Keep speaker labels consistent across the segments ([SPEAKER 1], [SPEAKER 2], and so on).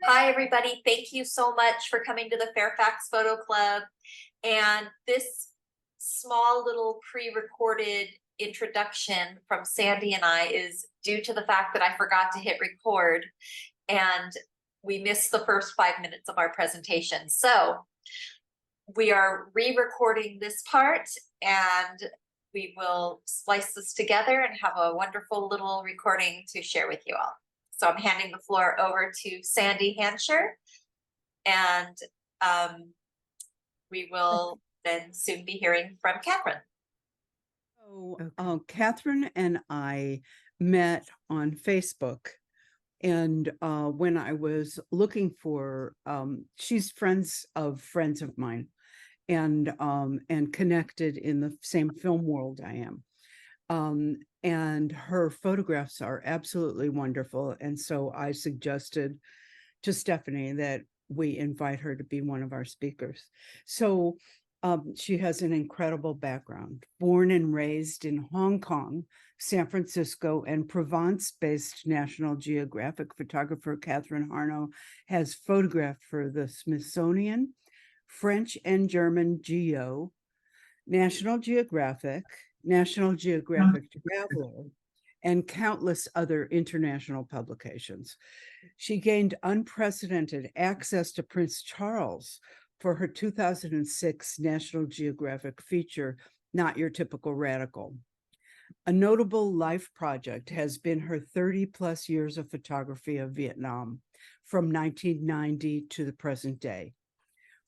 [SPEAKER 1] Hi, everybody. Thank you so much for coming to the Fairfax Photo Club. And this small little pre-recorded introduction from Sandy and I is due to the fact that I forgot to hit record and we missed the first 5 minutes of our presentation. So we are re-recording this part and we will splice this together and have a wonderful little recording to share with you all. So I'm handing the floor over to Sandy Hansher, and we will then soon be hearing from Catherine.
[SPEAKER 2] So, Catherine and I met on Facebook, and when I was looking for, she's friends of mine, and connected in the same film world I am. And her photographs are absolutely wonderful. And so I suggested to Stephanie that we invite her to be one of our speakers. So she has an incredible background, born and raised in Hong Kong, San Francisco, and Provence-based National Geographic photographer Catherine Karnow has photographed for the Smithsonian, French and German Geo, National Geographic, National Geographic Traveler, and countless other international publications. She gained unprecedented access to Prince Charles for her 2006 National Geographic feature, Not Your Typical Radical. A notable life project has been her 30-plus years of photography of Vietnam from 1990 to the present day.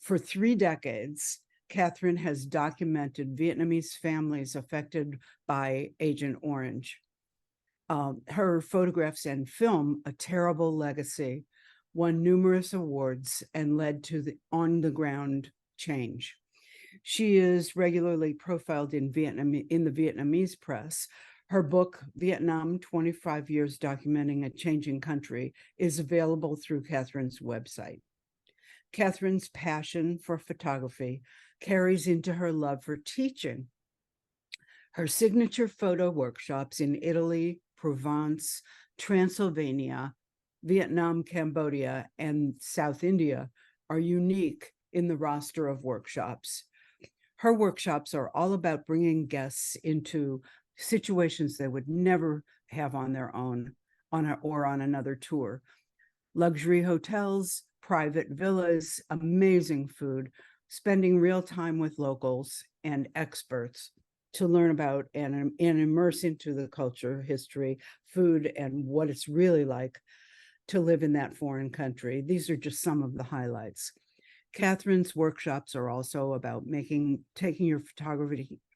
[SPEAKER 2] For 3 decades, Catherine has documented Vietnamese families affected by Agent Orange. Her photographs and film, A Terrible Legacy, won numerous awards and led to the on-the-ground change. She is regularly profiled in the Vietnamese press. Her book, Vietnam, 25 Years Documenting a Changing Country, is available through Catherine's website. Catherine's passion for photography carries into her love for teaching. Her signature photo workshops in Italy, Provence, Transylvania, Vietnam, Cambodia, and South India are unique in the roster of workshops. Her workshops are all about bringing guests into situations they would never have on their own or on another tour. Luxury hotels, private villas, amazing food, spending real time with locals and experts to learn about and immerse into the culture, history, food, and what it's really like to live in that foreign country. These are just some of the highlights. Catherine's workshops are also about taking your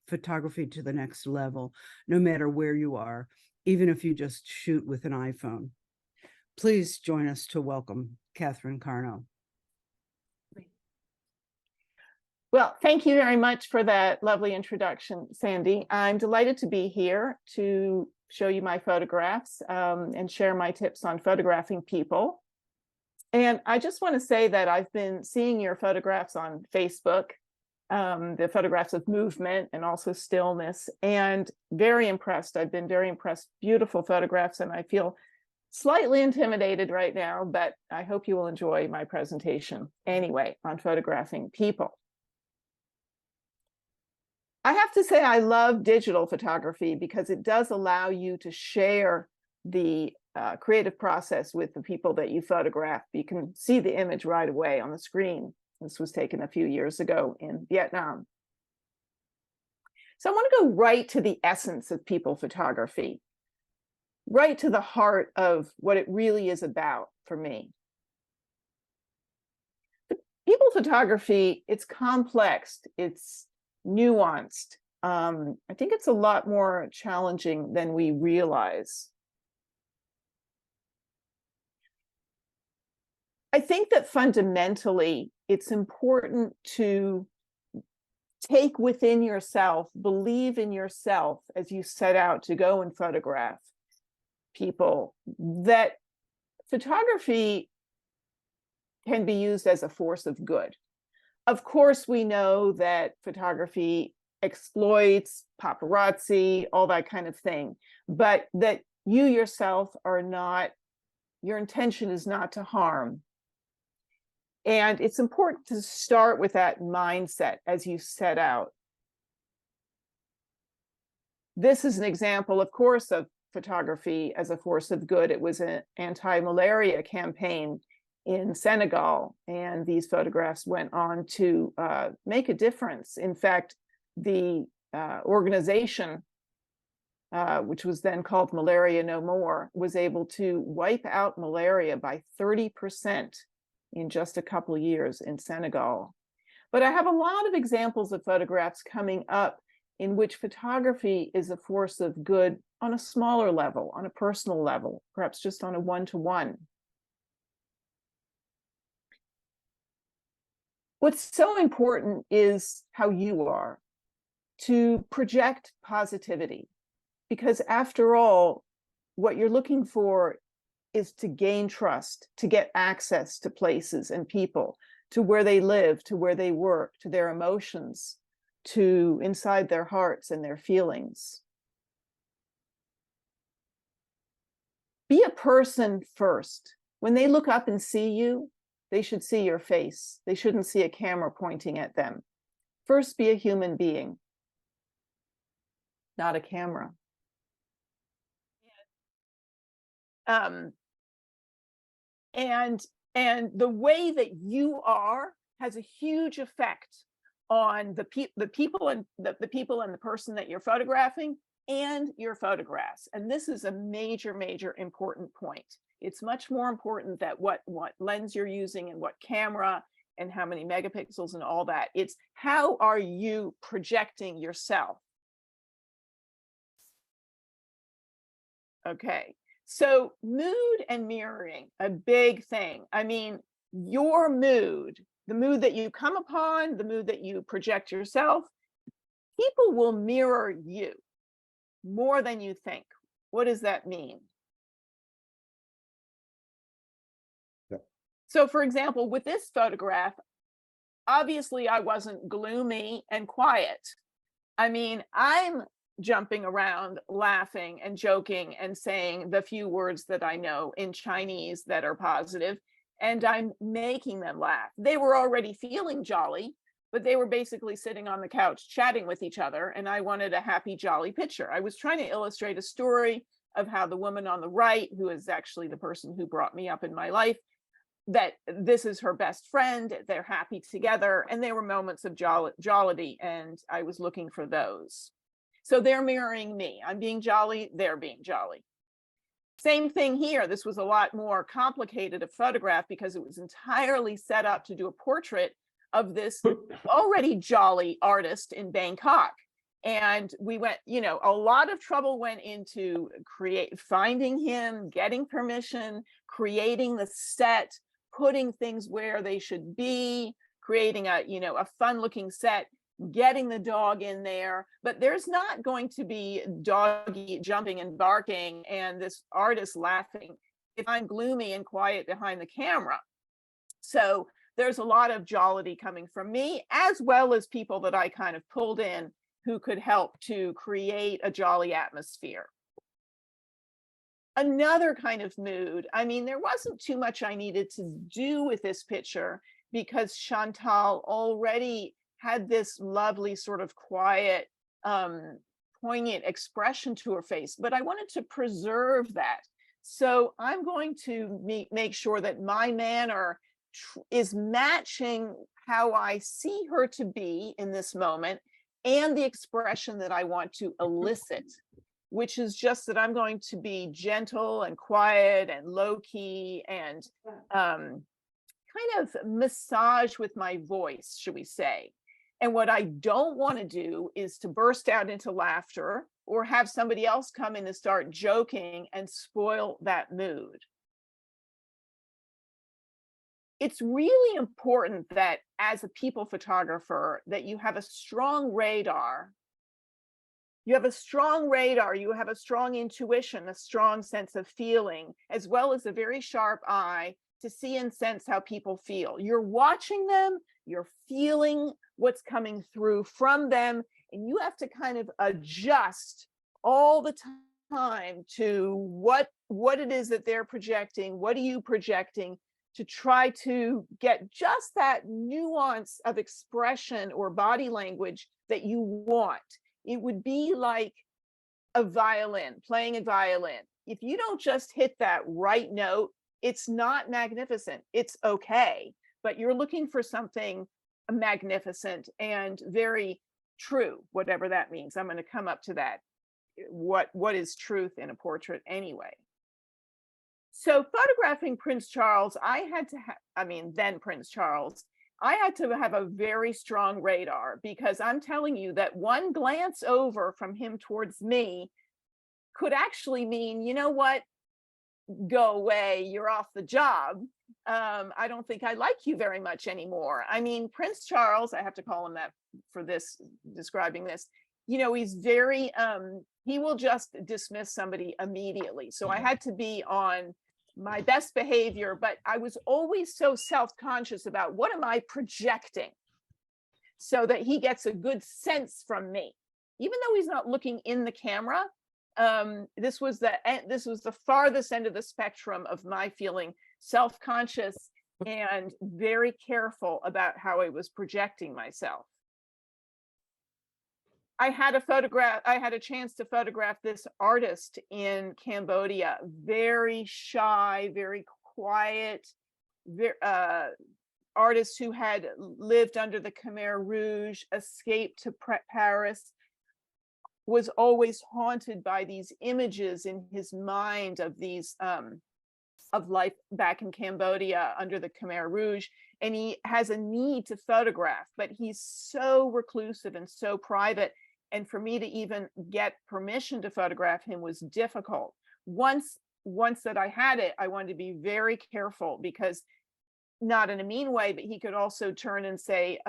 [SPEAKER 2] photography to the next level, no matter where you are, even if you just shoot with an iPhone. Please join us to welcome Catherine Karnow.
[SPEAKER 3] Well, thank you very much for that lovely introduction, Sandy. I'm delighted to be here to show you my photographs and share my tips on photographing people. And I just want to say that I've been seeing your photographs on Facebook, the photographs of movement and also stillness, and very impressed. I've been very impressed. Beautiful photographs, and I feel slightly intimidated right now, but I hope you will enjoy my presentation anyway on photographing people. I have to say I love digital photography because it does allow you to share the creative process with the people that you photograph. You can see the image right away on the screen. This was taken a few years ago in Vietnam. So I want to go right to the essence of people photography, right to the heart of what it really is about for me. People photography, it's complex, it's nuanced. I think it's a lot more challenging than we realize. I think that fundamentally, it's important to take within yourself, believe in yourself as you set out to go and photograph people, that photography can be used as a force of good. Of course, we know that photography exploits paparazzi, all that kind of thing, but that you yourself are not, your intention is not to harm. And it's important to start with that mindset as you set out. This is an example, of course, of photography as a force of good. It was an anti-malaria campaign in Senegal, and these photographs went on to make a difference. In fact, the organization, which was then called Malaria No More, was able to wipe out malaria by 30% in just a couple of years in Senegal. But I have a lot of examples of photographs coming up in which photography is a force of good on a smaller level, on a personal level, perhaps just on a one-to-one. What's so important is how you are, to project positivity, because after all, what you're looking for is to gain trust, to get access to places and people, to where they live, to where they work, to their emotions, to inside their hearts and their feelings. Be a person first. When they look up and see you, they should see your face. They shouldn't see a camera pointing at them. First, be a human being, not a camera. And the way that you are has a huge effect on the people and the person that you're photographing and your photographs. And this is a major, major important point. It's much more important that what lens you're using and what camera and how many megapixels and all that. It's how are you projecting yourself? Okay. So mood and mirroring, a big thing. I mean, your mood, the mood that you come upon, the mood that you project yourself, people will mirror you more than you think. What does that mean?
[SPEAKER 4] Yeah.
[SPEAKER 3] So for example, with this photograph, obviously I wasn't gloomy and quiet. I mean, I'm jumping around, laughing and joking and saying the few words that I know in Chinese that are positive, and I'm making them laugh. They were already feeling jolly, but they were basically sitting on the couch chatting with each other, and I wanted a happy, jolly picture. I was trying to illustrate a story of how the woman on the right, who is actually the person who brought me up in my life, that this is her best friend, they're happy together, and there were moments of jollity, and I was looking for those. So they're mirroring me. I'm being jolly, they're being jolly. Same thing here. This was a lot more complicated a photograph because it was entirely set up to do a portrait of this already jolly artist in Bangkok. And we went, you know, a lot of trouble went into finding him, getting permission, creating the set, putting things where they should be, creating a, you know, a fun looking set, getting the dog in there. But there's not going to be doggy jumping and barking and this artist laughing if I'm gloomy and quiet behind the camera. So there's a lot of jollity coming from me, as well as people that I kind of pulled in who could help to create a jolly atmosphere. Another kind of mood, I mean, there wasn't too much I needed to do with this picture because Chantal already had this lovely sort of quiet, poignant expression to her face, but I wanted to preserve that. So I'm going to make sure that my manner is matching how I see her to be in this moment and the expression that I want to elicit, which is just that I'm going to be gentle and quiet and low key and kind of massage with my voice, should we say. And what I don't want to do is to burst out into laughter or have somebody else come in and start joking and spoil that mood. It's really important that as a people photographer, that you have a strong radar. You have a strong radar, you have a strong intuition, a strong sense of feeling, as well as a very sharp eye to see and sense how people feel. You're watching them, you're feeling what's coming through from them, and you have to kind of adjust all the time to what it is that they're projecting, what are you projecting, to try to get just that nuance of expression or body language that you want. It would be like a violin, playing a violin. If you don't just hit that right note, it's not magnificent. It's okay, but you're looking for something magnificent and very true, whatever that means. I'm going to come up to that. What is truth in a portrait anyway? So photographing Prince Charles, I had to then Prince Charles, I had to have a very strong radar, because I'm telling you that one glance over from him towards me could actually mean, you know what, go away, you're off the job. I don't think I like you very much anymore. I mean, Prince Charles, I have to call him that for this, describing this, you know, he's very, he will just dismiss somebody immediately. So I had to be on my best behavior, but I was always so self-conscious about what am I projecting so that he gets a good sense from me. Even though he's not looking in the camera, this was the farthest end of the spectrum of my feeling self-conscious and very careful about how I was projecting myself. I had a chance to photograph this artist in Cambodia, very shy, very quiet, artist who had lived under the Khmer Rouge, escaped to Paris, was always haunted by these images in his mind of these of life back in Cambodia under the Khmer Rouge, and he has a need to photograph, but he's so reclusive and so private. And for me to even get permission to photograph him was difficult. Once that I had it, I wanted to be very careful, because not in a mean way, but he could also turn and say,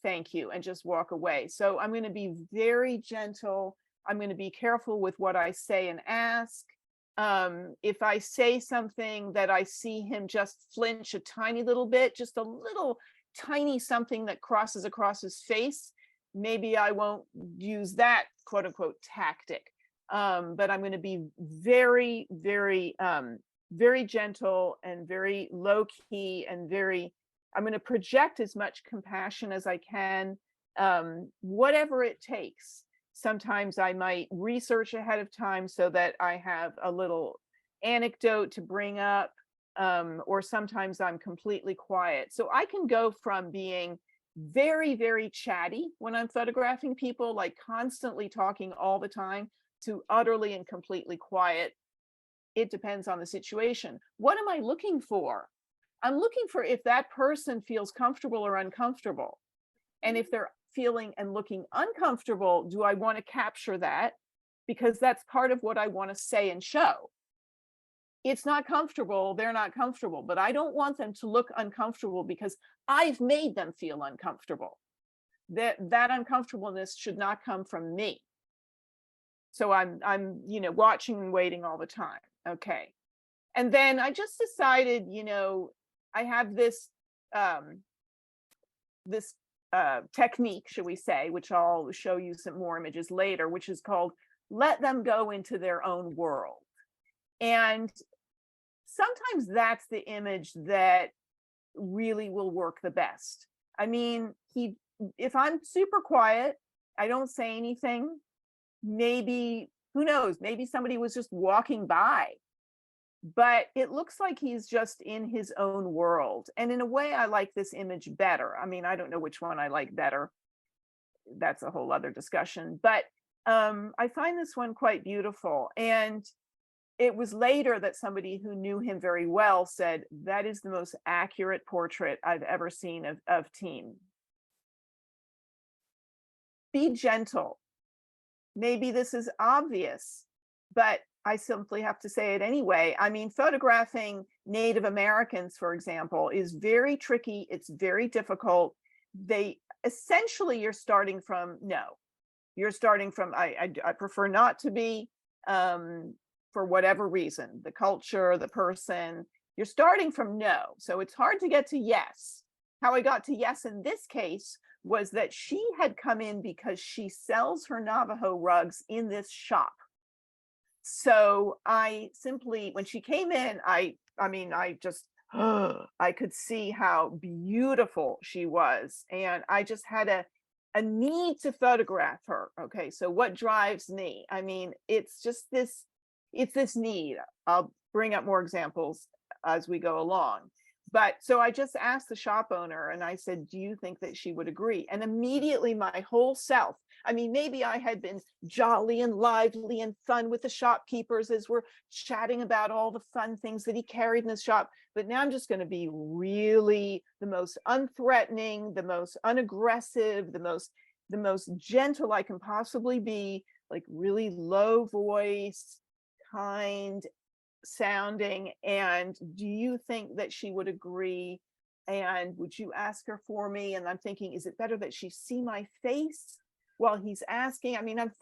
[SPEAKER 3] thank you, and just walk away. So I'm going to be very gentle. I'm going to be careful with what I say and ask. If I say something that I see him just flinch a tiny little bit, just a little tiny something that crosses across his face, maybe I won't use that quote unquote tactic. But I'm going to be very, very, very gentle and very low key, and I'm going to project as much compassion as I can, whatever it takes. Sometimes I might research ahead of time so that I have a little anecdote to bring up, or sometimes I'm completely quiet. So I can go from being very, very chatty when I'm photographing people, like constantly talking all the time, to utterly and completely quiet. It depends on the situation. What am I looking for? I'm looking for if that person feels comfortable or uncomfortable. And if they're feeling and looking uncomfortable, do I want to capture that? Because that's part of what I want to say and show. It's not comfortable, they're not comfortable, but I don't want them to look uncomfortable because I've made them feel uncomfortable. That uncomfortableness should not come from me. So I'm watching and waiting all the time. Okay. And then I just decided, I have this technique, should we say, which I'll show you some more images later, which is called let them go into their own world. And sometimes that's the image that really will work the best. I mean, if I'm super quiet, I don't say anything, maybe, who knows, maybe somebody was just walking by, but it looks like he's just in his own world. And in a way, I like this image better. I mean, I don't know which one I like better. That's a whole other discussion, but I find this one quite beautiful. And it was later that somebody who knew him very well said, that is the most accurate portrait I've ever seen of Team. Be gentle. Maybe this is obvious, but I simply have to say it anyway. I mean, photographing Native Americans, for example, is very tricky. It's very difficult. Essentially, you're starting from no. You're starting from, I prefer not to be, for whatever reason, the culture, the person, you're starting from no. So it's hard to get to yes. How I got to yes in this case was that she had come in because she sells her Navajo rugs in this shop. So I simply, when she came in, I just I could see how beautiful she was. And I just had a need to photograph her. Okay, so what drives me? I mean, it's this need. I'll bring up more examples as we go along. But so I just asked the shop owner and I said, do you think that she would agree? And immediately my whole self, I mean, maybe I had been jolly and lively and fun with the shopkeepers as we're chatting about all the fun things that he carried in his shop. But now I'm just going to be really the most unthreatening, the most unaggressive, the most gentle I can possibly be, like really low voice, kind sounding. And do you think that she would agree? And would you ask her for me? And I'm thinking, is it better that she see my face while he's asking? I mean, I'm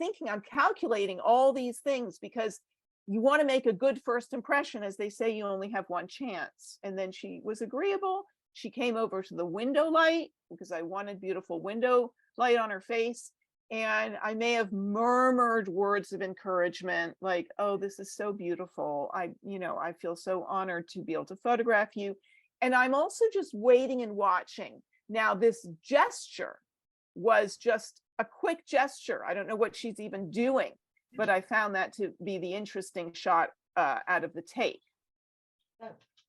[SPEAKER 3] calculating all these things because you want to make a good first impression. As they say, you only have one chance. And then she was agreeable. She came over to the window light because I wanted beautiful window light on her face. And I may have murmured words of encouragement like, oh, this is so beautiful. I feel so honored to be able to photograph you. And I'm also just waiting and watching. Now, this gesture was just a quick gesture. I don't know what she's even doing, but I found that to be the interesting shot out of the take.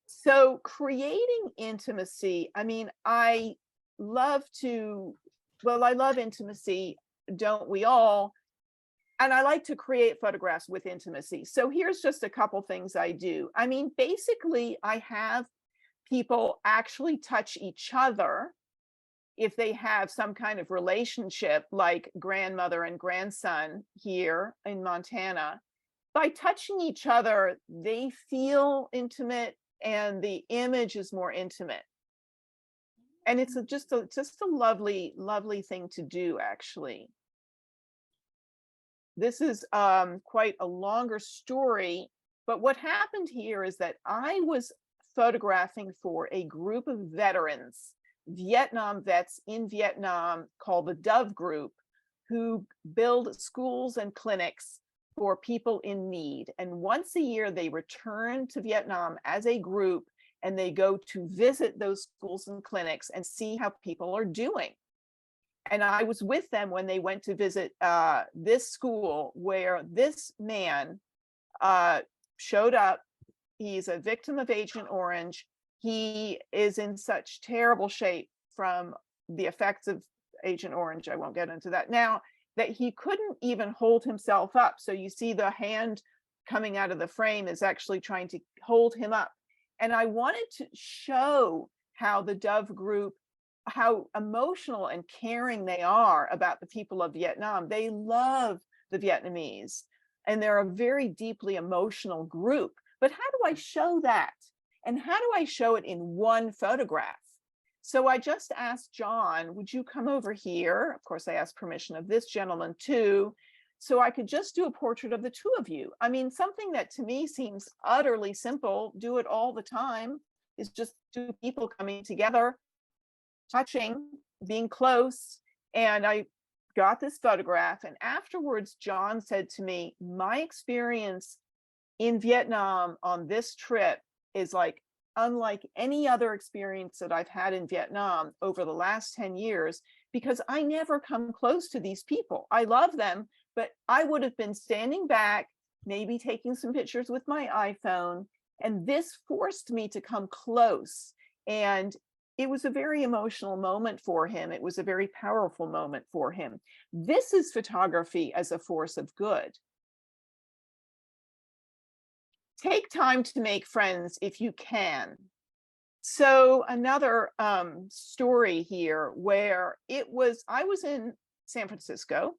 [SPEAKER 3] So creating intimacy, I mean, I love intimacy, don't we all? And I like to create photographs with intimacy. So here's just a couple things I do. I mean, basically, I have people actually touch each other if they have some kind of relationship, like grandmother and grandson here in Montana. By touching each other, they feel intimate and the image is more intimate. And it's just a lovely, lovely thing to do, actually. This is quite a longer story, but what happened here is that I was photographing for a group of veterans, Vietnam vets in Vietnam, called the Dove Group, who build schools and clinics for people in need. And once a year, they return to Vietnam as a group and they go to visit those schools and clinics and see how people are doing. And I was with them when they went to visit this school where this man showed up. He's a victim of Agent Orange. He is in such terrible shape from the effects of Agent Orange. I won't get into that now, that he couldn't even hold himself up. So you see the hand coming out of the frame is actually trying to hold him up. And I wanted to show how the Dove Group, how emotional and caring they are about the people of Vietnam. They love the Vietnamese and they're a very deeply emotional group. But how do I show that? And how do I show it in one photograph? So I just asked John, would you come over here? Of course, I asked permission of this gentleman too, so I could just do a portrait of the two of you. I mean, something that to me seems utterly simple, do it all the time, is just two people coming together, touching, being close. And I got this photograph. And afterwards, John said to me, my experience in Vietnam on this trip is like unlike any other experience that I've had in Vietnam over the last 10 years, because I never come close to these people. I love them, but I would have been standing back, maybe taking some pictures with my iPhone. And this forced me to come close. And it was a very emotional moment for him. It was a very powerful moment for him. This is photography as a force of good. Take time to make friends if you can. So another story here where I was in San Francisco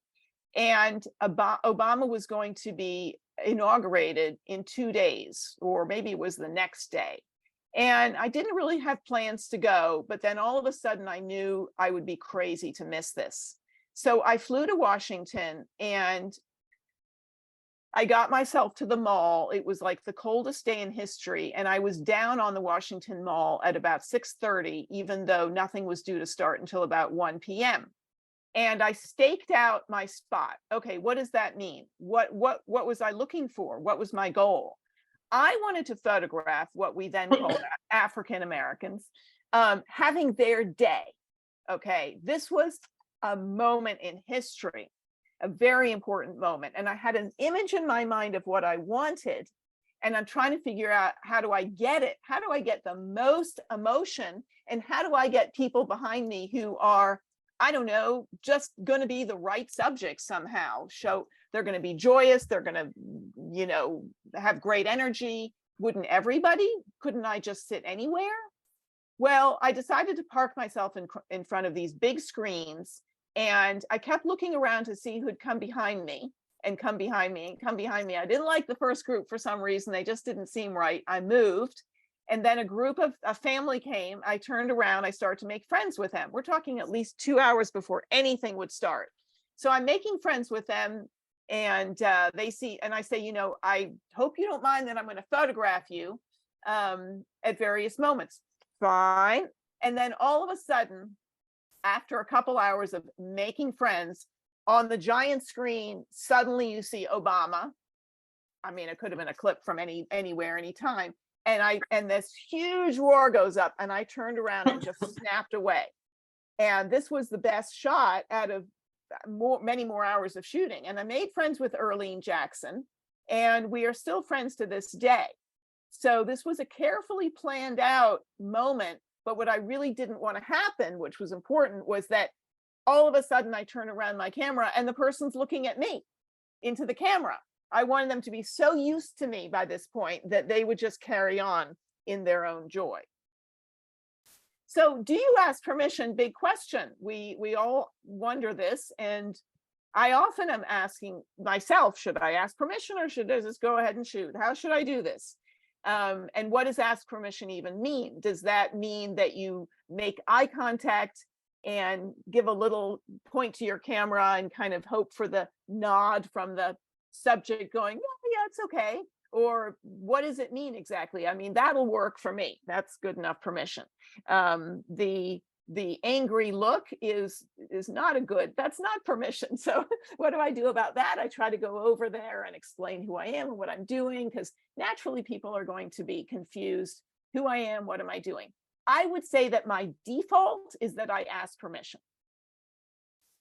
[SPEAKER 3] and Obama was going to be inaugurated in 2 days, or maybe it was the next day. And I didn't really have plans to go, but then all of a sudden I knew I would be crazy to miss this. So I flew to Washington and I got myself to the mall. It was like the coldest day in history. And I was down on the Washington Mall at about 6:30, even though nothing was due to start until about 1 p.m. And I staked out my spot. Okay, what does that mean? What was I looking for? What was my goal? I wanted to photograph what we then called African Americans having their day. Okay, this was a moment in history, a very important moment. And I had an image in my mind of what I wanted. And I'm trying to figure out, how do I get it? How do I get the most emotion? And how do I get people behind me who are, I don't know, just going to be the right subject somehow? They're going to be joyous. They're going to, you know, have great energy. Wouldn't everybody? Couldn't I just sit anywhere? Well, I decided to park myself in front of these big screens, and I kept looking around to see who'd come behind me and come behind me and come behind me. I didn't like the first group for some reason. They just didn't seem right. I moved, and then a family came. I turned around. I started to make friends with them. We're talking at least 2 hours before anything would start. So I'm making friends with them, and they see, and I say, you know, I hope you don't mind that I'm going to photograph you at various moments. Fine. And then all of a sudden, after a couple hours of making friends, on the giant screen, suddenly you see Obama. I mean, it could have been a clip from anywhere, anytime. And this huge roar goes up, and I turned around and just snapped away. And this was the best shot out of many more hours of shooting. And I made friends with Earlene Jackson, and we are still friends to this day. So this was a carefully planned out moment. But what I really didn't want to happen, which was important, was that all of a sudden I turn around my camera and the person's looking at me into the camera. I wanted them to be so used to me by this point that they would just carry on in their own joy. So do you ask permission? Big question. We all wonder this. And I often am asking myself, should I ask permission, or should I just go ahead and shoot? How should I do this? And what does ask permission even mean? Does that mean that you make eye contact and give a little point to your camera and kind of hope for the nod from the subject going, yeah, it's okay? Or what does it mean exactly? I mean, that'll work for me. That's good enough permission. The angry look is not that's not permission. So what do I do about that? I try to go over there and explain who I am and what I'm doing, because naturally people are going to be confused. Who I am, what am I doing? I would say that my default is that I ask permission.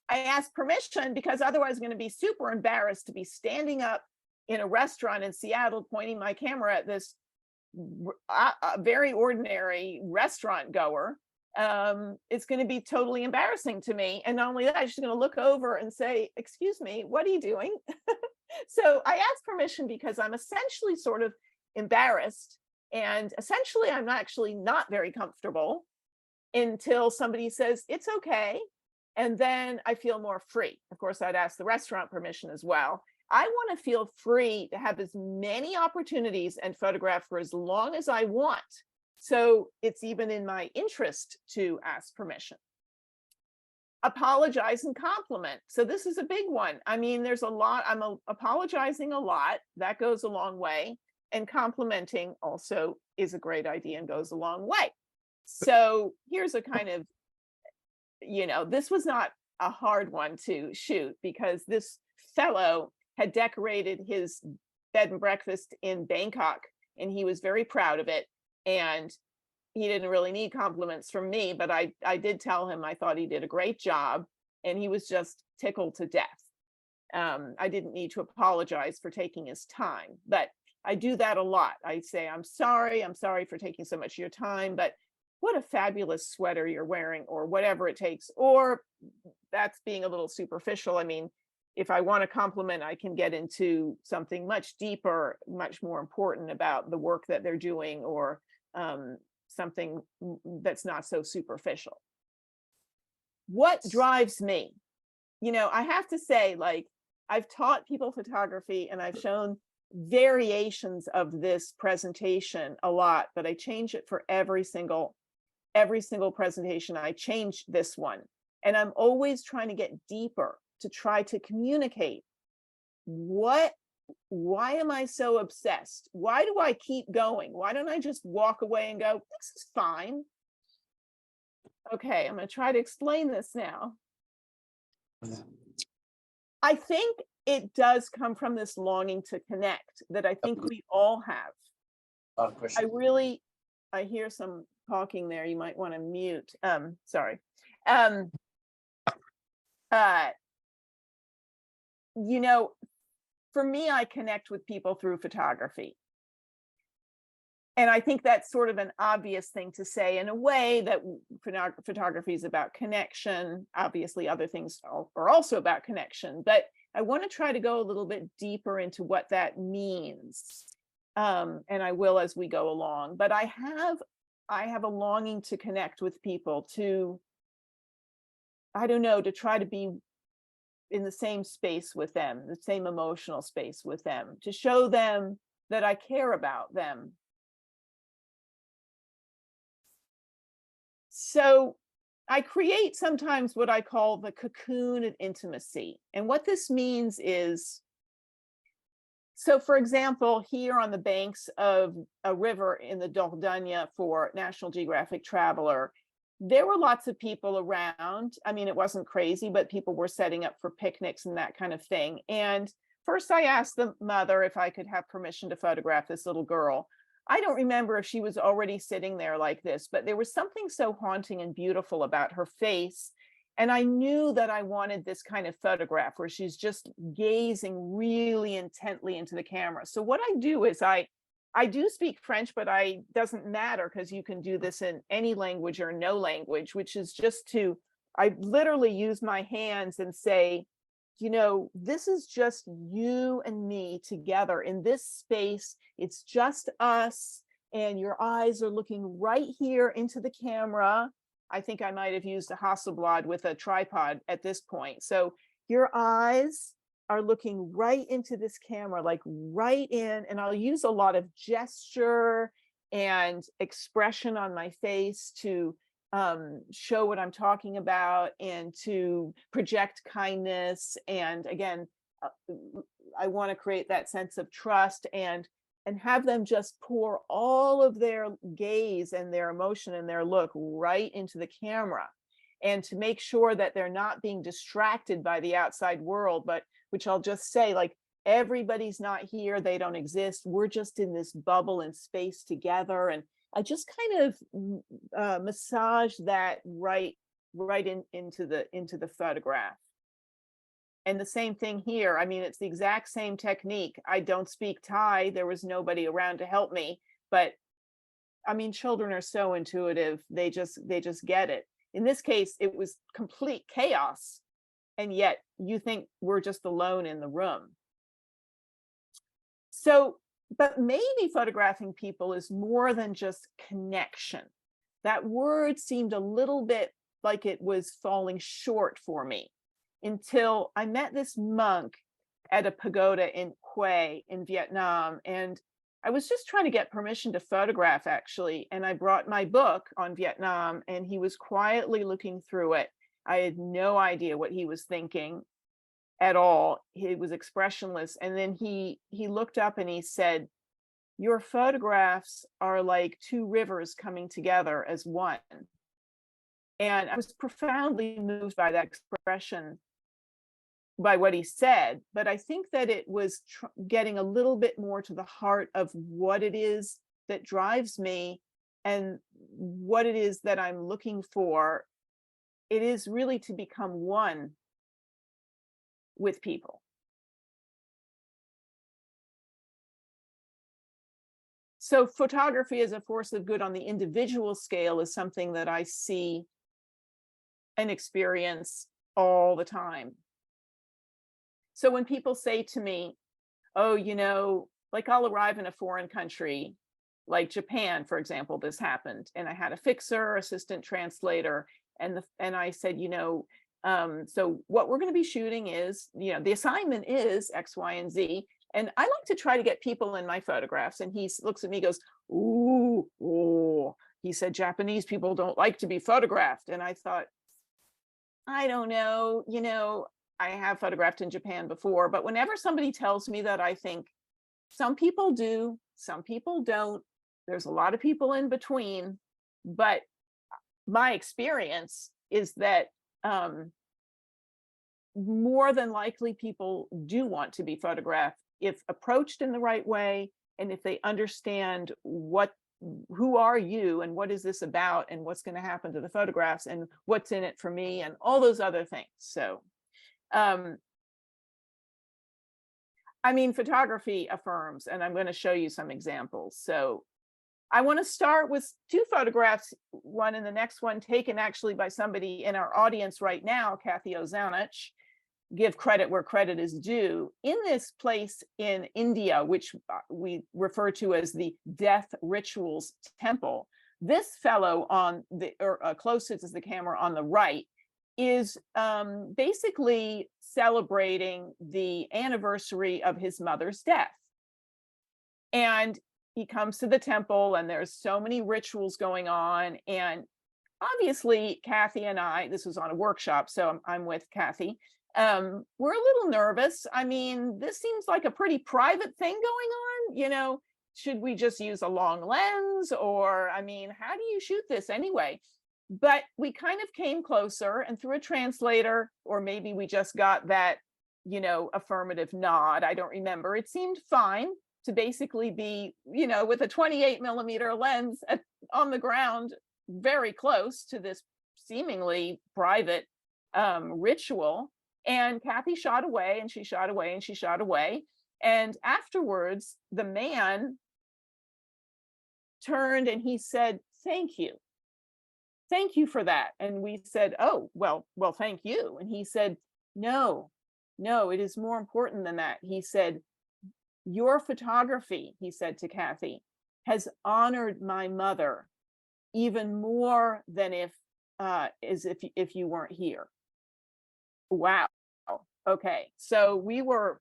[SPEAKER 3] I ask permission because otherwise I'm going to be super embarrassed to be standing up in a restaurant in Seattle pointing my camera at this very ordinary restaurant goer. It's going to be totally embarrassing to me. And not only that, I'm just going to look over and say, excuse me, what are you doing? So I ask permission because I'm essentially sort of embarrassed. And essentially, I'm actually not very comfortable until somebody says, it's okay. And then I feel more free. Of course, I'd ask the restaurant permission as well. I want to feel free to have as many opportunities and photograph for as long as I want. So it's even in my interest to ask permission. Apologize and compliment. So this is a big one. I mean, there's a lot. I'm apologizing a lot. That goes a long way. And complimenting also is a great idea and goes a long way. So here's a kind of, you know, this was not a hard one to shoot because this fellow had decorated his bed and breakfast in Bangkok, and he was very proud of it. And he didn't really need compliments from me, but I did tell him I thought he did a great job, and he was just tickled to death. I didn't need to apologize for taking his time, but I do that a lot. I say, I'm sorry for taking so much of your time, but what a fabulous sweater you're wearing, or whatever it takes. Or that's being a little superficial. I mean, if I want a compliment, I can get into something much deeper, much more important about the work that they're doing, or something that's not so superficial. What drives me? You know, I have to say, like, I've taught people photography and I've shown variations of this presentation a lot, but I change it for every single presentation. I change this one, and I'm always trying to get deeper to try to communicate why am I so obsessed? Why do I keep going? Why don't I just walk away and go, this is fine? Okay, I'm going to try to explain this now. I think it does come from this longing to connect that I think we all have. I hear some talking there. You might want to mute. Sorry. You know, for me, I connect with people through photography. And I think that's sort of an obvious thing to say in a way that photography is about connection. Obviously, other things are also about connection, but I want to try to go a little bit deeper into what that means. And I will as we go along, but I have a longing to connect with people, to, I don't know, to try to be in the same space with them, the same emotional space with them, to show them that I care about them. So I create sometimes what I call the cocoon of intimacy. And what this means is, so for example, here on the banks of a river in the Dordogne for National Geographic Traveler, there were lots of people around. I mean, it wasn't crazy, but people were setting up for picnics and that kind of thing. And first I asked the mother if I could have permission to photograph this little girl. I don't remember if she was already sitting there like this, but there was something so haunting and beautiful about her face. And I knew that I wanted this kind of photograph where she's just gazing really intently into the camera. So what I do is I do speak French, but doesn't matter because you can do this in any language or no language, which is just I literally use my hands and say, you know, this is just you and me together in this space. It's just us, and your eyes are looking right here into the camera. I think I might have used a Hasselblad with a tripod at this point. So your eyes are looking right into this camera, like right in, and I'll use a lot of gesture and expression on my face to show what I'm talking about and to project kindness. And again, I want to create that sense of trust and have them just pour all of their gaze and their emotion and their look right into the camera, and to make sure that they're not being distracted by the outside world, but which I'll just say, like, everybody's not here, they don't exist, we're just in this bubble and space together. And I just kind of massage that right into the photograph. And the same thing here. I mean, it's the exact same technique. I don't speak Thai. There was nobody around to help me, but I mean, children are so intuitive. They just get it. In this case, it was complete chaos. And yet you think we're just alone in the room. So, but maybe photographing people is more than just connection. That word seemed a little bit like it was falling short for me until I met this monk at a pagoda in Hue in Vietnam. And I was just trying to get permission to photograph, actually. And I brought my book on Vietnam, and he was quietly looking through it. I had no idea what he was thinking at all. He was expressionless. And then he looked up and he said, "Your photographs are like two rivers coming together as one." And I was profoundly moved by that expression, by what he said. But I think that it was getting a little bit more to the heart of what it is that drives me and what it is that I'm looking for. It is really to become one with people. So photography as a force of good on the individual scale is something that I see and experience all the time. So when people say to me, oh, you know, like I'll arrive in a foreign country, like Japan, for example, this happened, and I had a fixer, assistant translator, and I said, you know, so what we're going to be shooting is, you know, the assignment is X, Y, and Z. And I like to try to get people in my photographs. And he looks at me, goes, ooh, oh. He said, Japanese people don't like to be photographed. And I thought, I don't know, you know, I have photographed in Japan before, but whenever somebody tells me that, I think some people do, some people don't. There's a lot of people in between. But my experience is that more than likely people do want to be photographed if approached in the right way and if they understand who are you and what is this about and what's going to happen to the photographs and what's in it for me and all those other things. So, I mean, photography affirms, and I'm going to show you some examples. So I want to start with two photographs, one and the next one taken actually by somebody in our audience right now, Kathy Ozanich. Give credit where credit is due. In this place in India, which we refer to as the Death Rituals Temple, this fellow on the closest to the camera on the right is basically celebrating the anniversary of his mother's death. And he comes to the temple and there's so many rituals going on. And obviously, Kathy and I, this was on a workshop, so I'm with Kathy. We're a little nervous. I mean, this seems like a pretty private thing going on. Should we just use a long lens? Or, I mean, how do you shoot this anyway? But we kind of came closer, and through a translator, or maybe we just got that, affirmative nod. I don't remember. It seemed fine to basically be, with a 28mm lens on the ground, very close to this seemingly private ritual. And Kathy shot away, and she shot away, and she shot away. And afterwards, the man turned and he said, "Thank you. Thank you for that." And we said, "Oh, well, thank you." And he said, no, it is more important than that. He said, "Your photography," he said to Kathy, "has honored my mother even more than if you weren't here." Wow. Okay. So we were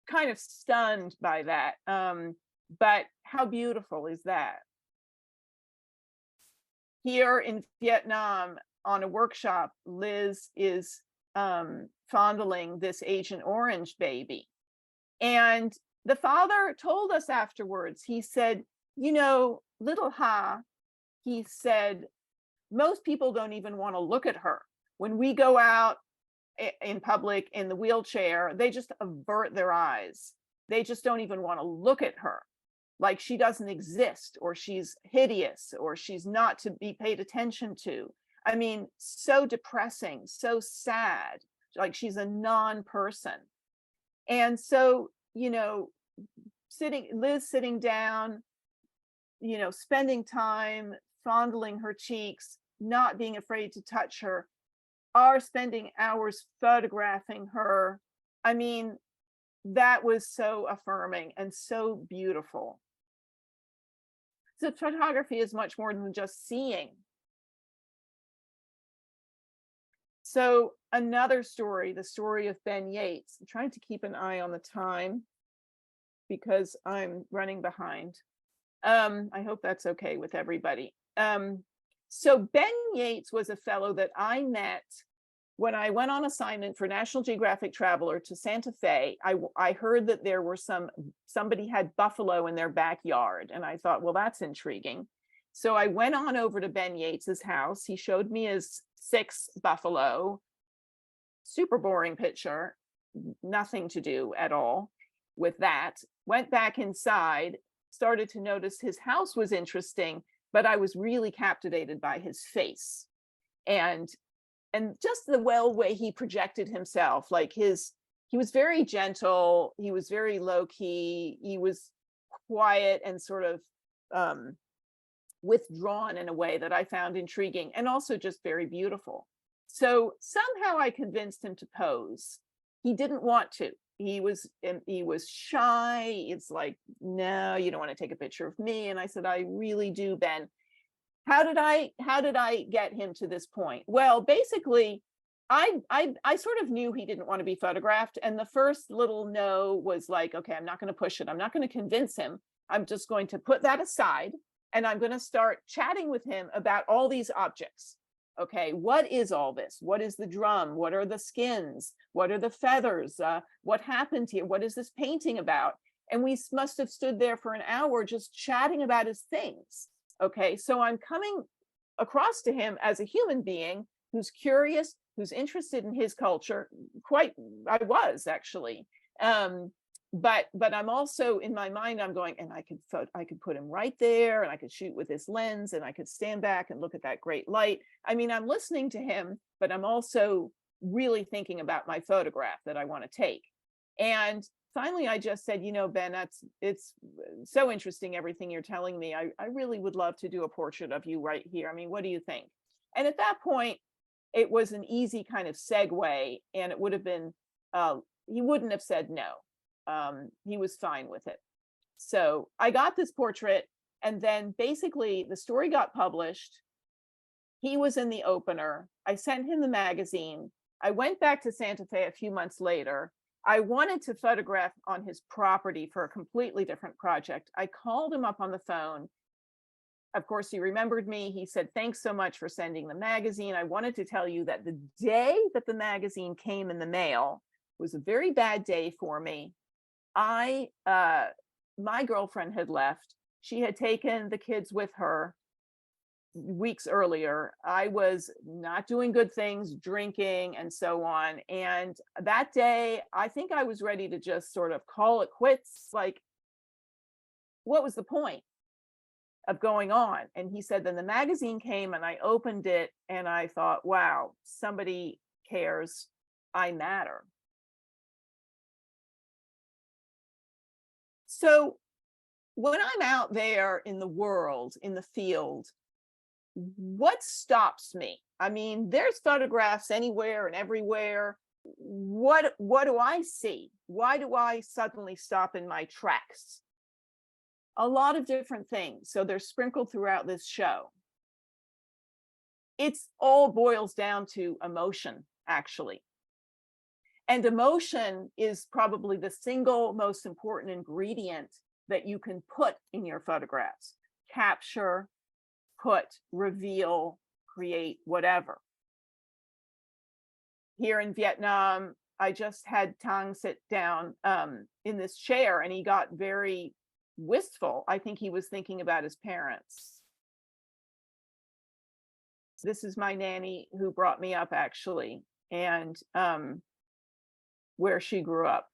[SPEAKER 3] kind of stunned by that. But how beautiful is that? Here in Vietnam, on a workshop, Liz is fondling this Agent Orange baby. And the father told us afterwards, he said, little Ha, he said, most people don't even want to look at her. When we go out in public in the wheelchair, they just avert their eyes. They just don't even want to look at her, like she doesn't exist, or she's hideous, or she's not to be paid attention to. I mean, so depressing, so sad, like she's a non-person. And so, Liz sitting down, spending time fondling her cheeks, not being afraid to touch her, are spending hours photographing her. I mean, that was so affirming and so beautiful. So photography is much more than just seeing. So another story, the story of Ben Yates. I'm trying to keep an eye on the time because I'm running behind. I hope that's okay with everybody. So Ben Yates was a fellow that I met when I went on assignment for National Geographic Traveler to Santa Fe. I heard that there were somebody had buffalo in their backyard, and I thought, well, that's intriguing. So I went on over to Ben Yates's house. He showed me his 6 buffalo. Super boring picture, nothing to do at all with that. Went back inside, started to notice his house was interesting, but I was really captivated by his face and just the way he projected himself. Like he was very gentle, he was very low key, he was quiet and sort of withdrawn in a way that I found intriguing, and also just very beautiful. So somehow I convinced him to pose. He didn't want to. He was shy. It's like, no, you don't want to take a picture of me. And I said, I really do, Ben. How did I get him to this point? Well, basically, I sort of knew he didn't want to be photographed. And the first little no was like, okay, I'm not going to push it. I'm not going to convince him. I'm just going to put that aside. And I'm going to start chatting with him about all these objects. Okay, what is all this? What is the drum? What are the skins? What are the feathers? What happened here? What is this painting about? And we must have stood there for an hour just chatting about his things. Okay, so I'm coming across to him as a human being who's curious, who's interested in his culture. I was actually. but I'm also in my mind, I'm going, and I could put him right there, and I could shoot with this lens, and I could stand back and look at that great light. I mean, I'm listening to him, but I'm also really thinking about my photograph that I want to take. And finally, I just said, you know, Ben, it's so interesting, everything you're telling me. I really would love to do a portrait of you right here. I mean, what do you think? And at that point, it was an easy kind of segue, and it would have been, he wouldn't have said no. He was fine with it. So I got this portrait, and then basically the story got published. He was in the opener. I sent him the magazine. I went back to Santa Fe a few months later. I wanted to photograph on his property for a completely different project. I called him up on the phone. Of course, he remembered me. He said, "Thanks so much for sending the magazine. I wanted to tell you that the day that the magazine came in the mail was a very bad day for me. My girlfriend had left. She had taken the kids with her weeks earlier. I was not doing good things, drinking and so on. And that day, I think I was ready to just sort of call it quits. Like, what was the point of going on?" And he said, then the magazine came, and I opened it, and I thought, wow, somebody cares. I matter. So when I'm out there in the world, in the field, what stops me? I mean, there's photographs anywhere and everywhere. What do I see? Why do I suddenly stop in my tracks? A lot of different things. So they're sprinkled throughout this show. It's all boils down to emotion, actually. And emotion is probably the single most important ingredient that you can put in your photographs. Capture, put, reveal, create, whatever. Here in Vietnam, I just had Tang sit down in this chair, and he got very wistful. I think he was thinking about his parents. This is my nanny who brought me up, actually, and where she grew up.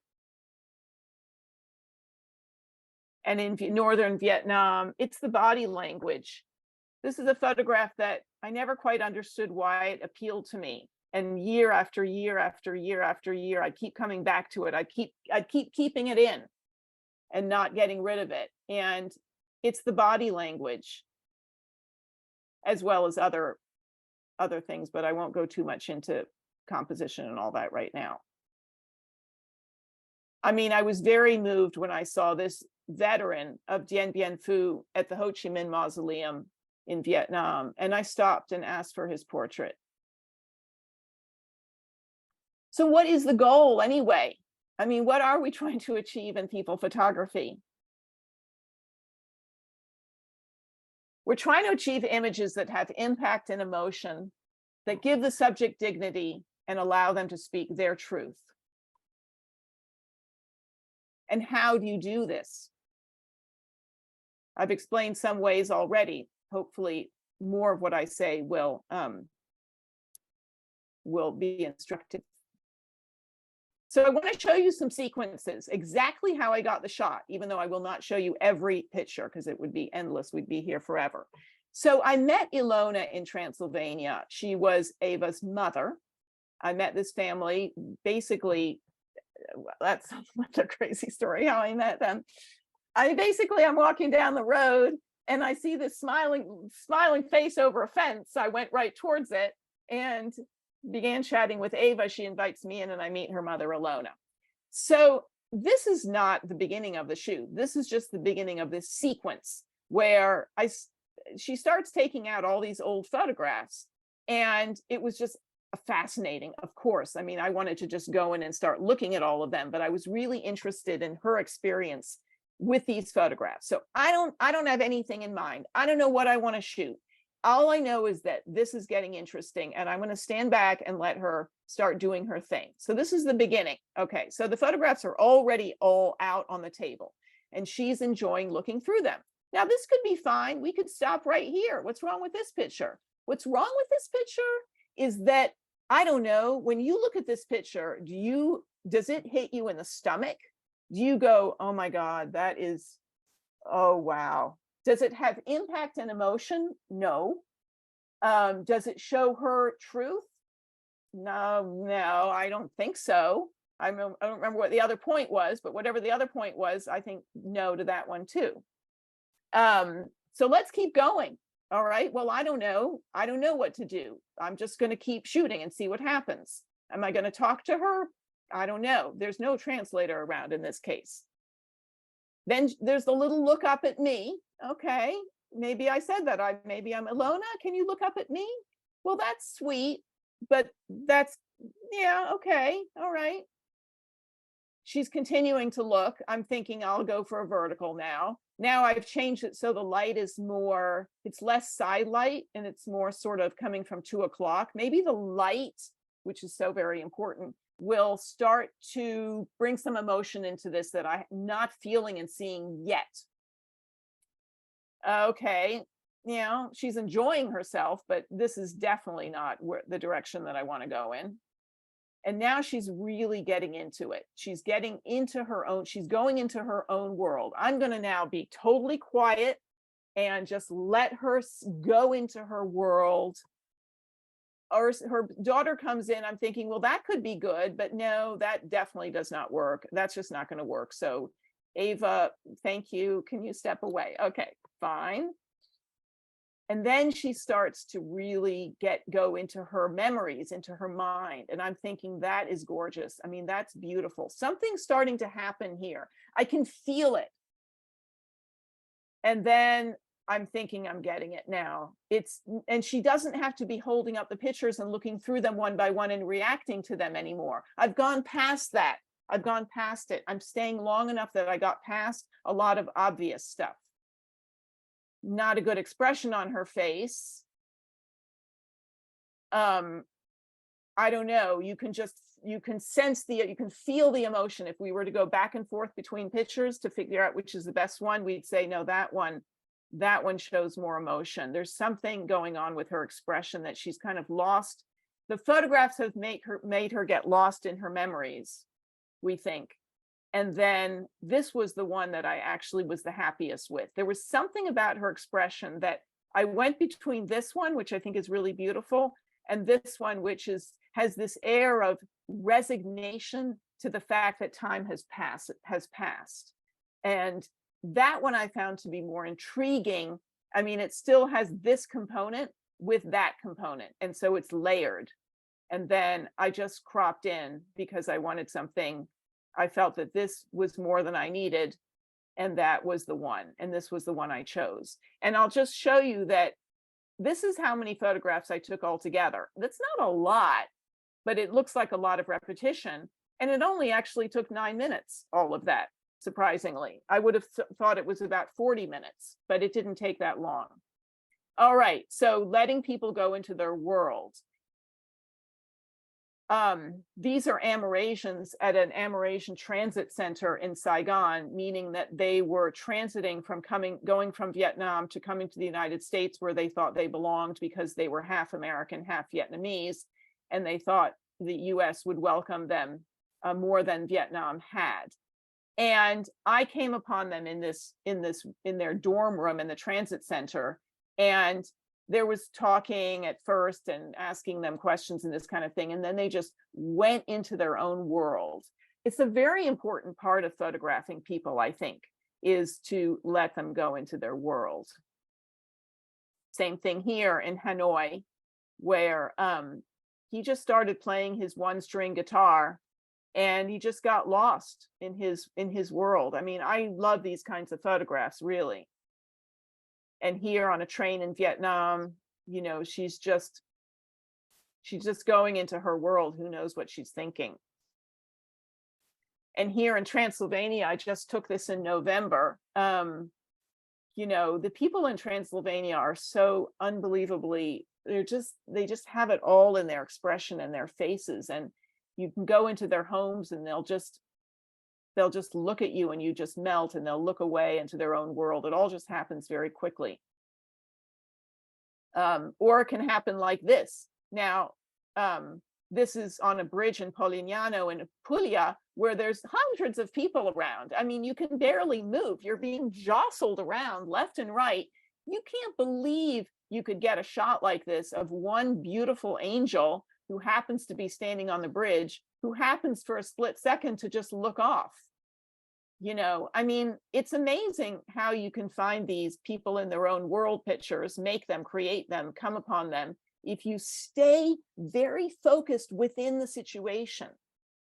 [SPEAKER 3] And in northern Vietnam, it's the body language. This is a photograph that I never quite understood why it appealed to me. And year after year after year after year, I'd keep coming back to it. I'd keep keeping it in and not getting rid of it. And it's the body language, as well as other things, but I won't go too much into composition and all that right now. I mean, I was very moved when I saw this veteran of Dien Bien Phu at the Ho Chi Minh Mausoleum in Vietnam, and I stopped and asked for his portrait. So what is the goal anyway? I mean, what are we trying to achieve in people photography? We're trying to achieve images that have impact and emotion, that give the subject dignity and allow them to speak their truth. And how do you do this? I've explained some ways already. Hopefully, more of what I say will be instructive. So I want to show you some sequences, exactly how I got the shot, even though I will not show you every picture because it would be endless. We'd be here forever. So I met Ilona in Transylvania. She was Ava's mother. I met this family. Basically, that's a crazy story how I met them. I'm walking down the road, and I see this smiling face over a fence. I went right towards it and began chatting with Ava. She invites me in, and I meet her mother, Ilona. So this is not the beginning of the shoot. This is just the beginning of this sequence where she starts taking out all these old photographs, and it was just fascinating, of course. I mean, I wanted to just go in and start looking at all of them, but I was really interested in her experience with these photographs. So I don't have anything in mind. I don't know what I want to shoot. All I know is that this is getting interesting, and I'm going to stand back and let her start doing her thing. So this is the beginning. Okay, so the photographs are already all out on the table, and she's enjoying looking through them. Now, this could be fine. We could stop right here. What's wrong with this picture? What's wrong with this picture is that, I don't know, when you look at this picture, does it hit you in the stomach? you go, oh my God, that is, oh wow. Does it have impact and emotion? No. Does it show her truth? No, I don't think so. I don't remember what the other point was, but whatever the other point was, I think no to that one too. So let's keep going. All right. Well, I don't know. I don't know what to do. I'm just going to keep shooting and see what happens. Am I going to talk to her? I don't know. There's no translator around in this case. Then there's the little look up at me. Okay. Maybe I said that. Maybe I'm Ilona. Can you look up at me? Well, that's sweet, but that's, yeah, okay. All right. She's continuing to look. I'm thinking I'll go for a vertical now. Now I've changed it so the light is more, it's less side light and it's more sort of coming from 2 o'clock. Maybe the light, which is so very important, will start to bring some emotion into this that I'm not feeling and seeing yet. Okay, you know, she's enjoying herself, but this is definitely not the direction that I want to go in. And now she's really getting into it. She's getting into her own, she's going into her own world. I'm going to now be totally quiet and just let her go into her world. Or her daughter comes in, I'm thinking, well, that could be good, but no, that definitely does not work. That's just not going to work. So Ava, thank you. Can you step away? Okay, fine. And then she starts to really go into her memories, into her mind. And I'm thinking that is gorgeous. I mean, that's beautiful. Something's starting to happen here. I can feel it. And then I'm thinking I'm getting it now. And she doesn't have to be holding up the pictures and looking through them one by one and reacting to them anymore. I've gone past that. I've gone past it. I'm staying long enough that I got past a lot of obvious stuff. Not a good expression on her face. I don't know. You can sense you can feel the emotion. If we were to go back and forth between pictures to figure out which is the best one, we'd say, no, that one shows more emotion. There's something going on with her expression that she's kind of lost. The photographs have made her get lost in her memories, we think. And then this was the one that I actually was the happiest with. There was something about her expression that I went between this one, which I think is really beautiful, and this one, which has this air of resignation to the fact that time has passed. And that one I found to be more intriguing. I mean, it still has this component with that component. And so it's layered. And then I just cropped in because I wanted something. I felt that this was more than I needed, and that was the one, and this was the one I chose. And I'll just show you that this is how many photographs I took altogether. That's not a lot, but it looks like a lot of repetition, and it only actually took 9 minutes, all of that, surprisingly. I would have thought it was about 40 minutes, but it didn't take that long. All right, so letting people go into their world. These are Amerasians at an Amerasian transit center in Saigon, meaning that they were transiting from going from Vietnam to coming to the United States, where they thought they belonged because they were half American, half Vietnamese, and they thought the US would welcome them more than Vietnam had. And I came upon them in their dorm room in the transit center, and there was talking at first and asking them questions and this kind of thing. And then they just went into their own world. It's a very important part of photographing people, I think, is to let them go into their world. Same thing here in Hanoi, where he just started playing his 1-string guitar and he just got lost in his world. I mean, I love these kinds of photographs, really. And here on a train in Vietnam, you know, she's just going into her world. Who knows what she's thinking? And here in Transylvania, I just took this in November. You know, the people in Transylvania are so unbelievably, they just have it all in their expression and their faces. And you can go into their homes and they'll just look at you and you just melt, and they'll look away into their own world. It all just happens very quickly. Or it can happen like this. Now, this is on a bridge in Polignano in Puglia, where there's hundreds of people around. I mean, you can barely move. You're being jostled around left and right. You can't believe you could get a shot like this of one beautiful angel who happens to be standing on the bridge, who happens for a split second to just look off. You know, I mean, it's amazing how you can find these people in their own world pictures, make them, create them, come upon them, if you stay very focused within the situation.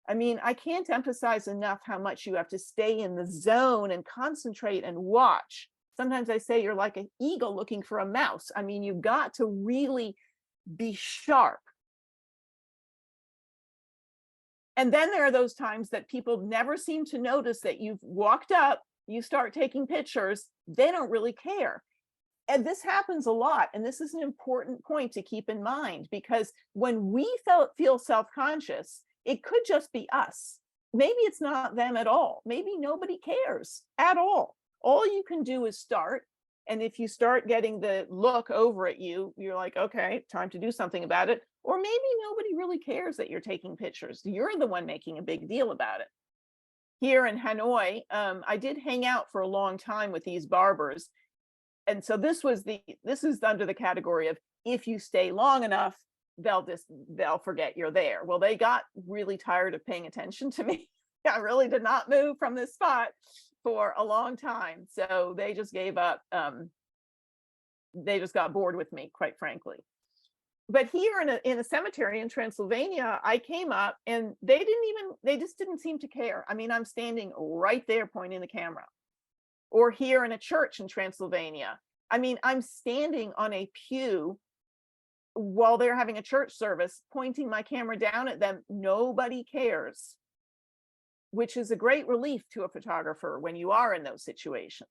[SPEAKER 3] I mean, I can't emphasize enough how much you have to stay in the zone and concentrate and watch. Sometimes I say you're like an eagle looking for a mouse. I mean, you've got to really be sharp. And then there are those times that people never seem to notice that you've walked up, you start taking pictures, they don't really care. And this happens a lot. And this is an important point to keep in mind, because when we feel self-conscious, it could just be us. Maybe it's not them at all. Maybe nobody cares at all. All you can do is start. And if you start getting the look over at you, you're like, okay, time to do something about it. Or maybe nobody really cares that you're taking pictures. You're the one making a big deal about it. Here in Hanoi, I did hang out for a long time with these barbers. And so this is under the category of, if you stay long enough, they'll forget you're there. Well, they got really tired of paying attention to me. I really did not move from this spot for a long time. So they just gave up. They just got bored with me, quite frankly. But here in a cemetery in Transylvania, I came up and they just didn't seem to care. I mean, I'm standing right there pointing the camera. Or here in a church in Transylvania, I mean, I'm standing on a pew while they're having a church service, pointing my camera down at them. Nobody cares, which is a great relief to a photographer when you are in those situations.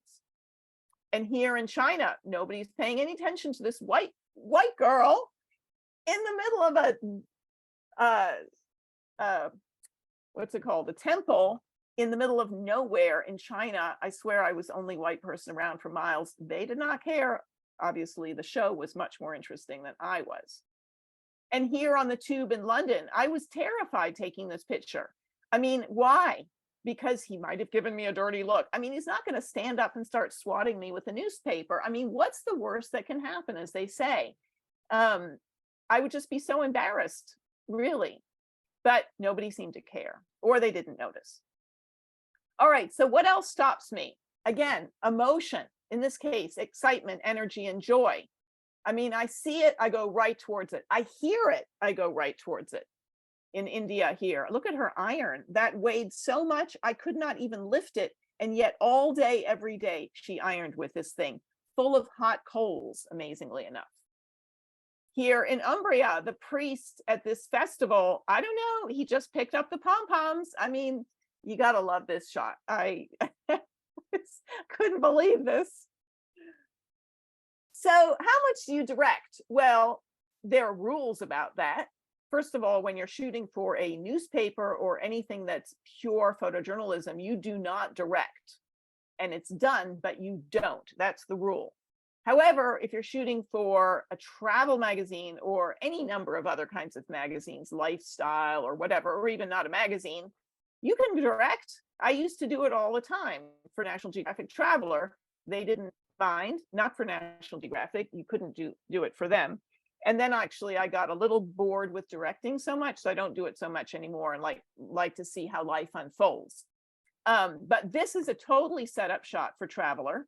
[SPEAKER 3] And here in China, nobody's paying any attention to this white girl in the middle of what's it called? A temple in the middle of nowhere in China. I swear I was the only white person around for miles. They did not care. Obviously, the show was much more interesting than I was. And here on the tube in London, I was terrified taking this picture. I mean, why? Because he might have given me a dirty look. I mean, he's not going to stand up and start swatting me with a newspaper. I mean, what's the worst that can happen, as they say? I would just be so embarrassed, really. But nobody seemed to care, or they didn't notice. All right, so what else stops me? Again, emotion. In this case, excitement, energy, and joy. I mean, I see it, I go right towards it. I hear it, I go right towards it. In India here, look at her iron. That weighed so much, I could not even lift it. And yet all day, every day, she ironed with this thing, full of hot coals, amazingly enough. Here in Umbria, the priest at this festival, I don't know, he just picked up the pom-poms. I mean, you gotta love this shot. I couldn't believe this. So how much do you direct? Well, there are rules about that. First of all, when you're shooting for a newspaper or anything that's pure photojournalism, you do not direct. And it's done, but you don't. That's the rule. However, if you're shooting for a travel magazine or any number of other kinds of magazines, lifestyle or whatever, or even not a magazine, you can direct. I used to do it all the time for National Geographic Traveler. They didn't mind, not for National Geographic. You couldn't do it for them. And then actually I got a little bored with directing so much, so I don't do it so much anymore and like to see how life unfolds. But this is a totally set up shot for Traveler.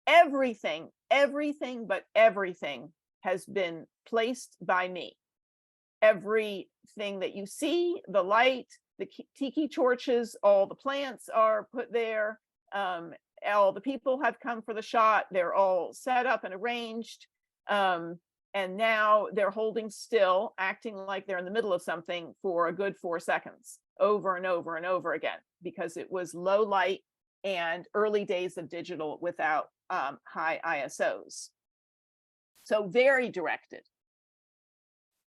[SPEAKER 3] Everything but everything has been placed by me. Everything that you see, the light, the tiki torches, all the plants are put there. All the people have come for the shot. They're all set up and arranged. And now they're holding still, acting like they're in the middle of something for a good 4 seconds, over and over and over again, because it was low light and early days of digital without high ISOs. So very directed.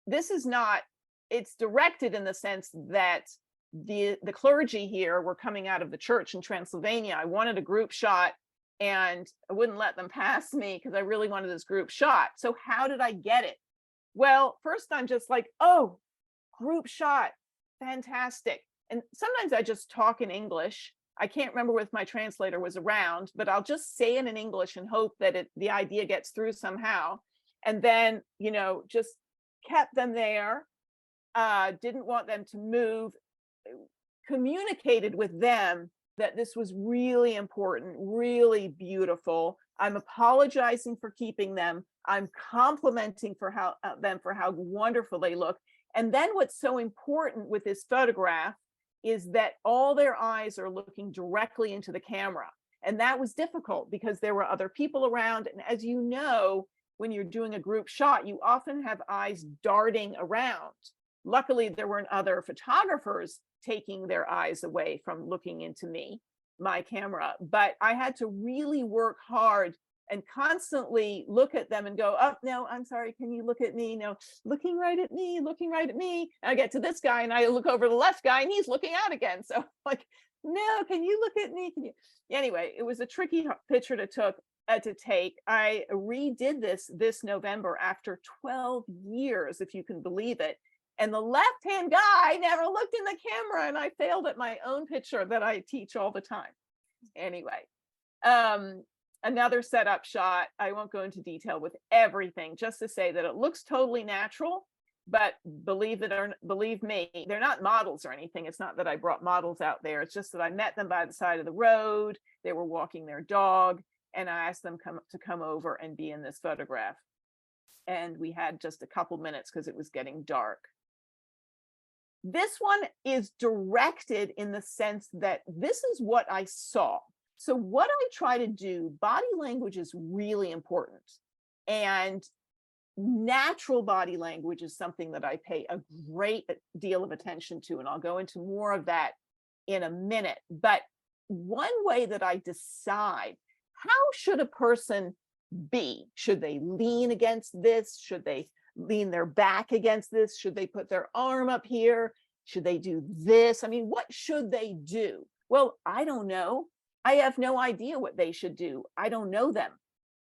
[SPEAKER 3] This is not, it's directed in the sense that the clergy here were coming out of the church in Transylvania. I wanted a group shot and I wouldn't let them pass me because I really wanted this group shot. So how did I get it? Well, first I'm just like, oh, group shot, fantastic. And sometimes I just talk in English. I can't remember if my translator was around, but I'll just say it in English and hope that the idea gets through somehow. And then, you know, just kept them there, didn't want them to move, communicated with them that this was really important, really beautiful. I'm apologizing for keeping them. I'm complimenting for them for how wonderful they look. And then what's so important with this photograph is that all their eyes are looking directly into the camera. And that was difficult because there were other people around. And as you know, when you're doing a group shot, you often have eyes darting around. Luckily, there weren't other photographers taking their eyes away from looking into my camera, but I had to really work hard and constantly look at them and go, oh, no, I'm sorry, can you look at me? No, looking right at me, looking right at me. And I get to this guy and I look over the left guy and he's looking out again. So like, no, can you look at me? Can you? Anyway, it was a tricky picture to take. I redid this November after 12 years, if you can believe it. And the left-hand guy never looked in the camera and I failed at my own picture that I teach all the time. Anyway, another setup shot. I won't go into detail with everything, just to say that it looks totally natural, but believe me, they're not models or anything. It's not that I brought models out there. It's just that I met them by the side of the road. They were walking their dog and I asked them to come over and be in this photograph. And we had just a couple minutes because it was getting dark. This one is directed in the sense that this is what I saw. So what I try to do, body language is really important. And natural body language is something that I pay a great deal of attention to. And I'll go into more of that in a minute. But one way that I decide, how should a person be? Should they lean against this? Should they lean their back against this? Should they put their arm up here? Should they do this? I mean, what should they do? Well, I don't know. I have no idea what they should do. I don't know them.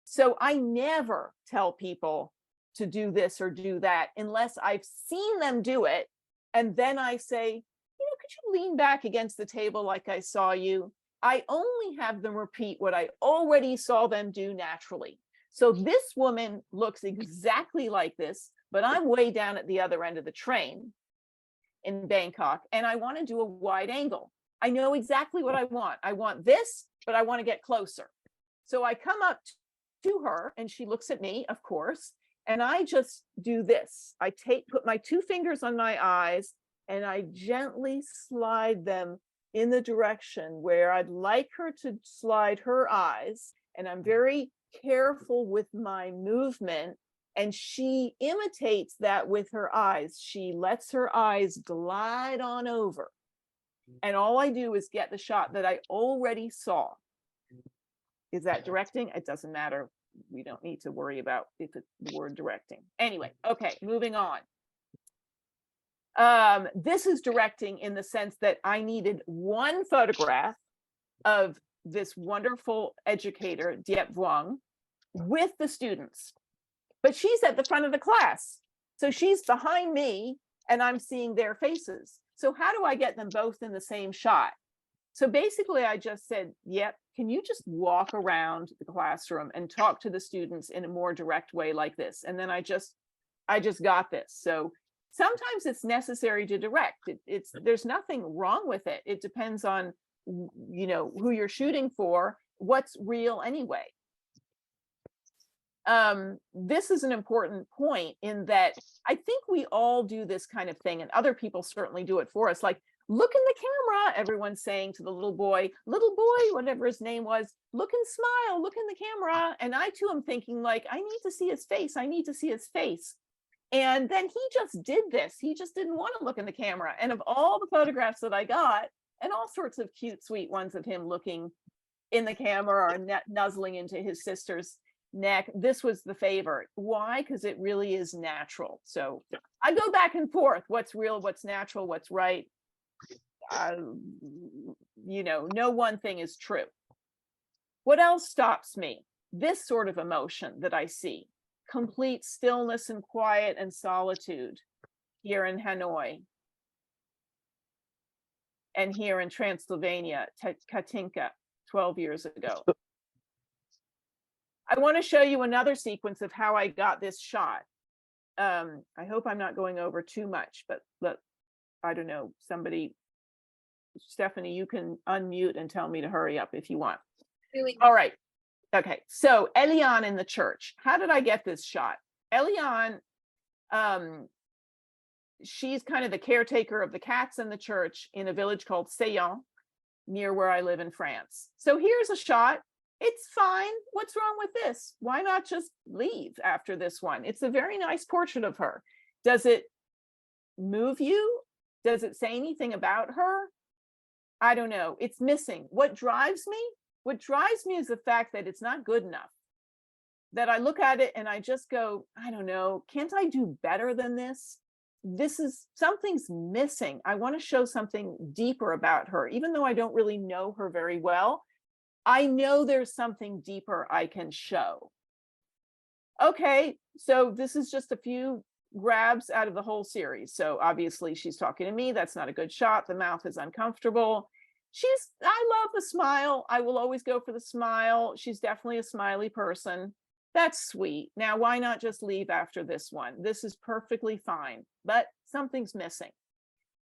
[SPEAKER 3] So I never tell people to do this or do that unless I've seen them do it. And then I say, you know, could you lean back against the table like I saw you? I only have them repeat what I already saw them do naturally. So this woman looks exactly like this, but I'm way down at the other end of the train in Bangkok, and I want to do a wide angle. I know exactly what I want. I want this, but I want to get closer. So I come up to her and she looks at me, of course, and I just do this. I put my two fingers on my eyes and I gently slide them in the direction where I'd like her to slide her eyes. And I'm very careful with my movement. And she imitates that with her eyes. She lets her eyes glide on over. And all I do is get the shot that I already saw. Is that directing? It doesn't matter. We don't need to worry about if it's the word directing. Anyway, okay, moving on. This is directing in the sense that I needed one photograph of this wonderful educator, Diep Vuong, with the students. But she's at the front of the class. So she's behind me and I'm seeing their faces. So how do I get them both in the same shot? So basically I just said, yep, can you just walk around the classroom and talk to the students in a more direct way like this? And then I just got this. So sometimes it's necessary to direct. There's nothing wrong with it. It depends on, you know, who you're shooting for, what's real anyway. This is an important point in that I think we all do this kind of thing and other people certainly do it for us. Like, look in the camera, everyone's saying to the little boy, whatever his name was, look and smile, look in the camera. And I too am thinking like, I need to see his face. I need to see his face. And then he just did this. He just didn't want to look in the camera. And of all the photographs that I got, and all sorts of cute, sweet ones of him looking in the camera or nuzzling into his sister's neck, this was the favorite. Why? Because it really is natural. So I go back and forth. What's real, what's natural, what's right. You know, no one thing is true. What else stops me? This sort of emotion that I see. Complete stillness and quiet and solitude. here in Hanoi, and here in Transylvania, Katinka, 12 years ago. I want to show you another sequence of how I got this shot. I hope I'm not going over too much, but I don't know, Stephanie, you can unmute and tell me to hurry up if you want. All right. Okay. So Eliane in the church. How did I get this shot? Eliane, she's kind of the caretaker of the cats in the church in a village called Seyon, near where I live in France. So here's a shot. It's fine. What's wrong with this? Why not just leave after this one? It's a very nice portrait of her. Does it move you? Does it say anything about her? I don't know. It's missing. What drives me? What drives me is the fact that it's not good enough. That I look at it and I just go, I don't know, can't I do better than this? Something's missing. I want to show something deeper about her. Even though I don't really know her very well, I know there's something deeper I can show. Okay, so this is just a few grabs out of the whole series. So obviously she's talking to me. That's not a good shot. The mouth is uncomfortable. I love the smile. I will always go for the smile. She's definitely a smiley person. That's sweet. Now, why not just leave after this one? This is perfectly fine, but something's missing.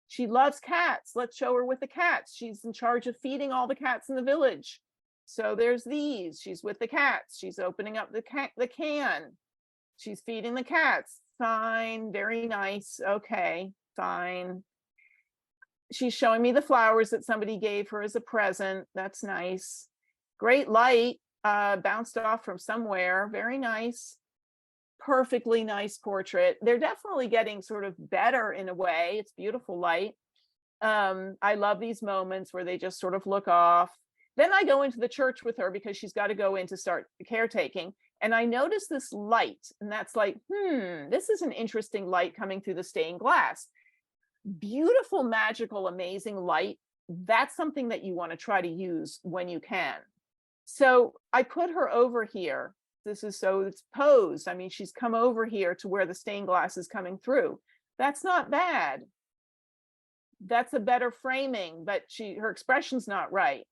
[SPEAKER 3] She loves cats. Let's show her with the cats. She's in charge of feeding all the cats in the village. So there's these. She's with the cats. She's opening up the can. She's feeding the cats. Fine. Very nice. Okay. Fine. She's showing me the flowers that somebody gave her as a present. That's nice. Great light. Bounced off from somewhere. Very nice. Perfectly nice portrait. They're definitely getting sort of better in a way. It's beautiful light. I love these moments where they just sort of look off. Then I go into the church with her because she's got to go in to start caretaking. And I notice this light, and that's like, this is an interesting light coming through the stained glass. Beautiful, magical, amazing light. That's something that you want to try to use when you can. So I put her over here. It's posed. I mean, she's come over here to where the stained glass is coming through. That's not bad. That's a better framing, but her expression's not right.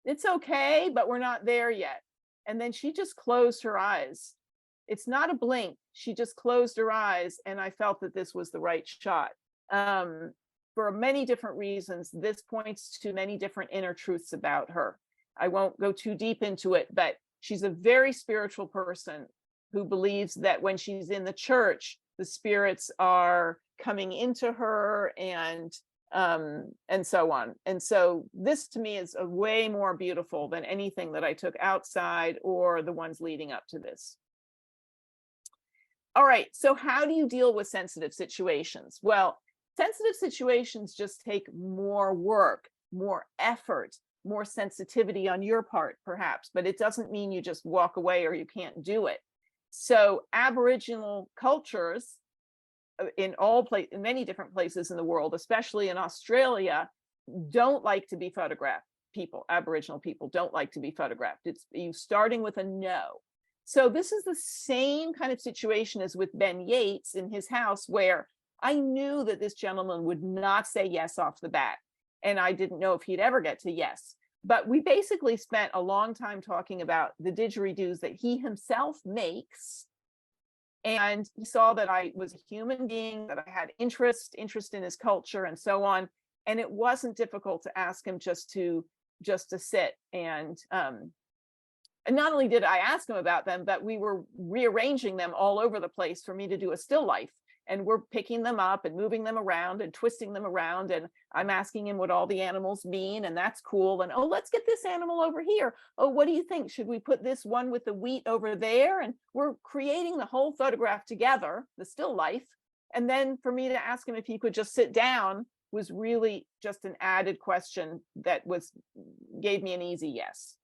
[SPEAKER 3] It's okay, but we're not there yet. And then she just closed her eyes. It's not a blink. She just closed her eyes, and I felt that this was the right shot. For many different reasons, this points to many different inner truths about her. I won't go too deep into it, but she's a very spiritual person who believes that when she's in the church, the spirits are coming into her and so on. And so this to me is a way more beautiful than anything that I took outside or the ones leading up to this. All right, so how do you deal with sensitive situations? Well, sensitive situations just take more work, more effort, more sensitivity on your part, perhaps, but it doesn't mean you just walk away or you can't do it. So Aboriginal cultures in many different places in the world, especially in Australia, don't like to be photographed. Aboriginal people don't like to be photographed. It's you starting with a no. So this is the same kind of situation as with Ben Yates in his house, where I knew that this gentleman would not say yes off the bat. And I didn't know if he'd ever get to yes. But we basically spent a long time talking about the didgeridoos that he himself makes. And he saw that I was a human being, that I had interest in his culture and so on. And it wasn't difficult to ask him just to sit. And not only did I ask him about them, but we were rearranging them all over the place for me to do a still life. And we're picking them up and moving them around and twisting them around. And I'm asking him what all the animals mean. And that's cool. And, oh, let's get this animal over here. Oh, what do you think? Should we put this one with the wheat over there? And we're creating the whole photograph together, the still life. And then for me to ask him if he could just sit down was really just an added question that gave me an easy yes.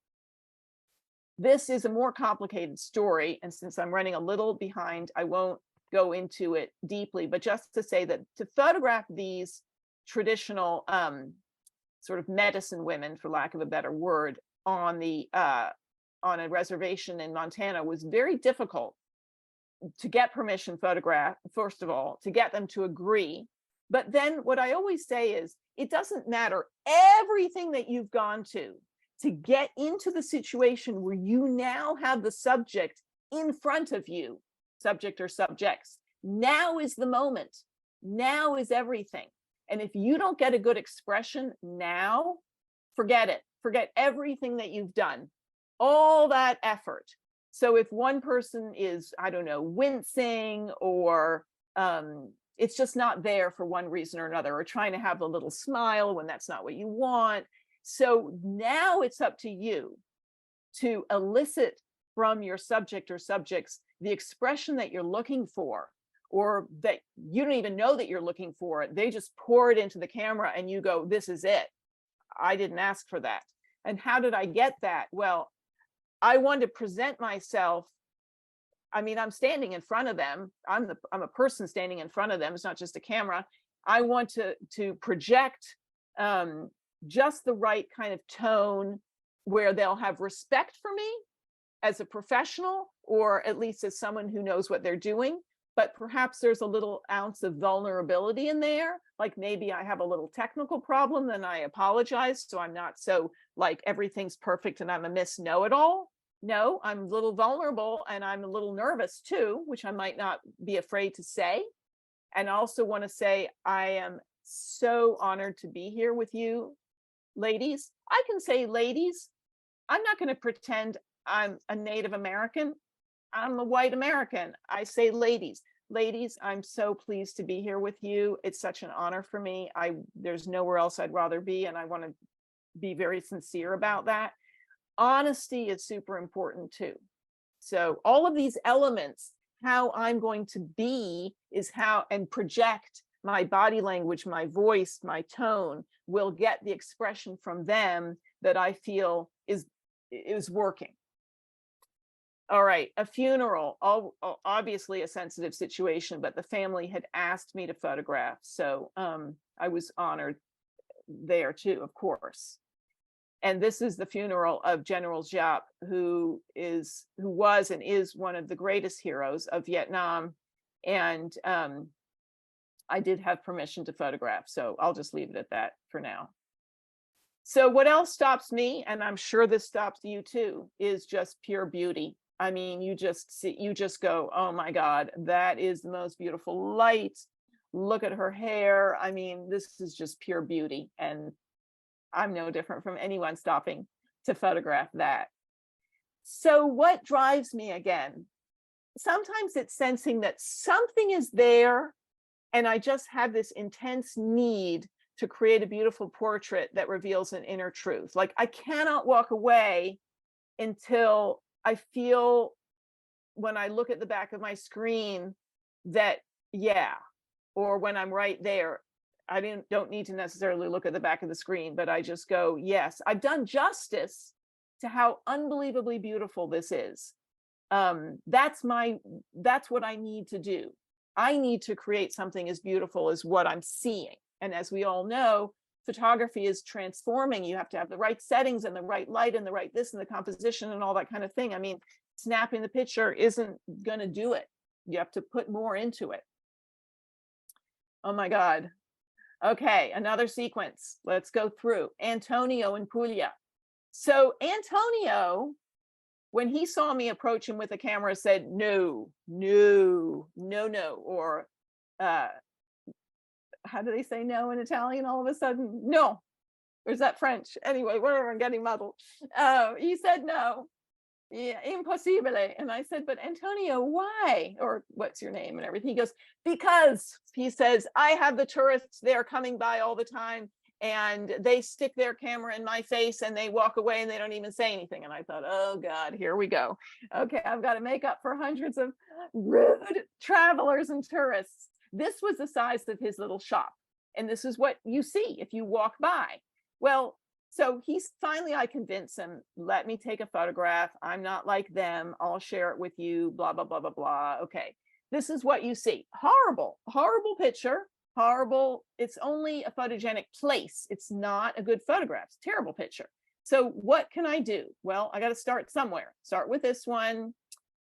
[SPEAKER 3] This is a more complicated story. And since I'm running a little behind, I won't go into it deeply, but just to say that to photograph these traditional sort of medicine women, for lack of a better word, on a reservation in Montana was very difficult. to get permission photograph, first of all, to get them to agree. But then what I always say is, it doesn't matter everything that you've gone to get into the situation where you now have the subject in front of you, subject or subjects. Now is the moment. Now is everything. And if you don't get a good expression now, forget it. Forget everything that you've done, all that effort. So if one person is, I don't know, wincing, or it's just not there for one reason or another, or trying to have a little smile when that's not what you want. So now it's up to you to elicit from your subject or subjects the expression that you're looking for, or that you don't even know that you're looking for it. They just pour it into the camera and you go, this is it. I didn't ask for that. And how did I get that? Well, I wanted to present myself. I mean, I'm standing in front of them. I'm a person standing in front of them. It's not just a camera. I want to project just the right kind of tone where they'll have respect for me as a professional, or at least as someone who knows what they're doing. But perhaps there's a little ounce of vulnerability in there. Like maybe I have a little technical problem, then I apologize. So I'm not so like everything's perfect and I'm a Miss Know-it-all. No, I'm a little vulnerable and I'm a little nervous too, which I might not be afraid to say. And I also want to say, I am so honored to be here with you, ladies. I can say ladies. I'm not going to pretend I'm a Native American. I'm a white American. I say ladies. Ladies, I'm so pleased to be here with you. It's such an honor for me. There's nowhere else I'd rather be, and I want to be very sincere about that. Honesty is super important too. So all of these elements, how I'm going to be is how, and project my body language, my voice, my tone will get the expression from them that I feel is working. All right, a funeral, obviously a sensitive situation, but the family had asked me to photograph. So I was honored there too, of course. And this is the funeral of General Giap, who was and is one of the greatest heroes of Vietnam. And I did have permission to photograph, so I'll just leave it at that for now. So what else stops me, and I'm sure this stops you too, is just pure beauty. I mean, you just go, oh my God, that is the most beautiful light. Look at her hair. I mean, this is just pure beauty. And I'm no different from anyone stopping to photograph that. So what drives me again? Sometimes it's sensing that something is there, and I just have this intense need to create a beautiful portrait that reveals an inner truth. Like I cannot walk away until I feel, when I look at the back of my screen, that, yeah, or when I'm right there, I don't need to necessarily look at the back of the screen, but I just go, yes, I've done justice to how unbelievably beautiful this is. That's what I need to do. I need to create something as beautiful as what I'm seeing. And as we all know, photography is transforming. You have to have the right settings and the right light and the right this and the composition and all that kind of thing. I mean, snapping the picture isn't going to do it. You have to put more into it. Oh my God. Okay, another sequence. Let's go through. Antonio and Puglia. So Antonio, when he saw me approach him with a camera, said, no, no, no, no. Or how do they say no in Italian all of a sudden? No. Or is that French? Anyway, whatever, I'm getting muddled. He said no. Yeah, impossibile. And I said, but Antonio, why? Or what's your name and everything? He goes, because, he says, I have the tourists there coming by all the time, and they stick their camera in my face and they walk away and they don't even say anything. And I thought, oh God, here we go. Okay, I've got to make up for hundreds of rude travelers and tourists. This was the size of his little shop. And this is what you see if you walk by. Well, so I convinced him, let me take a photograph. I'm not like them. I'll share it with you, blah, blah, blah, blah, blah. Okay, this is what you see. Horrible, horrible picture, horrible. It's only a photogenic place. It's not a good photograph. It's a terrible picture. So what can I do? Well, I got to start somewhere. Start with this one.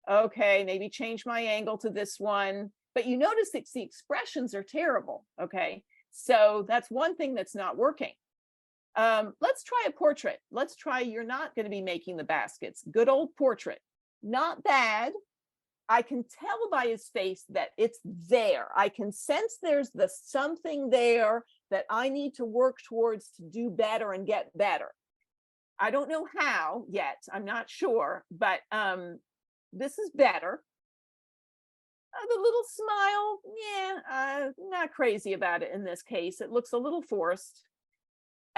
[SPEAKER 3] Okay, maybe change my angle to this one. But you notice that the expressions are terrible. Okay, so that's one thing that's not working. Let's try a portrait. Let's try, you're not going to be making the baskets. Good old portrait. Not bad. I can tell by his face that it's there. I can sense there's the something there that I need to work towards to do better and get better. I don't know how yet. I'm not sure, but this is better. The little smile, yeah, not crazy about it in this case. It looks a little forced.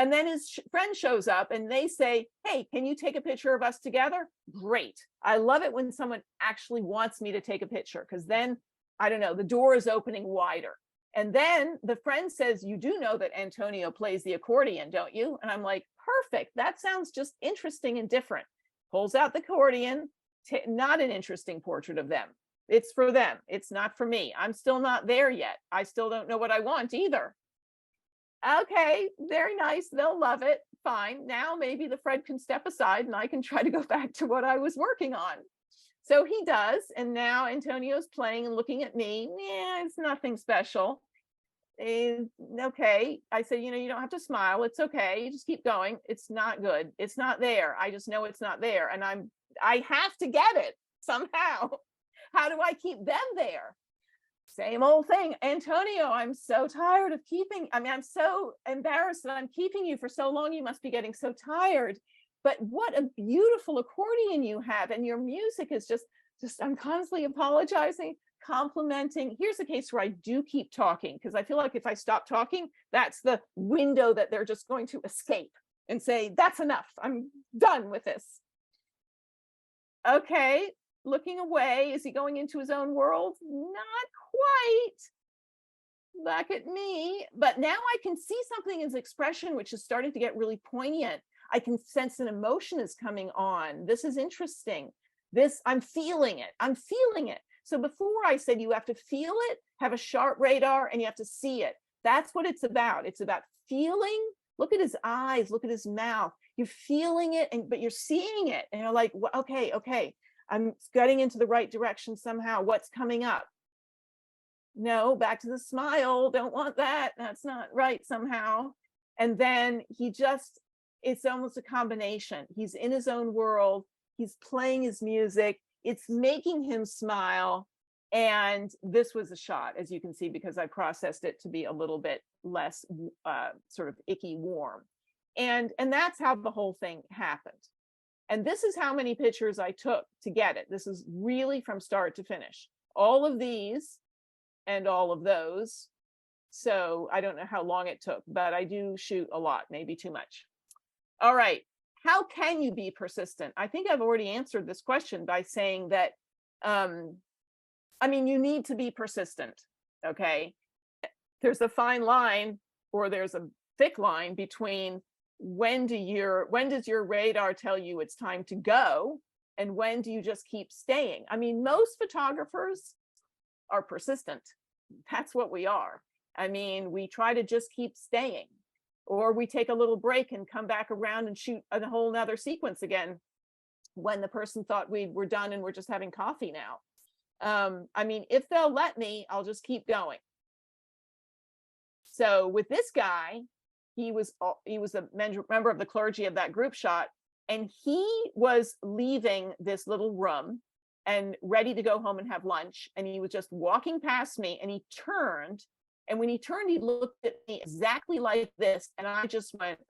[SPEAKER 3] And then his friend shows up and they say, hey, can you take a picture of us together? Great. I love it when someone actually wants me to take a picture, because then, I don't know, the door is opening wider. And then the friend says, you do know that Antonio plays the accordion, don't you? And I'm like, perfect. That sounds just interesting and different. Pulls out the accordion, not an interesting portrait of them. It's for them. It's not for me. I'm still not there yet. I still don't know what I want either. Okay, very nice. They'll love it. Fine. Now maybe the friend can step aside and I can try to go back to what I was working on. So he does. And now Antonio's playing and looking at me. Yeah, it's nothing special. Okay. I said, you know, you don't have to smile. It's okay. You just keep going. It's not good. It's not there. I just know it's not there. And I have to get it somehow. How do I keep them there? Same old thing. Antonio, I'm so tired of I'm so embarrassed that I'm keeping you for so long. You must be getting so tired. But what a beautiful accordion you have. And your music is just I'm constantly apologizing, complimenting. Here's a case where I do keep talking, because I feel like if I stop talking, that's the window that they're just going to escape and say, that's enough. I'm done with this. Okay. Looking away. Is he going into his own world? Not quite. Back at me. But now I can see something in his expression, which is starting to get really poignant. I can sense an emotion is coming on. This is interesting. I'm feeling it. I'm feeling it. So before I said you have to feel it, have a sharp radar, and you have to see it. That's what it's about. It's about feeling. Look at his eyes. Look at his mouth. You're feeling it, but you're seeing it. And you're like, well, okay. I'm getting into the right direction somehow. What's coming up? No, back to the smile. Don't want that. That's not right somehow. And then it's almost a combination. He's in his own world. He's playing his music. It's making him smile. And this was a shot, as you can see, because I processed it to be a little bit less sort of icky warm. And that's how the whole thing happened. And this is how many pictures I took to get it. This is really from start to finish. All of these and all of those. So I don't know how long it took, but I do shoot a lot, maybe too much. All right. How can you be persistent? I think I've already answered this question by saying that, you need to be persistent. Okay. There's a fine line, or there's a thick line between when does your radar tell you it's time to go, and when do you just keep staying? Most photographers are persistent. That's what we are. We try to just keep staying, or we take a little break and come back around and shoot a whole nother sequence again when the person thought we were done and we're just having coffee now. If they'll let me, I'll just keep going. So with this guy, he was a member of the clergy of that group shot, and he was leaving this little room and ready to go home and have lunch. And he was just walking past me, and he turned. And when he turned, he looked at me exactly like this. And I just went,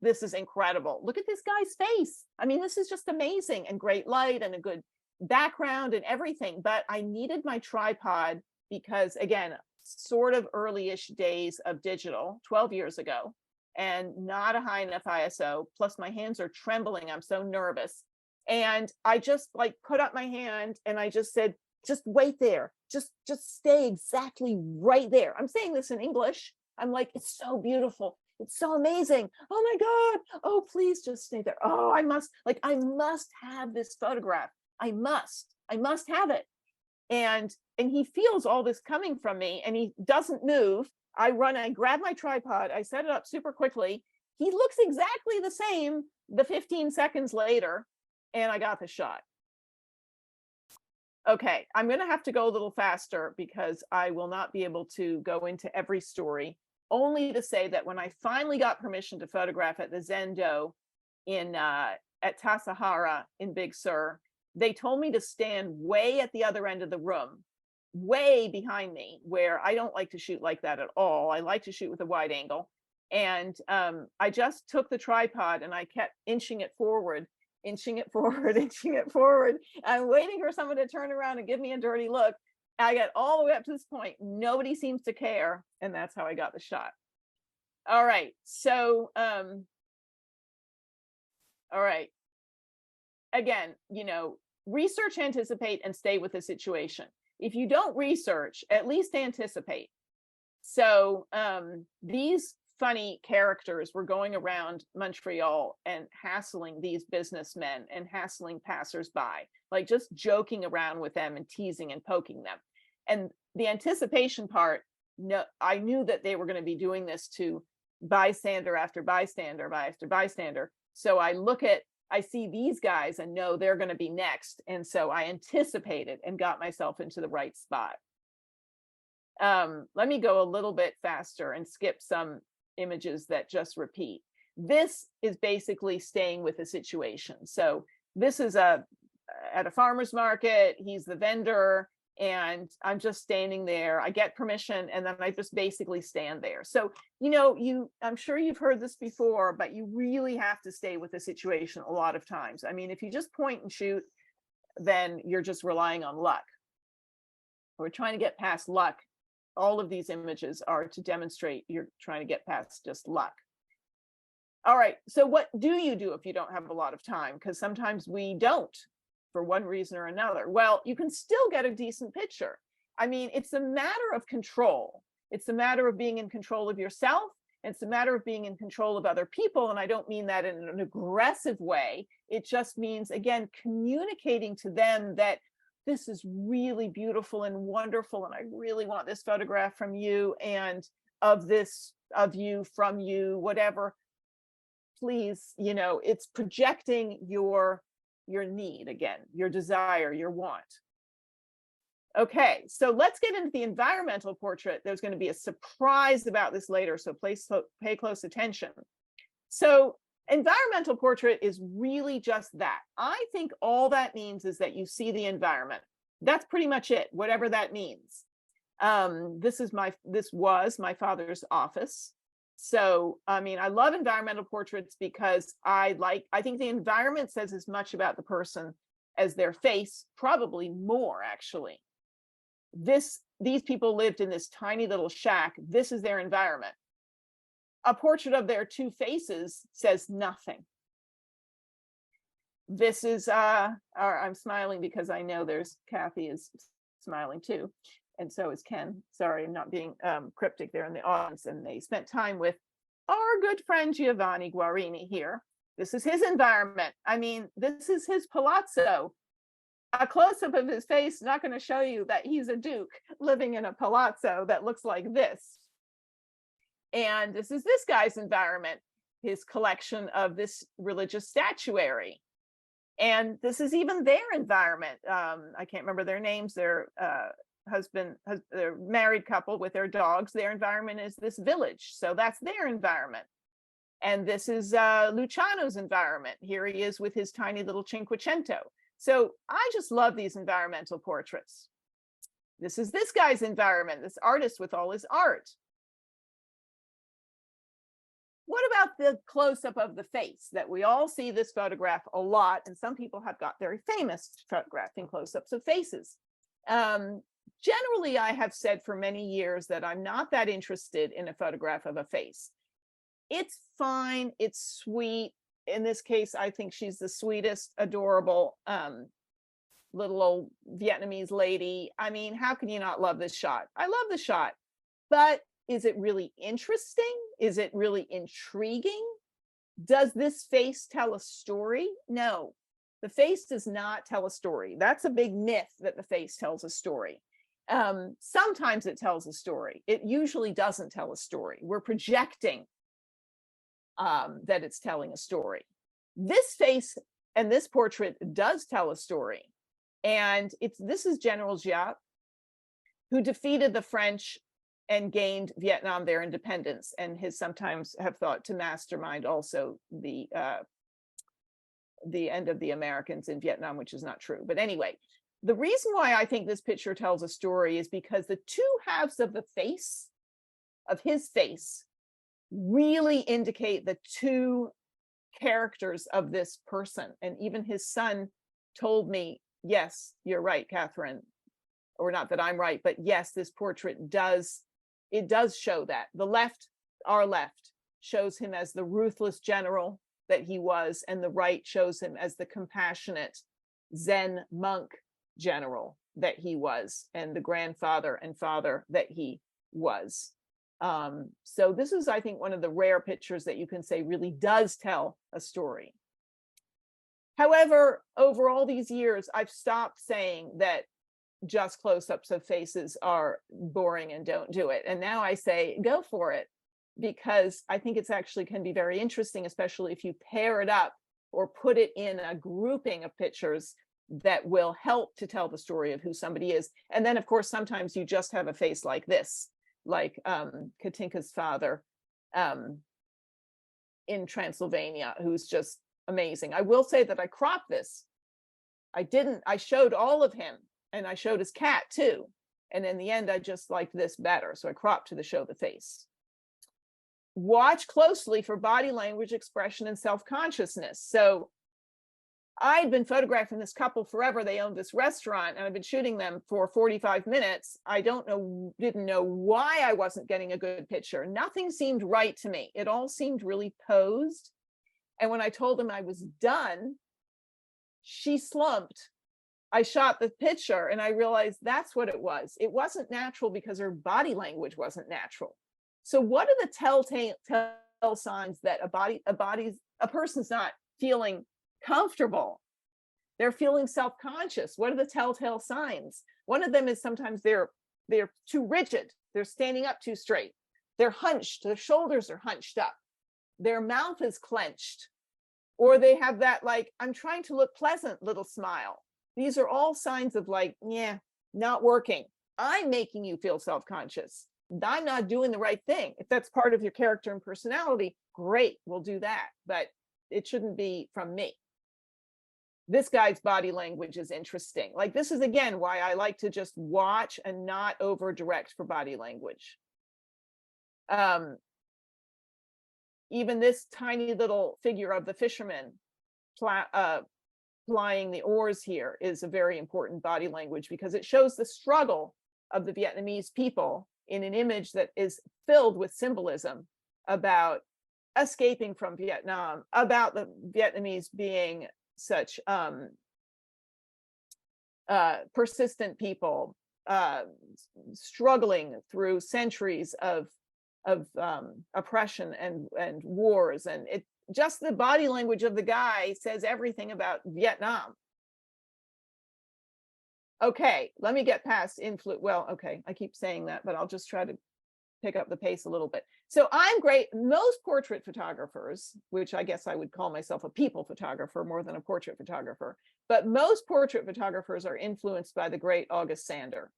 [SPEAKER 3] this is incredible. Look at this guy's face. This is just amazing, and great light and a good background and everything. But I needed my tripod because, again, sort of early-ish days of digital, 12 years ago, and not a high enough ISO. Plus my hands are trembling. I'm so nervous. And I just put up my hand and I just said, just wait there. Just stay exactly right there. I'm saying this in English. I'm like, it's so beautiful. It's so amazing. Oh my God. Oh, please just stay there. Oh, I must have this photograph. I must have it. And he feels all this coming from me, and he doesn't move. I grab my tripod, I set it up super quickly. He looks exactly the same the 15 seconds later, and I got the shot. Okay, I'm going to have to go a little faster because I will not be able to go into every story, only to say that when I finally got permission to photograph at the Zendo in at Tassajara in Big Sur, they told me to stand way at the other end of the room, way behind me, where I don't like to shoot like that at all. I like to shoot with a wide angle. And I just took the tripod and I kept inching it forward, inching it forward, inching it forward. I'm waiting for someone to turn around and give me a dirty look. I got all the way up to this point. Nobody seems to care. And that's how I got the shot. All right. So, all right. Again, you know, research, anticipate, and stay with the situation. If you don't research, at least anticipate. So these funny characters were going around Montreal and hassling these businessmen and hassling passersby, like just joking around with them and teasing and poking them. And the anticipation part, no, I knew that they were going to be doing this to bystander after bystander after bystander. So I see these guys and know they're going to be next. And so I anticipated and got myself into the right spot. Let me go a little bit faster and skip some images that just repeat. This is basically staying with the situation. So this is at a farmer's market. He's the vendor and I'm just standing there. I get permission and then I just basically stand there. So, you know, I'm sure you've heard this before, but you really have to stay with the situation a lot of times. I mean, if you just point and shoot, then you're just relying on luck. We're trying to get past luck. All of these images are to demonstrate you're trying to get past just luck. All right, so what do you do if you don't have a lot of time? Because sometimes we don't, for one reason or another. Well, you can still get a decent picture. I mean, it's a matter of control. It's a matter of being in control of yourself. It's a matter of being in control of other people. And I don't mean that in an aggressive way. It just means, again, communicating to them that this is really beautiful and wonderful. And I really want this photograph from you and of this, of you, from you, whatever. Please, you know, it's projecting your need again, your desire, your want. Okay, so let's get into the environmental portrait. There's going to be a surprise about this later, so pay close attention. So environmental portrait is really just that. I think all that means is that you see the environment. That's pretty much it, whatever that means. This was my father's office. So, I mean, I love environmental portraits because I think the environment says as much about the person as their face, probably more actually. These people lived in this tiny little shack. This is their environment. A portrait of their two faces says nothing. This is, I'm smiling because I know Kathy is smiling too. And so is Ken. Sorry, I'm not being cryptic there in the audience. And they spent time with our good friend Giovanni Guarini here. This is his environment. I mean, this is his palazzo. A close-up of his face not going to show you that he's a duke living in a palazzo that looks like this. And this is this guy's environment, his collection of this religious statuary. And this is even their environment. I can't remember their names. Their they're married couple with their dogs. Their environment is this village. So that's their environment. And this is Luciano's environment. Here he is with his tiny little Cinquecento. So I just love these environmental portraits. This is this guy's environment, this artist with all his art. What about the close-up of the face that we all see this photograph a lot, and some people have got very famous photographing close-ups of faces. Generally, I have said for many years that I'm not that interested in a photograph of a face. It's fine, it's sweet. In this case, I think she's the sweetest, adorable little old Vietnamese lady. I mean, how can you not love this shot? I love the shot, but is it really interesting? Is it really intriguing? Does this face tell a story? No, the face does not tell a story. That's a big myth that the face tells a story. Sometimes it tells a story. It usually doesn't tell a story. We're projecting that it's telling a story. This face and this portrait does tell a story. And this is General Giap, who defeated the French and gained Vietnam their independence, and has sometimes have thought to mastermind also the end of the Americans in Vietnam, which is not true. But anyway, the reason why I think this picture tells a story is because the two halves of the face, of his face, really indicate the two characters of this person. And even his son told me, yes, you're right, Catherine, or not that I'm right, but yes, this portrait does show that. The left, our left, shows him as the ruthless general that he was, and the right shows him as the compassionate Zen monk general that he was, and the grandfather and father that he was. So this is, I think, one of the rare pictures that you can say really does tell a story. However, over all these years, I've stopped saying that just close-ups of faces are boring and don't do it. And now I say, go for it, because I think it's actually can be very interesting, especially if you pair it up or put it in a grouping of pictures that will help to tell the story of who somebody is. And then, of course, sometimes you just have a face like this, like Katinka's father in Transylvania, who's just amazing. I will say that I cropped this. I showed all of him, and I showed his cat too. And in the end, I just liked this better. So I cropped to show the face. Watch closely for body language, expression, and self-consciousness. So I'd been photographing this couple forever. They owned this restaurant, and I've been shooting them for 45 minutes. I didn't know why I wasn't getting a good picture. Nothing seemed right to me. It all seemed really posed. And when I told them I was done, she slumped. I shot the picture and I realized that's what it was. It wasn't natural because her body language wasn't natural. So what are the telltale signs that a person's not feeling comfortable? They're feeling self-conscious. What are the telltale signs? One of them is sometimes they're too rigid. They're standing up too straight. They're hunched. Their shoulders are hunched up. Their mouth is clenched. Or they have that, like, I'm trying to look pleasant little smile. These are all signs of, like, yeah, not working. I'm making you feel self-conscious. I'm not doing the right thing. If that's part of your character and personality, great, we'll do that. But it shouldn't be from me. This guy's body language is interesting. Like, this is, again, why I like to just watch and not over direct for body language. Even this tiny little figure of the fisherman plying the oars here is a very important body language, because it shows the struggle of the Vietnamese people in an image that is filled with symbolism about escaping from Vietnam, about the Vietnamese being such persistent people, struggling through centuries of oppression and wars. And it just, the body language of the guy says everything about Vietnam. Okay, let me get past well, okay, I keep saying that, but I'll just try to pick up the pace a little bit. So I'm great. Most portrait photographers, which I guess I would call myself a people photographer more than a portrait photographer, but most portrait photographers are influenced by the great August Sander,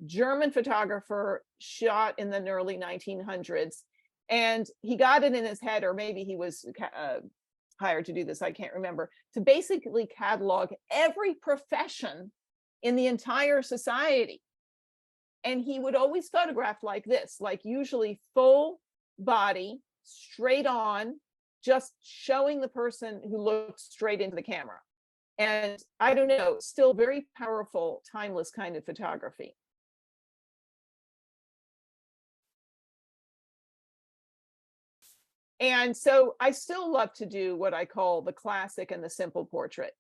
[SPEAKER 3] German photographer, shot in the early 1900s. And he got it in his head, or maybe he was hired to do this, I can't remember, to basically catalog every profession in the entire society. And he would always photograph like this, like usually full body, straight on, just showing the person who looks straight into the camera. And I don't know, still very powerful, timeless kind of photography. And so I still love to do what I call the classic and the simple portrait.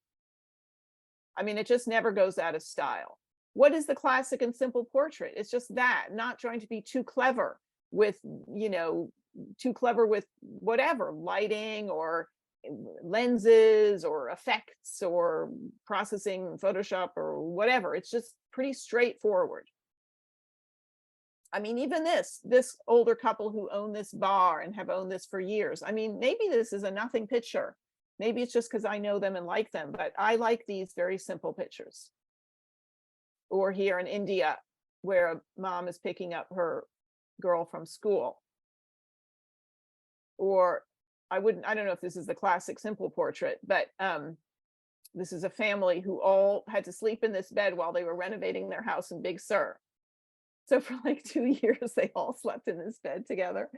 [SPEAKER 3] I mean, it just never goes out of style. What is the classic and simple portrait? It's just that, not trying to be too clever with, too clever with whatever, lighting or lenses or effects or processing Photoshop or whatever. It's just pretty straightforward. I mean, even this older couple who own this bar and have owned this for years. I mean, maybe this is a nothing picture. Maybe it's just because I know them and like them, but I like these very simple pictures. Or here in India, where a mom is picking up her girl from school. Or I don't know if this is the classic simple portrait, but this is a family who all had to sleep in this bed while they were renovating their house in Big Sur. So for like 2 years, they all slept in this bed together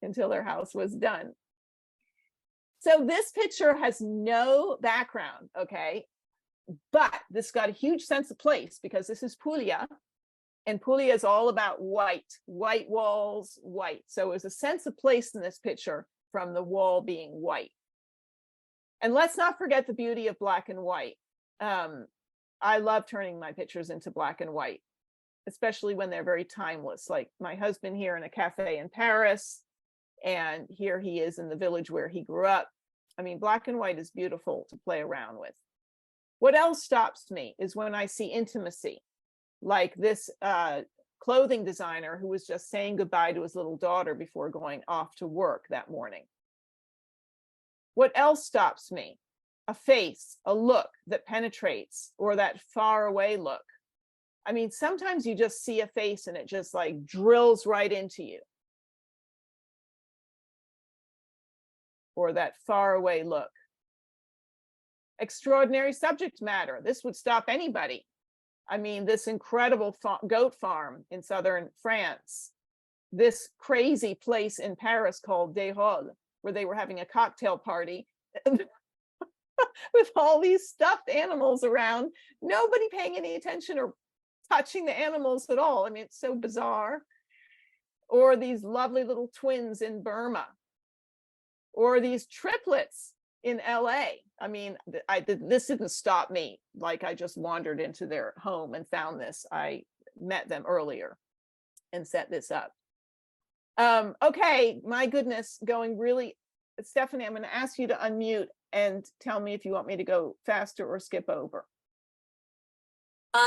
[SPEAKER 3] until their house was done. So this picture has no background, okay? But this got a huge sense of place because this is Puglia, and Puglia is all about white walls, white. So there's a sense of place in this picture from the wall being white. And let's not forget the beauty of black and white. I love turning my pictures into black and white, especially when they're very timeless. Like my husband here in a cafe in Paris, and here he is in the village where he grew up. I mean, black and white is beautiful to play around with. What else stops me is when I see intimacy, like this clothing designer who was just saying goodbye to his little daughter before going off to work that morning. What else stops me? A face, a look that penetrates, or that far away look. I mean, sometimes you just see a face and it just like drills right into you. Or that far away look. Extraordinary subject matter. This would stop anybody. I mean, this incredible goat farm in southern France, this crazy place in Paris called Des Halles, where they were having a cocktail party with all these stuffed animals around, nobody paying any attention or touching the animals at all. I mean, it's so bizarre. Or these lovely little twins in Burma, or these triplets in LA. I mean, this didn't stop me. Like I just wandered into their home and found this. I met them earlier and set this up. Okay, my goodness, going really, Stephanie, I'm going to ask you to unmute and tell me if you want me to go faster or skip over.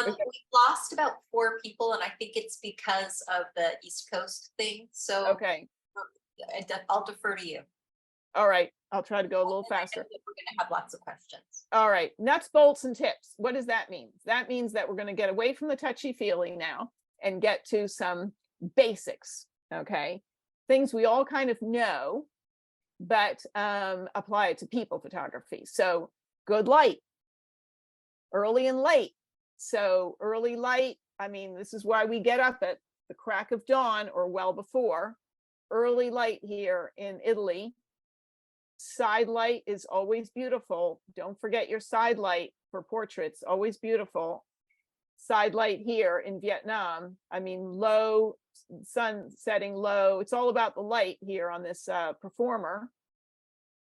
[SPEAKER 1] We lost about 4 people, and I think it's because of the East Coast thing. So
[SPEAKER 3] Okay.
[SPEAKER 1] I'll defer to you.
[SPEAKER 3] All right, I'll try to go a little faster.
[SPEAKER 1] We're going to have lots of questions.
[SPEAKER 3] All right, nuts, bolts, and tips. What does that mean? That means that we're going to get away from the touchy-feely now and get to some basics, okay? Things we all kind of know, but apply it to people photography. So good light, early and late. So early light, I mean, this is why we get up at the crack of dawn or well before. Early light here in Italy. Side light is always beautiful. Don't forget your side light for portraits, always beautiful. Side light here in Vietnam, I mean, low, sun setting low. It's all about the light here on this performer,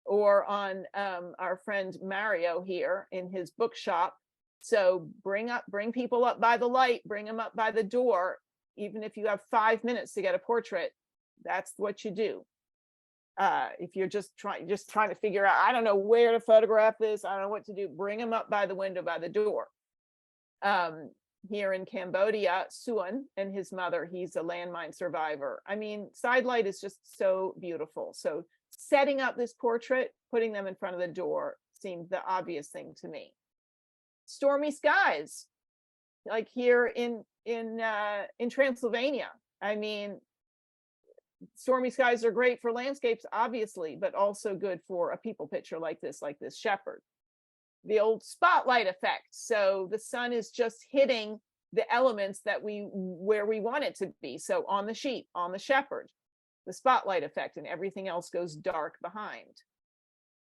[SPEAKER 3] or on our friend Mario here in his bookshop. So bring people up by the light, bring them up by the door. Even if you have 5 minutes to get a portrait, that's what you do. If you're just trying to figure out, I don't know where to photograph this, I don't know what to do, bring them up by the window, by the door. Here in Cambodia, Suan and his mother, he's a landmine survivor. I mean, side light is just so beautiful. So setting up this portrait, putting them in front of the door seemed the obvious thing to me. Stormy skies, like here in Transylvania. I mean, stormy skies are great for landscapes, obviously, but also good for a people picture like this shepherd. The old spotlight effect. So the sun is just hitting the elements where we want it to be. So on the sheep, on the shepherd, the spotlight effect, and everything else goes dark behind.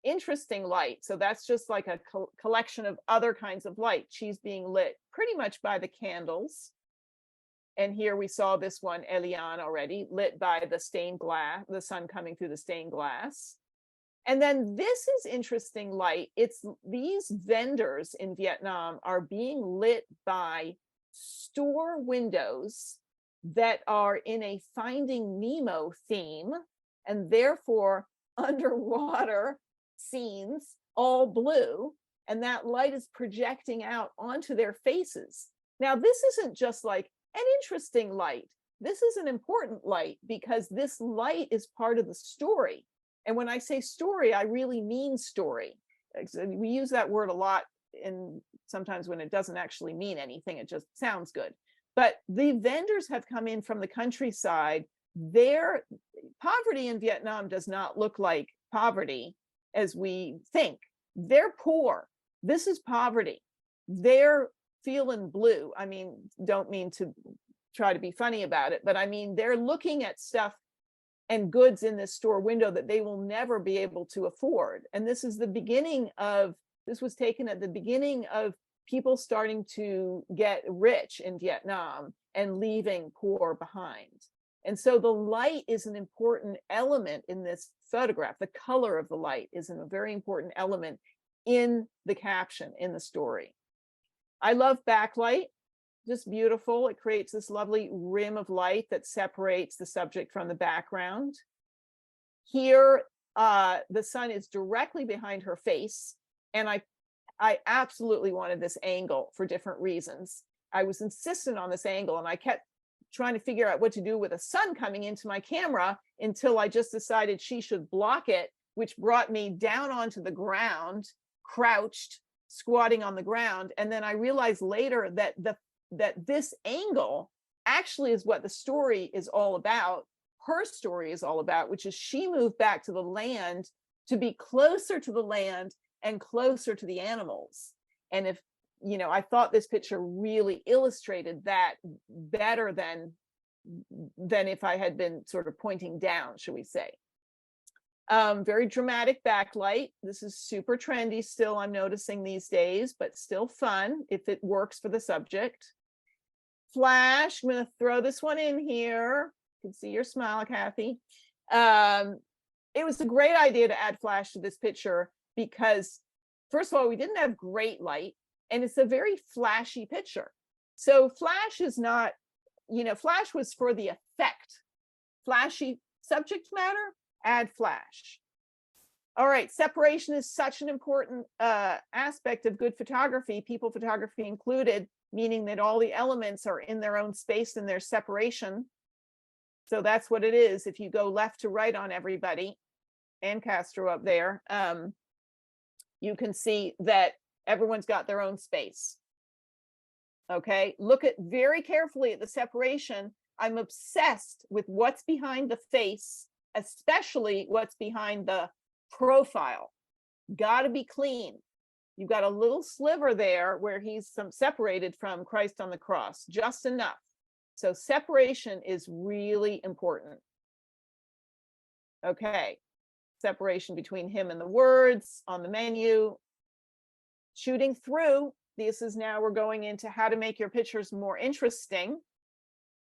[SPEAKER 3] Interesting light. So that's just like a collection of other kinds of light. She's being lit pretty much by the candles. And here we saw this one, Eliane, already lit by the stained glass, the sun coming through the stained glass. And then this is interesting light. It's these vendors in Vietnam are being lit by store windows that are in a Finding Nemo theme, and therefore underwater scenes, all blue, and that light is projecting out onto their faces. Now, this isn't just like an interesting light. This is an important light because this light is part of the story. And when I say story, I really mean story. We use that word a lot and sometimes when it doesn't actually mean anything, it just sounds good. But the vendors have come in from the countryside. Their poverty in Vietnam does not look like poverty as we think. They're poor. This is poverty. They're feeling blue. I mean, don't mean to try to be funny about it, but I mean, they're looking at stuff and goods in this store window that they will never be able to afford. And this is the beginning of, this was taken at the beginning of people starting to get rich in Vietnam and leaving poor behind. And so the light is an important element in this photograph. The color of the light is a very important element in the caption, in the story. I love backlight, just beautiful. It creates this lovely rim of light that separates the subject from the background. Here, the sun is directly behind her face, and I absolutely wanted this angle for different reasons. I was insistent on this angle, and I kept trying to figure out what to do with the sun coming into my camera until I just decided she should block it, which brought me down onto the ground, crouched, squatting on the ground. And then I realized later that this angle actually is what the story is all about. Her story is all about, which is she moved back to the land to be closer to the land and closer to the animals. And if, you know, I thought this picture really illustrated that better than if I had been sort of pointing down, shall we say. Very dramatic backlight. This is super trendy still, I'm noticing these days, but still fun if it works for the subject. Flash, I'm going to throw this one in here. You can see your smile, Kathy. It was a great idea to add flash to this picture because, first of all, we didn't have great light, and it's a very flashy picture. So flash is not, you know, flash was for the effect. Flashy subject matter, add flash. All right, separation is such an important aspect of good photography, people photography included, meaning that all the elements are in their own space and there's separation. So that's what it is. If you go left to right on everybody, and Castro up there, you can see that everyone's got their own space. Okay, look at very carefully at the separation. I'm obsessed with what's behind the face, especially what's behind the profile. Got to be clean. You've got a little sliver there where he's separated from Christ on the cross, just enough. So separation is really important. Okay, separation between him and the words on the menu. Shooting through, this is now we're going into how to make your pictures more interesting,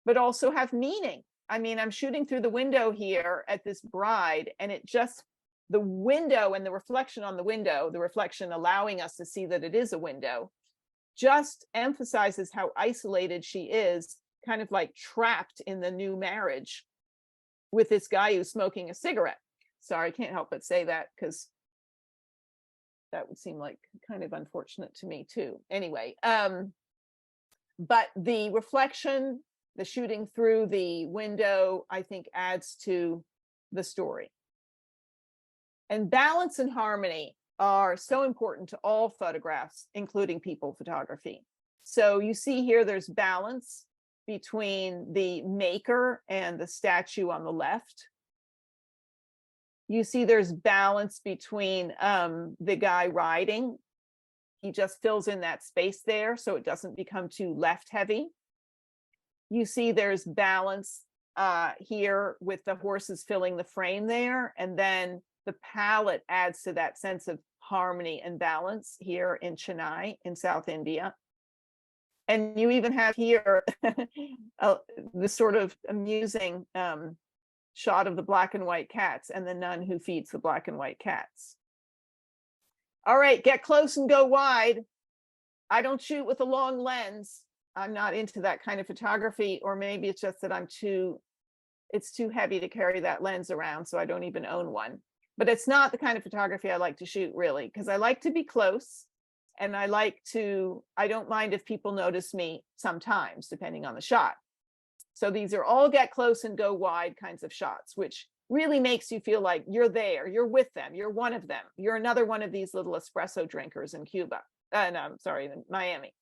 [SPEAKER 3] but also have meaning. I mean, I'm shooting through the window here at this bride, and it just, the window and the reflection on the window, the reflection allowing us to see that it is a window, just emphasizes how isolated she is, kind of like trapped in the new marriage with this guy who's smoking a cigarette. Sorry, I can't help but say that because that would seem like kind of unfortunate to me too. Anyway, but the reflection, the shooting through the window, I think adds to the story. And balance and harmony are so important to all photographs, including people photography. So you see here, there's balance between the maker and the statue on the left. You see there's balance between the guy riding. He just fills in that space there so it doesn't become too left heavy. You see there's balance here with the horses filling the frame there. And then the palette adds to that sense of harmony and balance here in Chennai in South India. And you even have here the sort of amusing shot of the black and white cats and the nun who feeds the black and white cats. All right, get close and go wide. I don't shoot with a long lens. I'm not into that kind of photography, or maybe it's just that it's too heavy to carry that lens around, so I don't even own one. But it's not the kind of photography I like to shoot, really, because I like to be close, and I don't mind if people notice me sometimes, depending on the shot. So these are all get close and go wide kinds of shots, which really makes you feel like you're there, you're with them, you're one of them, you're another one of these little espresso drinkers in Cuba. no, I'm sorry, Miami.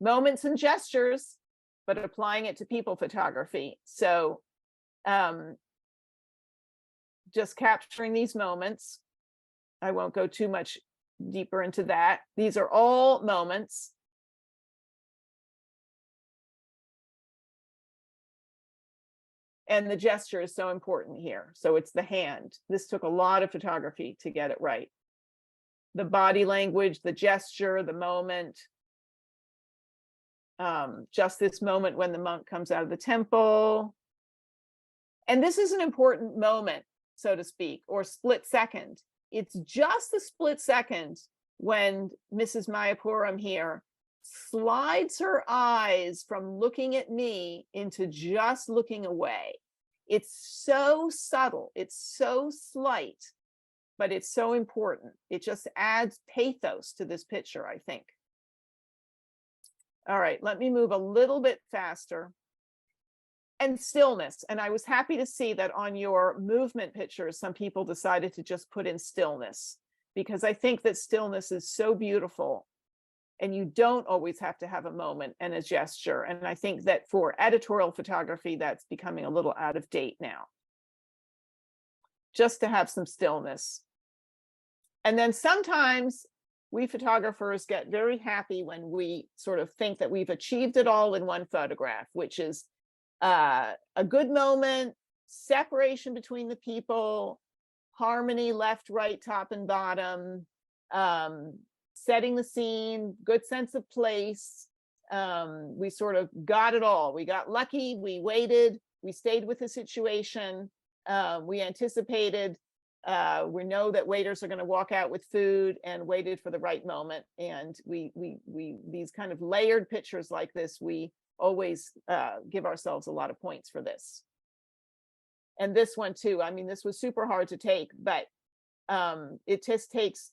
[SPEAKER 3] Moments and gestures, but applying it to people photography. So just capturing these moments. I won't go too much deeper into that. These are all moments. And the gesture is so important here. So it's the hand. This took a lot of photography to get it right. The body language, the gesture, the moment. Just this moment when the monk comes out of the temple. And this is an important moment, so to speak, or split second. It's just the split second when Mrs. Mayapuram here slides her eyes from looking at me into just looking away. It's so subtle, it's so slight, but it's so important. It just adds pathos to this picture, I think. All right, let me move a little bit faster. And stillness. And I was happy to see that on your movement pictures, some people decided to just put in stillness, because I think that stillness is so beautiful. And you don't always have to have a moment and a gesture. And I think that for editorial photography, that's becoming a little out of date now. Just to have some stillness. And then sometimes we photographers get very happy when we sort of think that we've achieved it all in one photograph, which is a good moment, separation between the people, harmony, left, right, top, and bottom, setting the scene, good sense of place. We sort of got it all. We got lucky, we waited, we stayed with the situation, we anticipated, we know that waiters are going to walk out with food, and waited for the right moment. And we these kind of layered pictures like this, we always give ourselves a lot of points for this. And this one too, I mean, this was super hard to take, but it just takes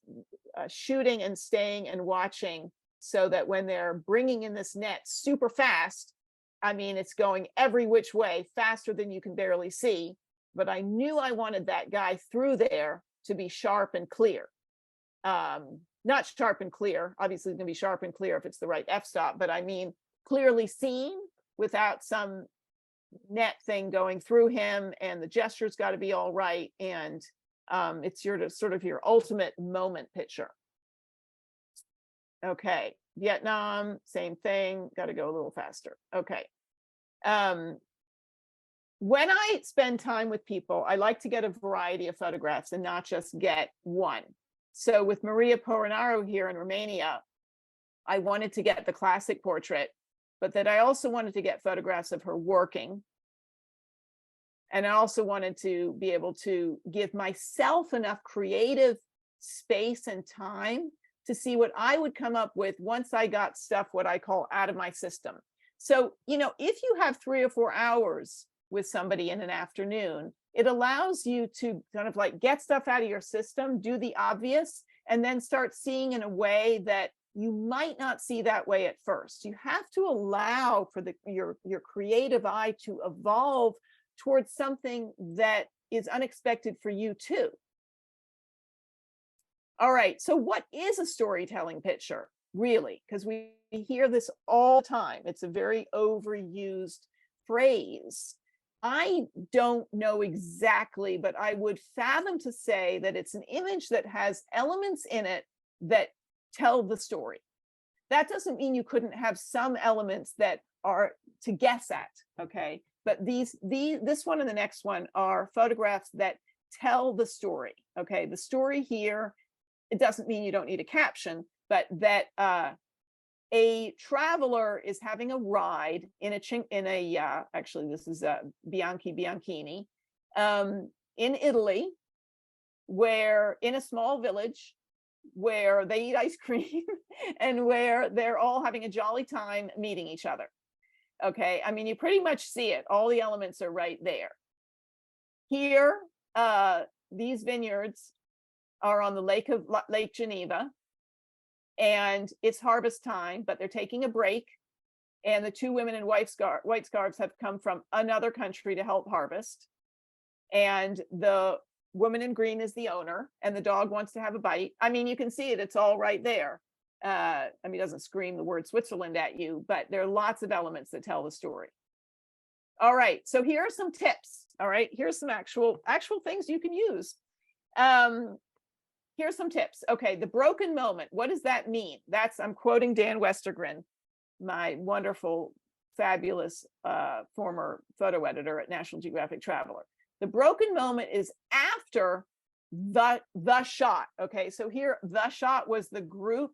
[SPEAKER 3] shooting and staying and watching, so that when they're bringing in this net super fast, I mean, it's going every which way, faster than you can barely see. But I knew I wanted that guy through there to be sharp and clear. Not sharp and clear, obviously it's gonna be sharp and clear if it's the right f-stop, but I mean clearly seen without some net thing going through him, and the gesture's got to be all right. And it's your sort of your ultimate moment picture. Okay, Vietnam, same thing, got to go a little faster. Okay. When I spend time with people, I like to get a variety of photographs and not just get one. So with Maria Poranaro here in Romania, I wanted to get the classic portrait, but that I also wanted to get photographs of her working. And I also wanted to be able to give myself enough creative space and time to see what I would come up with once I got stuff, what I call out of my system. So, you know, if you have 3 or 4 hours with somebody in an afternoon, it allows you to kind of like get stuff out of your system, do the obvious, and then start seeing in a way that you might not see that way at first. You have to allow for your creative eye to evolve towards something that is unexpected for you too. All right, so what is a storytelling picture, really? Because we hear this all the time. It's a very overused phrase. I don't know exactly, but I would fathom to say that it's an image that has elements in it that tell the story. That doesn't mean you couldn't have some elements that are to guess at, okay? But this one and the next one are photographs that tell the story, okay? The story here, it doesn't mean you don't need a caption, but that a traveler is having a ride in a actually this is Bianchini in Italy, where in a small village where they eat ice cream and where they're all having a jolly time meeting each other. Okay, I mean, you pretty much see it. All the elements are right there. Here, these vineyards are on the Lake Geneva, and it's harvest time, but they're taking a break. And the 2 women in white scarves have come from another country to help harvest. And the woman in green is the owner, and the dog wants to have a bite. I mean, you can see it, it's all right there. I mean, it doesn't scream the word Switzerland at you, but there are lots of elements that tell the story. All right, so here are some tips. All right, here's some actual things you can use. Here's some tips. Okay, the broken moment. What does that mean? I'm quoting Dan Westergren, my wonderful, fabulous former photo editor at National Geographic Traveler. The broken moment is after the shot. Okay, so here the shot was the group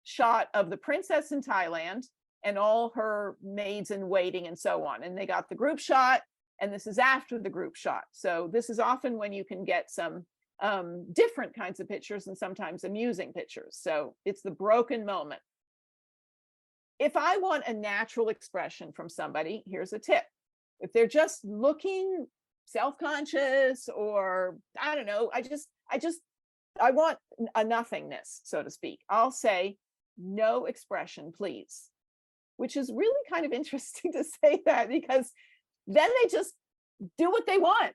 [SPEAKER 3] shot of the princess in Thailand and all her maids in waiting and so on. And they got the group shot, and this is after the group shot. So this is often when you can get some different kinds of pictures and sometimes amusing pictures. So it's the broken moment. If I want a natural expression from somebody, here's a tip. If they're just looking self-conscious, or I don't know, I want a nothingness, so to speak, I'll say, no expression, please, which is really kind of interesting to say that, because then they just do what they want.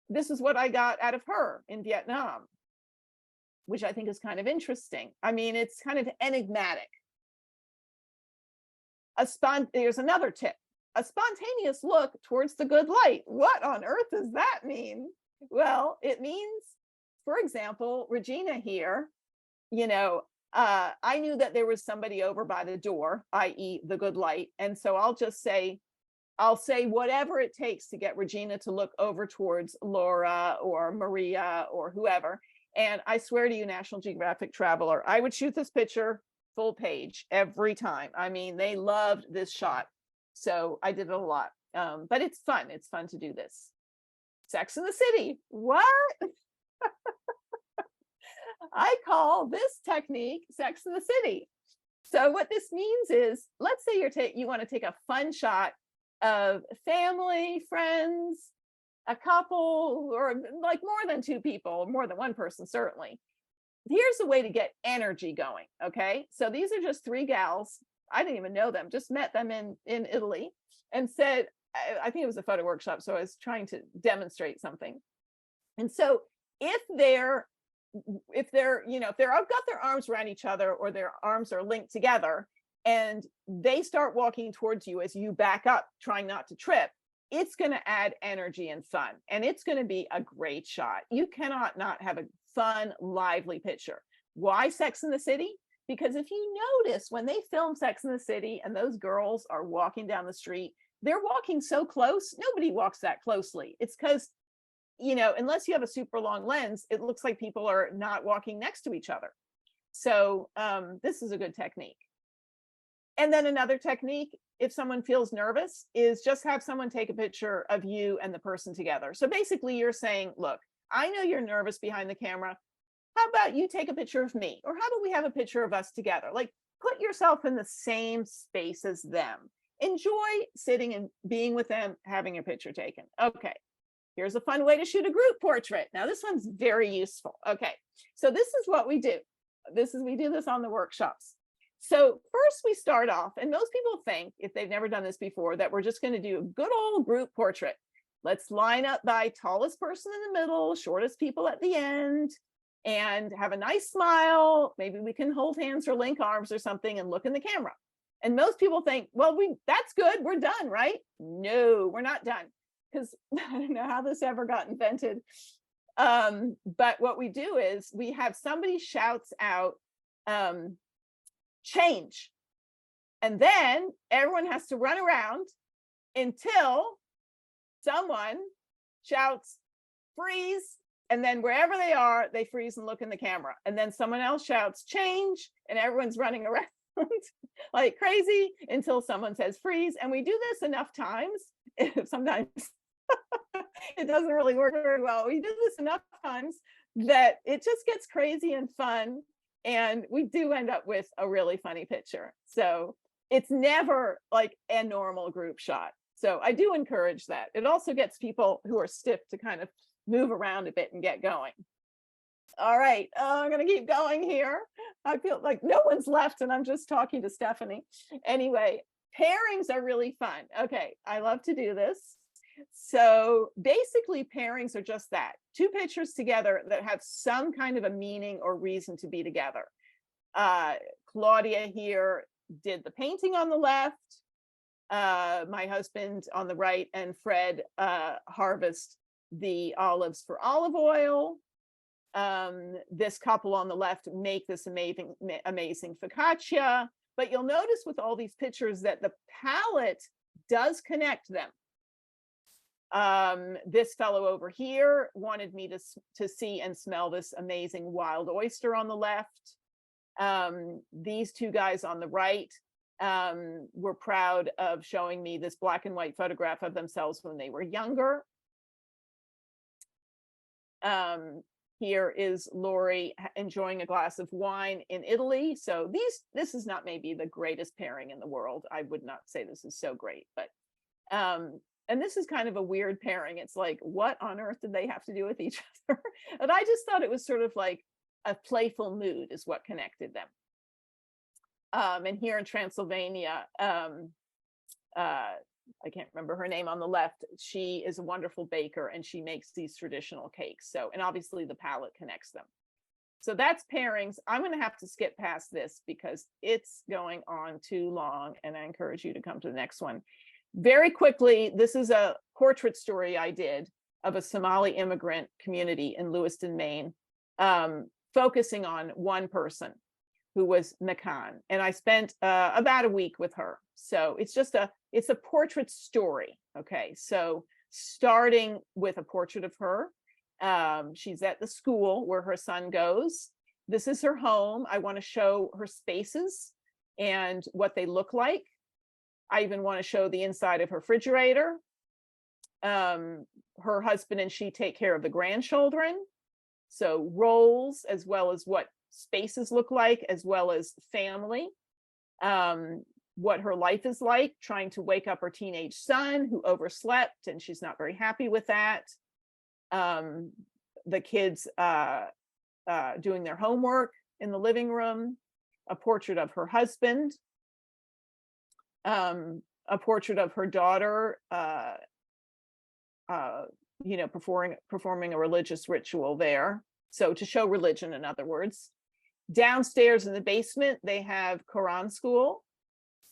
[SPEAKER 3] This is what I got out of her in Vietnam, which I think is kind of interesting. I mean, it's kind of enigmatic. There's another tip. A spontaneous look towards the good light. What on earth does that mean? Well, it means, for example, Regina here, I knew that there was somebody over by the door, i.e. the good light. And so I'll say whatever it takes to get Regina to look over towards Laura or Maria or whoever. And I swear to you, National Geographic Traveler, I would shoot this picture full page every time. I mean, they loved this shot. So I did it a lot. But it's fun. It's fun to do this. Sex in the City. What? I call this technique Sex in the City. So what this means is, let's say you want to take a fun shot of family, friends, a couple, or like more than two people, more than one person, certainly. Here's a way to get energy going. Okay. So these are just three gals. I didn't even know them, just met them in Italy, and said, I think it was a photo workshop. So I was trying to demonstrate something. And so if they've got their arms around each other, or their arms are linked together, and they start walking towards you as you back up, trying not to trip, it's going to add energy and fun. And it's going to be a great shot. You cannot not have a fun, lively picture. Why Sex in the City? Because if you notice, when they film Sex in the City and those girls are walking down the street, they're walking so close. Nobody walks that closely. It's because, unless you have a super long lens, it looks like people are not walking next to each other. So this is a good technique. And then another technique, if someone feels nervous, is just have someone take a picture of you and the person together. So basically you're saying, look, I know you're nervous behind the camera. How about you take a picture of me? Or how about we have a picture of us together? Like, put yourself in the same space as them. Enjoy sitting and being with them, having a picture taken. Okay, here's a fun way to shoot a group portrait. Now, this one's very useful. Okay, so this is what we do. We do this on the workshops. So first we start off, and most people think, if they've never done this before, that we're just going to do a good old group portrait. Let's line up by tallest person in the middle, shortest people at the end, and have a nice smile. Maybe we can hold hands or link arms or something and look in the camera. And most people think, well, that's good, we're done, right? No, we're not done, because I don't know how this ever got invented. But what we do is we have somebody shouts out, change. And then everyone has to run around until someone shouts, freeze. And then wherever they are, they freeze and look in the camera. And then someone else shouts, change. And everyone's running around like crazy until someone says freeze. And we do this enough times. Sometimes it doesn't really work very well. We do this enough times that it just gets crazy and fun. And we do end up with a really funny picture. So it's never like a normal group shot. So I do encourage that. It also gets people who are stiff to kind of move around a bit and get going. All right, I'm gonna keep going here. I feel like no one's left and I'm just talking to Stephanie. Anyway, pairings are really fun. Okay, I love to do this. So basically pairings are just that, two pictures together that have some kind of a meaning or reason to be together. Claudia here did the painting on the left. My husband on the right, and Fred harvest the olives for olive oil. This couple on the left make this amazing focaccia. But you'll notice with all these pictures that the palette does connect them. This fellow over here wanted me to see and smell this amazing wild oyster on the left. These two guys on the right were proud of showing me this black and white photograph of themselves when they were younger. Here is Lori enjoying a glass of wine in Italy. So this is not maybe the greatest pairing in the world. I would not say this is so great, but and this is kind of a weird pairing. It's like, what on earth did they have to do with each other? And I just thought it was sort of like a playful mood is what connected them. And here in Transylvania, I can't remember her name on the left. She is a wonderful baker and she makes these traditional cakes. So, and obviously the palette connects them. So that's pairings. I'm going to have to skip past this because it's going on too long, and I encourage you to come to the next one. Very quickly, this is a portrait story I did of a Somali immigrant community in Lewiston, Maine, focusing on one person who was Nakan. And I spent about a week with her. So it's a portrait story. Okay, so starting with a portrait of her. She's at the school where her son goes. This is her home. I want to show her spaces and what they look like. I even want to show the inside of her refrigerator. Her husband and she take care of the grandchildren. So roles, as well as what spaces look like, as well as family. What her life is like, trying to wake up her teenage son who overslept, and she's not very happy with that. The kids doing their homework in the living room. A portrait of her husband. A portrait of her daughter, performing a religious ritual there. So to show religion, in other words. Downstairs in the basement, they have Quran school.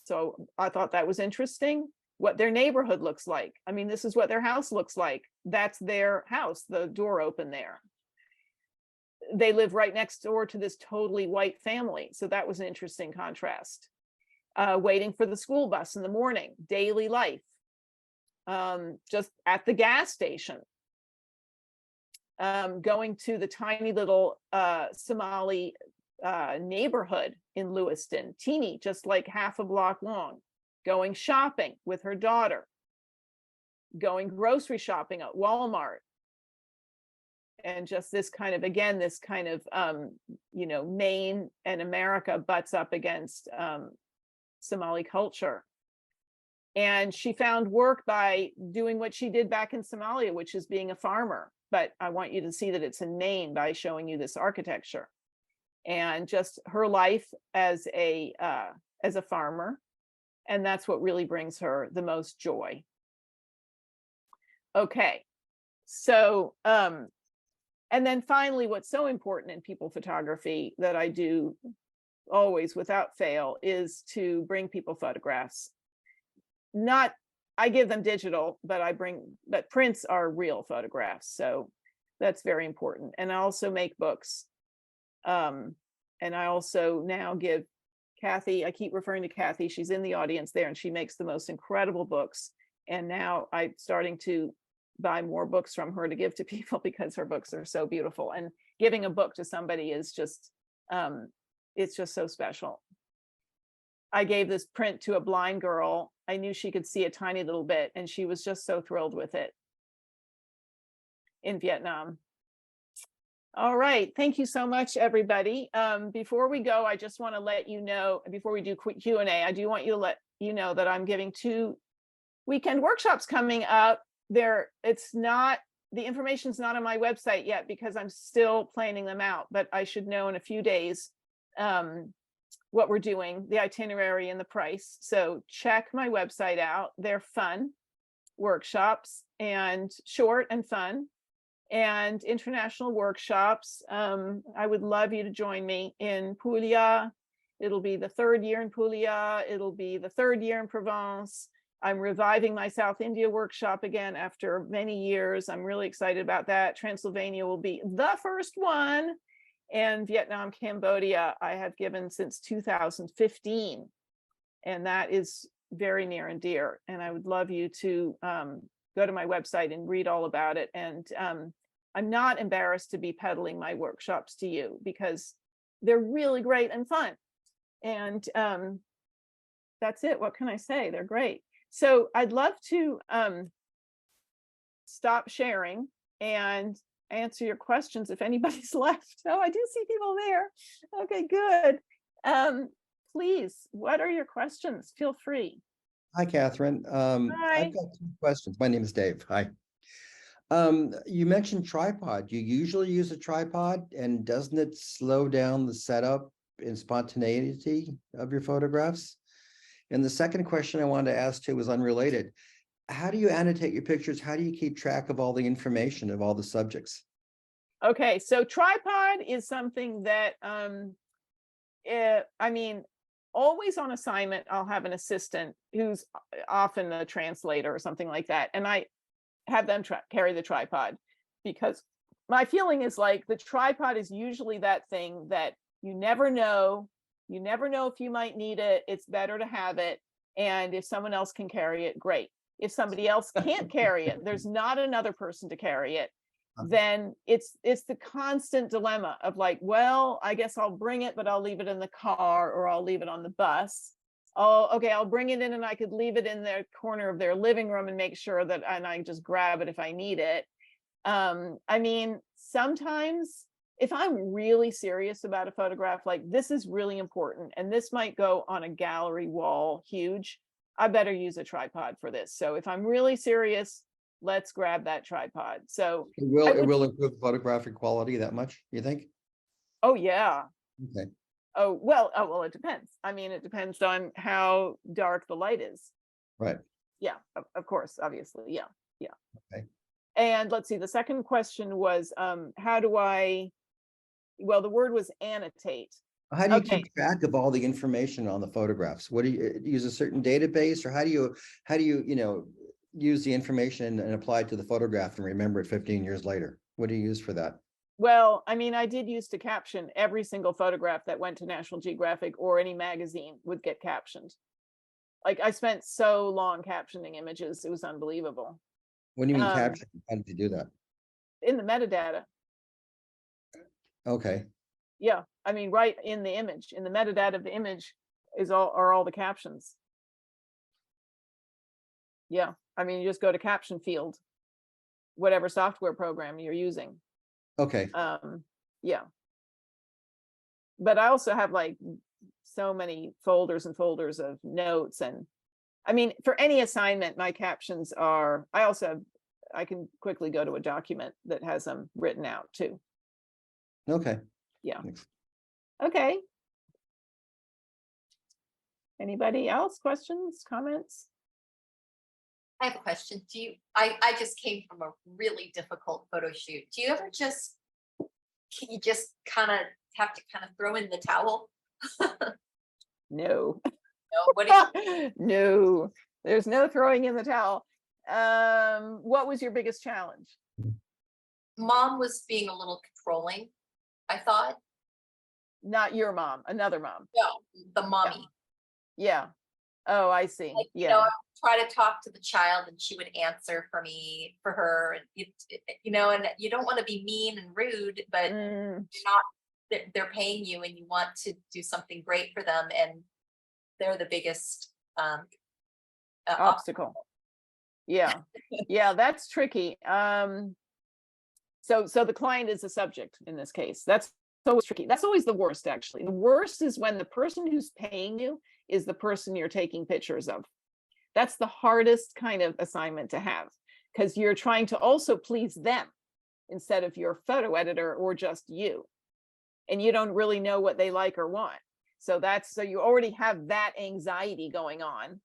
[SPEAKER 3] So I thought that was interesting. What their neighborhood looks like. I mean, this is what their house looks like. That's their house, the door open there. They live right next door to this totally white family. So that was an interesting contrast. Waiting for the school bus in the morning, daily life. Just at the gas station. Going to the tiny little Somali neighborhood in Lewiston, teeny, just like half a block long. Going shopping with her daughter. Going grocery shopping at Walmart. And just this kind of, again, this kind of, Maine and America butts up against Somali culture. And she found work by doing what she did back in Somalia, which is being a farmer. But I want you to see that it's in Maine by showing you this architecture. And just her life as a farmer. And that's what really brings her the most joy. Okay, so, and then finally, what's so important in people photography that I do always without fail is to bring people photographs. I give them digital, but prints are real photographs. So that's very important. And I also make books. And I also now give Kathy, I keep referring to Kathy, she's in the audience there, and she makes the most incredible books. And now I'm starting to buy more books from her to give to people because her books are so beautiful. And giving a book to somebody is just, it's just so special. I gave this print to a blind girl. I knew she could see a tiny little bit, and she was just so thrilled with it in Vietnam. All right, thank you so much, everybody. Before we go, I just want to let you know, before we do quick Q&A, I do want you to let you know that I'm giving 2 weekend workshops coming up. The information's not on my website yet because I'm still planning them out, but I should know in a few days what we're doing, the itinerary and the price. So check my website out. They're fun workshops and short and fun. and international workshops. I would love you to join me in Puglia. It'll be the 3rd year in Puglia. It'll be the 3rd year in Provence. I'm reviving my South India workshop again after many years. I'm really excited about that. Transylvania will be the first one. And Vietnam, Cambodia, I have given since 2015. And that is very near and dear. And I would love you to go to my website and read all about it. And I'm not embarrassed to be peddling my workshops to you because they're really great and fun. And that's it. What can I say? They're great. So I'd love to stop sharing and answer your questions if anybody's left. Oh, I do see people there. Okay, good. Please, what are your questions? Feel free.
[SPEAKER 4] Hi, Catherine.
[SPEAKER 3] Hi.
[SPEAKER 4] I've got 2 questions. My name is Dave. Hi. You mentioned tripod. You usually use a tripod, and doesn't it slow down the setup and spontaneity of your photographs? And the second question I wanted to ask too was unrelated. How do you annotate your pictures? How do you keep track of all the information of all the subjects?
[SPEAKER 3] Okay, so tripod is something that I mean, always on assignment, I'll have an assistant who's often a translator or something like that, and I have them carry the tripod, because my feeling is like the tripod is usually that thing that you never know if you might need it. It's better to have it, and if someone else can carry it, great. If somebody else can't carry it, there's not another person to carry it, then it's the constant dilemma of like, well, I guess I'll bring it, but I'll leave it in the car, or I'll leave it on the bus. Oh, okay, I'll bring it in, and I could leave it in the corner of their living room and make sure that, and I just grab it if I need it. I mean, sometimes if I'm really serious about a photograph, like this is really important, and this might go on a gallery wall, huge, I better use a tripod for this. So if I'm really serious, let's grab that tripod. So
[SPEAKER 4] It will improve the photographic quality that much, you think?
[SPEAKER 3] oh yeah.
[SPEAKER 4] Okay.
[SPEAKER 3] Oh well, it depends. I mean, it depends on how dark the light is.
[SPEAKER 4] Right.
[SPEAKER 3] Yeah, of course, obviously. Yeah.
[SPEAKER 4] Okay.
[SPEAKER 3] And let's see, the second question was how do I, well, the word was annotate.
[SPEAKER 4] How do you
[SPEAKER 3] Okay.
[SPEAKER 4] keep track of all the information on the photographs? What do you use, a certain database, or how do you use the information and apply it to the photograph and remember it 15 years later? What do you use for that?
[SPEAKER 3] Well, I mean, I did used to caption every single photograph that went to National Geographic or any magazine would get captioned. Like I spent so long captioning images, it was unbelievable.
[SPEAKER 4] When do you mean caption? How did you do that?
[SPEAKER 3] In the metadata.
[SPEAKER 4] Okay.
[SPEAKER 3] Yeah, I mean, right in the image, in the metadata of the image are all the captions. Yeah, I mean, you just go to caption field, whatever software program you're using.
[SPEAKER 4] Okay.
[SPEAKER 3] Yeah. But I also have like so many folders and folders of notes, and I mean, for any assignment, my captions are, I can quickly go to a document that has them written out too.
[SPEAKER 4] Okay.
[SPEAKER 3] Yeah.
[SPEAKER 4] Thanks.
[SPEAKER 3] Okay. Anybody else? Questions, comments?
[SPEAKER 1] I have a question. I just came from a really difficult photo shoot. Do you ever can you just kind of have to throw in the towel?
[SPEAKER 3] No.
[SPEAKER 1] No, what do
[SPEAKER 3] No, there's no throwing in the towel. What was your biggest challenge?
[SPEAKER 1] Mom was being a little controlling, I thought.
[SPEAKER 3] Not your mom, another mom.
[SPEAKER 1] No, the mommy.
[SPEAKER 3] Yeah. Oh, I see.
[SPEAKER 1] Like,
[SPEAKER 3] Yeah.
[SPEAKER 1] I would try to talk to the child and she would answer for her. And and you don't want to be mean and rude, but they're paying you and you want to do something great for them. And they're the biggest
[SPEAKER 3] obstacle. Yeah. Yeah, that's tricky. So the client is the subject in this case. That's always tricky. That's always the worst, actually. The worst is when the person who's paying you is the person you're taking pictures of. That's the hardest kind of assignment to have, because you're trying to also please them instead of your photo editor or just you. And you don't really know what they like or want. So you already have that anxiety going on.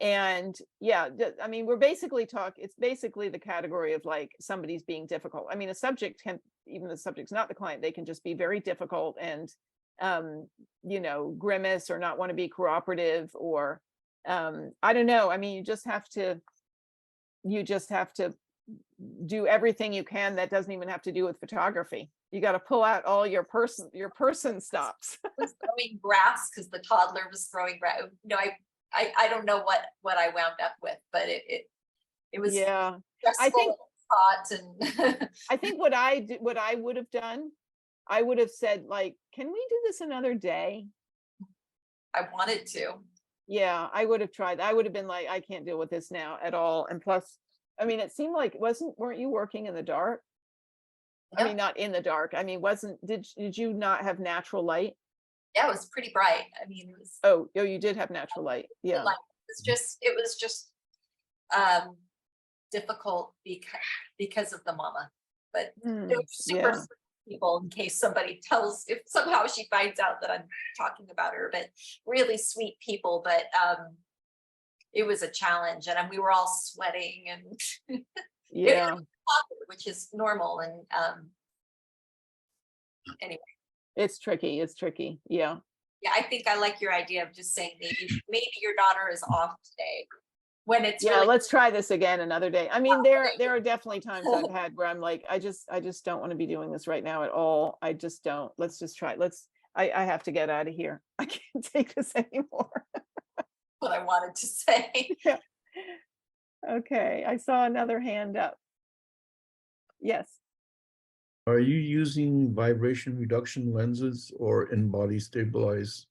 [SPEAKER 3] And yeah, I mean, we're basically it's basically the category of like somebody's being difficult. I mean, a subject can, even the subject's not the client, they can just be very difficult and, you know, grimace or not want to be cooperative, or, I don't know. I mean, you just have to do everything you can that doesn't even have to do with photography. You got to pull out all your person stops.
[SPEAKER 1] Was throwing grass because the toddler was throwing grass. No, I don't know what I wound up with, but it was
[SPEAKER 3] Yeah,
[SPEAKER 1] stressful,
[SPEAKER 3] I think
[SPEAKER 1] hot, and
[SPEAKER 3] I think what I would have done, I would have said like, can we do this another day?
[SPEAKER 1] I wanted to.
[SPEAKER 3] Yeah, I would have tried. I would have been like, I can't deal with this now at all. And plus, I mean, it seemed like weren't you working in the dark? I
[SPEAKER 1] Yeah.
[SPEAKER 3] mean, not in the dark. I mean, did you not have natural light?
[SPEAKER 1] Yeah, it was pretty bright. I mean, it was
[SPEAKER 3] Oh, you did have natural light. Yeah.
[SPEAKER 1] like it was just difficult because of the mama. But they were super
[SPEAKER 3] Yeah.
[SPEAKER 1] sweet people, in case somebody if somehow she finds out that I'm talking about her, but really sweet people. But it was a challenge, and we were all sweating, and
[SPEAKER 3] Yeah.
[SPEAKER 1] which is normal. And anyway,
[SPEAKER 3] It's tricky. It's tricky. Yeah.
[SPEAKER 1] yeah, I think I like your idea of just saying maybe your daughter is off today, when it's
[SPEAKER 3] Yeah,
[SPEAKER 1] really
[SPEAKER 3] let's try this again another day. I mean, there are definitely times I've had where I'm like, I just don't want to be doing this right now at all. I just don't. Let's just try. I have to get out of here. I can't take this anymore.
[SPEAKER 1] what I wanted to say.
[SPEAKER 3] Yeah. Okay, I saw another hand up. Yes.
[SPEAKER 5] Are you using vibration reduction lenses or in-body stabilized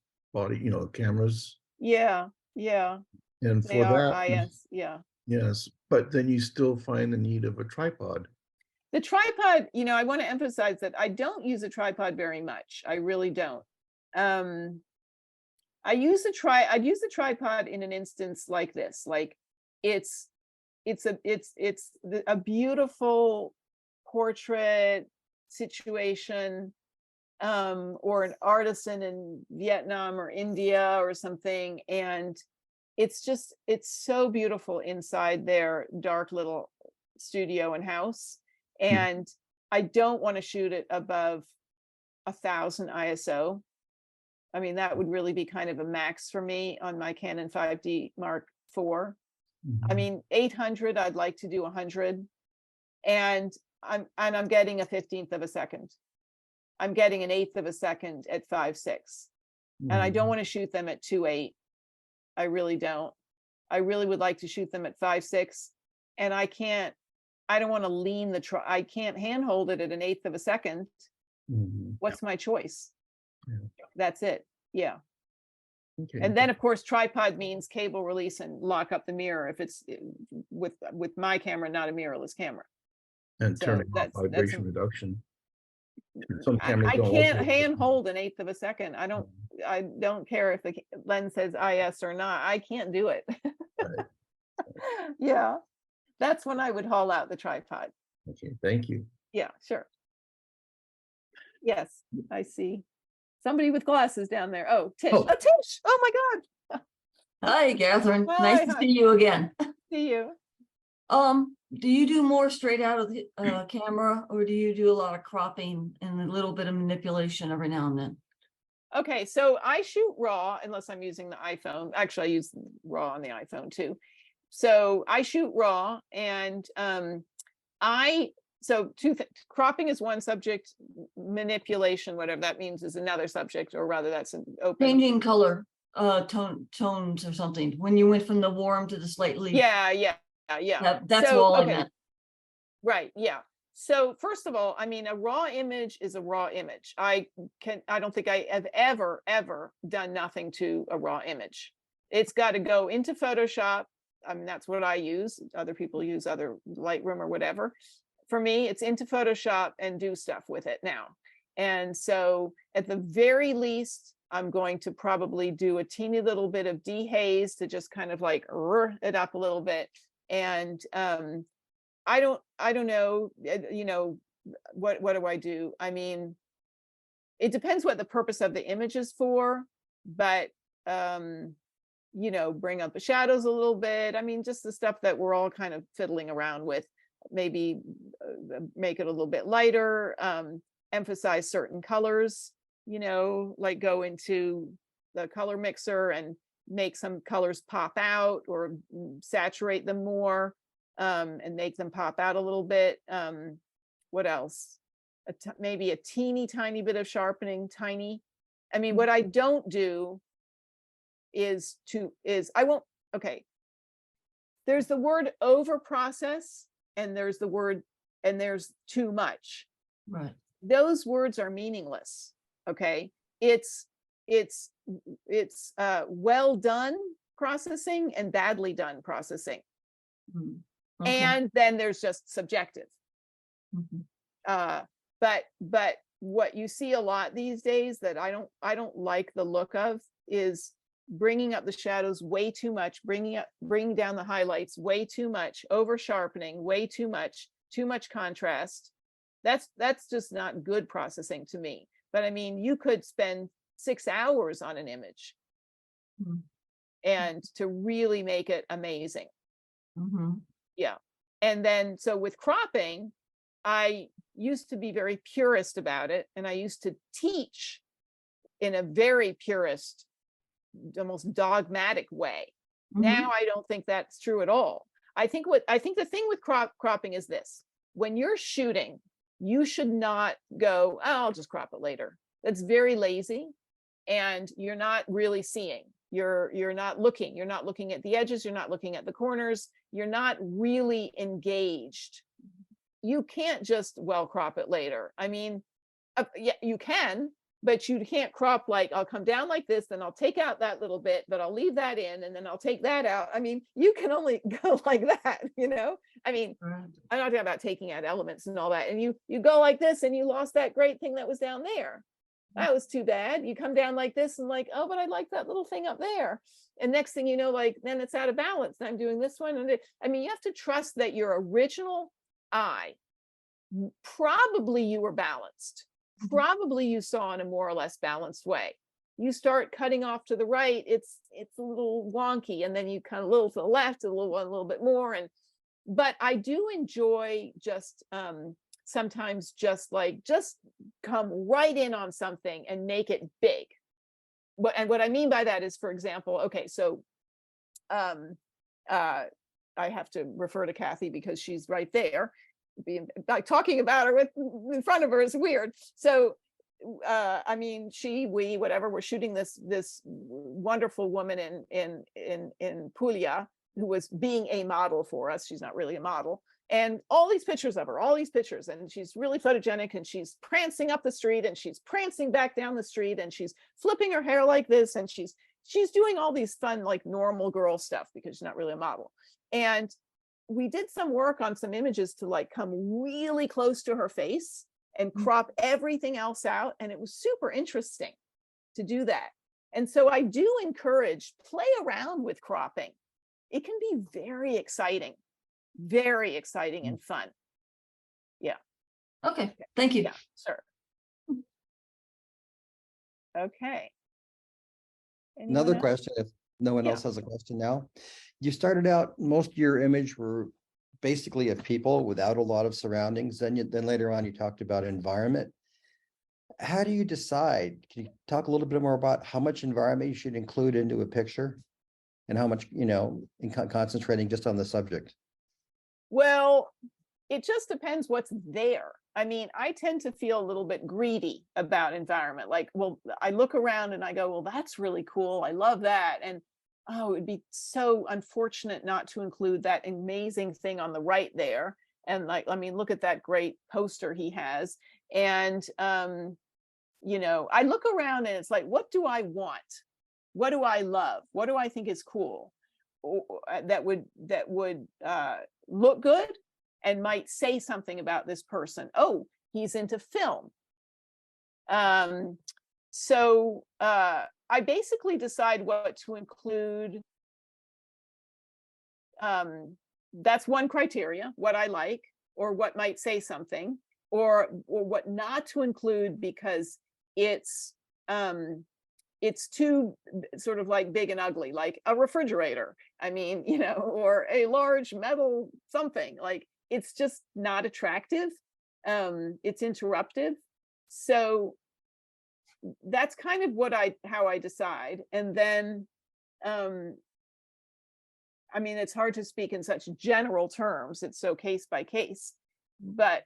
[SPEAKER 5] cameras?
[SPEAKER 3] Yeah.
[SPEAKER 5] And
[SPEAKER 3] They
[SPEAKER 5] for
[SPEAKER 3] are
[SPEAKER 5] that,
[SPEAKER 3] IS. Yeah.
[SPEAKER 5] yes, but then you still find the need of a tripod.
[SPEAKER 3] The tripod, I want to emphasize that I don't use a tripod very much. I really don't. I'd use the tripod in an instance like this. Like it's a beautiful portrait situation, or an artisan in Vietnam or India or something, and it's so beautiful inside their dark little studio and house. And I don't want to shoot it above 1000 ISO. I mean, that would really be kind of a max for me on my Canon 5D Mark IV. I mean, 800, I'd like to do 100. And I'm getting a 15th of a second. I'm getting an 1/8 of a second at 5.6. And I don't want to shoot them at 2.8. I really don't. I really would like to shoot them at 5.6. And I don't want to lean I can't handhold it at an 1/8 of a second. What's my choice?
[SPEAKER 5] Yeah.
[SPEAKER 3] That's it. Yeah.
[SPEAKER 5] Okay.
[SPEAKER 3] And then of course, tripod means cable release and lock up the mirror if it's with my camera, not a mirrorless camera.
[SPEAKER 5] And
[SPEAKER 3] so
[SPEAKER 5] turning off
[SPEAKER 3] that's
[SPEAKER 5] vibration reduction. Some cameras
[SPEAKER 3] I
[SPEAKER 5] don't
[SPEAKER 3] can't
[SPEAKER 5] also-
[SPEAKER 3] handhold an 1/8 of a second. I don't care if the lens says IS or not. I can't do it.
[SPEAKER 5] Right.
[SPEAKER 3] Yeah. That's when I would haul out the tripod.
[SPEAKER 5] Okay, thank you.
[SPEAKER 3] Yeah, sure. Yes, I see. Somebody with glasses down there. Oh, Tish.
[SPEAKER 6] Oh.
[SPEAKER 3] Oh, Tish. Oh my God.
[SPEAKER 6] Hi, Catherine.
[SPEAKER 3] Hi,
[SPEAKER 6] Nice to
[SPEAKER 3] hi.
[SPEAKER 6] see you again.
[SPEAKER 3] See you.
[SPEAKER 6] Do you do more straight out of the camera, or do you do a lot of cropping and a little bit of manipulation every now and then?
[SPEAKER 3] Okay, so I shoot RAW unless I'm using the iPhone. Actually, I use RAW on the iPhone too. So I shoot RAW, and so cropping is one subject, manipulation, whatever that means, is another subject, or rather that's an open.
[SPEAKER 6] Changing color, tones or something. When you went from the warm to the slightly.
[SPEAKER 3] Yeah.
[SPEAKER 6] That's
[SPEAKER 3] So,
[SPEAKER 6] all I
[SPEAKER 3] okay.
[SPEAKER 6] meant.
[SPEAKER 3] Right, yeah. So first of all, I mean, a raw image is a raw image. I don't think I have ever done nothing to a raw image. It's got to go into Photoshop. I mean, that's what I use. Other people use other Lightroom or whatever. For me, it's into Photoshop and do stuff with it now. And so at the very least, I'm going to probably do a teeny little bit of dehaze to just kind of like it up a little bit. And I don't know, what do I do? I mean, it depends what the purpose of the image is for, but you know, bring up the shadows a little bit. I mean, just the stuff that we're all kind of fiddling around with. Maybe make it a little bit lighter, emphasize certain colors, you know, like go into the color mixer and make some colors pop out, or saturate them more, and make them pop out a little bit. What else? Maybe a teeny tiny bit of sharpening, tiny. I mean, what I don't do is I won't, okay. There's the word over process, and there's too much.
[SPEAKER 6] Right.
[SPEAKER 3] Those words are meaningless. Okay. It's well done processing and badly done processing.
[SPEAKER 6] Mm. Okay.
[SPEAKER 3] And then there's just subjective.
[SPEAKER 6] Mhm.
[SPEAKER 3] But what you see a lot these days that I don't like the look of is bringing up the shadows way too much, bringing down the highlights way too much, over sharpening way too much contrast. That's just not good processing to me. But I mean, you could spend 6 hours on an image
[SPEAKER 6] Mhm.
[SPEAKER 3] and to really make it amazing.
[SPEAKER 6] Mhm.
[SPEAKER 3] Yeah. And then, so with cropping, I used to be very purist about it. And I used to teach in a very purist, almost dogmatic way.
[SPEAKER 6] Mhm.
[SPEAKER 3] Now I don't think that's true at all. I think the thing with cropping is this: when you're shooting, you should not go, oh, I'll just crop it later. That's very lazy, and you're not really seeing. You're not looking at the edges, you're not looking at the corners, you're not really engaged. You can't just, well, crop it later. I mean, yeah, you can, but you can't crop like, I'll come down like this, then I'll take out that little bit, but I'll leave that in, and then I'll take that out. I mean, you can only go like that, you know? I mean,
[SPEAKER 6] Right.
[SPEAKER 3] I'm not talking about taking out elements and all that. And you go like this, and you lost that great thing that was down there. That was too bad. You come down like this and like, oh, but I like that little thing up there. And next thing you know, like, then it's out of balance. And I'm doing this one. And I mean, you have to trust that your original eye, probably you were balanced. Probably you saw in a more or less balanced way. You start cutting off to the right, it's a little wonky, and then you kind of a little to the left, a little bit more. But I do enjoy just sometimes just come right in on something and make it big. What I mean by that is, for example, okay, so I have to refer to Kathy because she's right there. Like talking about her in front of her is weird. So I mean, we whatever, we're shooting this wonderful woman in Puglia, who was being a model for us. She's not really a model. And all these pictures of her, and she's really photogenic, and she's prancing up the street, and she's prancing back down the street, and she's flipping her hair like this, and she's doing all these fun, like, normal girl stuff, because she's not really a model. And we did some work on some images to like come really close to her face and crop everything else out. And it was super interesting to do that. And so I do encourage, play around with cropping. It can be very exciting and fun. Yeah.
[SPEAKER 6] Okay. Thank you.
[SPEAKER 3] Yeah, sure. Okay.
[SPEAKER 4] Another
[SPEAKER 3] Anyone else?
[SPEAKER 4] question, if no one
[SPEAKER 3] Yeah.
[SPEAKER 4] else has a question now. You started out, most of your image were basically of people without a lot of surroundings. Then later on you talked about environment. How do you decide? Can you talk a little bit more about how much environment you should include into a picture, and how much, in concentrating just on the subject?
[SPEAKER 3] Well, it just depends what's there. I mean, I tend to feel a little bit greedy about environment. Like, well, I look around and I go, well, that's really cool. I love that. And oh, it'd be so unfortunate not to include that amazing thing on the right there. And like, I mean, look at that great poster he has. And, I look around and it's like, what do I want? What do I love? What do I think is cool? That would look good and might say something about this person. Oh, he's into film. So I basically decide what to include. That's one criteria, what I like, or what might say something, or what not to include because it's it's too sort of like big and ugly, like a refrigerator. I mean, you know, or a large metal something, like it's just not attractive. It's interruptive. So that's kind of how I decide. And then, I mean, it's hard to speak in such general terms. It's so case by case, but,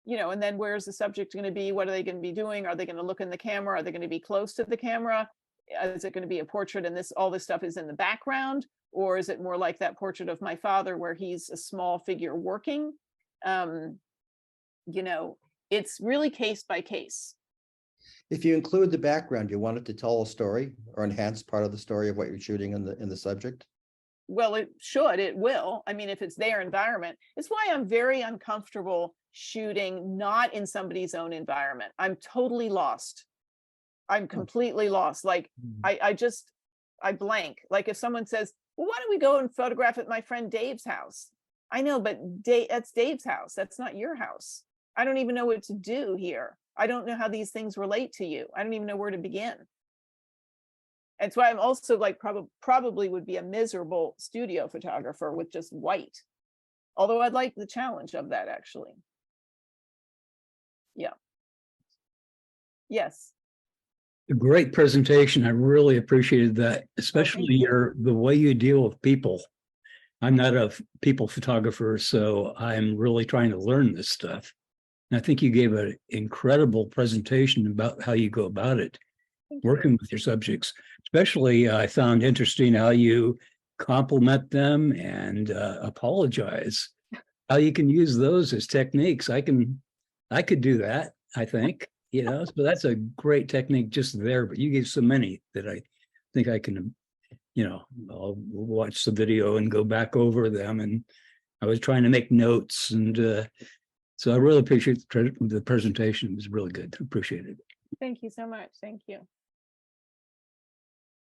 [SPEAKER 3] you know, and then where's the subject going to be? What are they going to be doing? Are they going to look in the camera? Are they going to be close to the camera? Is it going to be a portrait and all this stuff is in the background? Or is it more like that portrait of my father where he's a small figure working? You know, it's really case by case.
[SPEAKER 4] If you include the background, you want it to tell a story or enhance part of the story of what you're shooting in the subject?
[SPEAKER 3] Well, it will. I mean, if it's their environment, it's why I'm very uncomfortable shooting not in somebody's own environment. I'm totally lost. I'm completely lost. Like I blank. Like if someone says, well, why don't we go and photograph at my friend Dave's house? I know, but that's Dave's house. That's not your house. I don't even know what to do here. I don't know how these things relate to you. I don't even know where to begin. That's why I'm also like probably would be a miserable studio photographer with just white. Although I'd like the challenge of that actually. Yeah. Yes.
[SPEAKER 7] A great presentation. I really appreciated that, especially the way you deal with people. I'm not a people photographer, so I'm really trying to learn this stuff. And I think you gave an incredible presentation about how you go about it, working with your subjects. Especially, I found interesting how you compliment them and apologize. How you can use those as techniques. I could do that, I think. You know, so that's a great technique just there, but you gave so many that I think I can, you know, I'll watch the video and go back over them. And I was trying to make notes. And so I really appreciate the presentation. It was really good. Appreciate it.
[SPEAKER 3] Thank you so much. Thank you.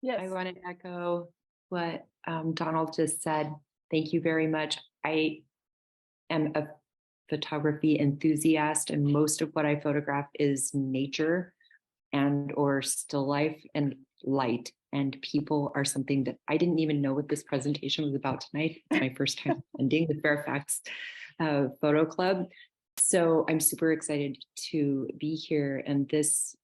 [SPEAKER 3] Yes.
[SPEAKER 8] I want to echo what Donald just said. Thank you very much. I am a photography enthusiast, and most of what I photograph is nature and or still life and light, and people are something that I didn't even know what this presentation was about tonight. It's my first time attending the Fairfax Photo Club. So I'm super excited to be here, and it's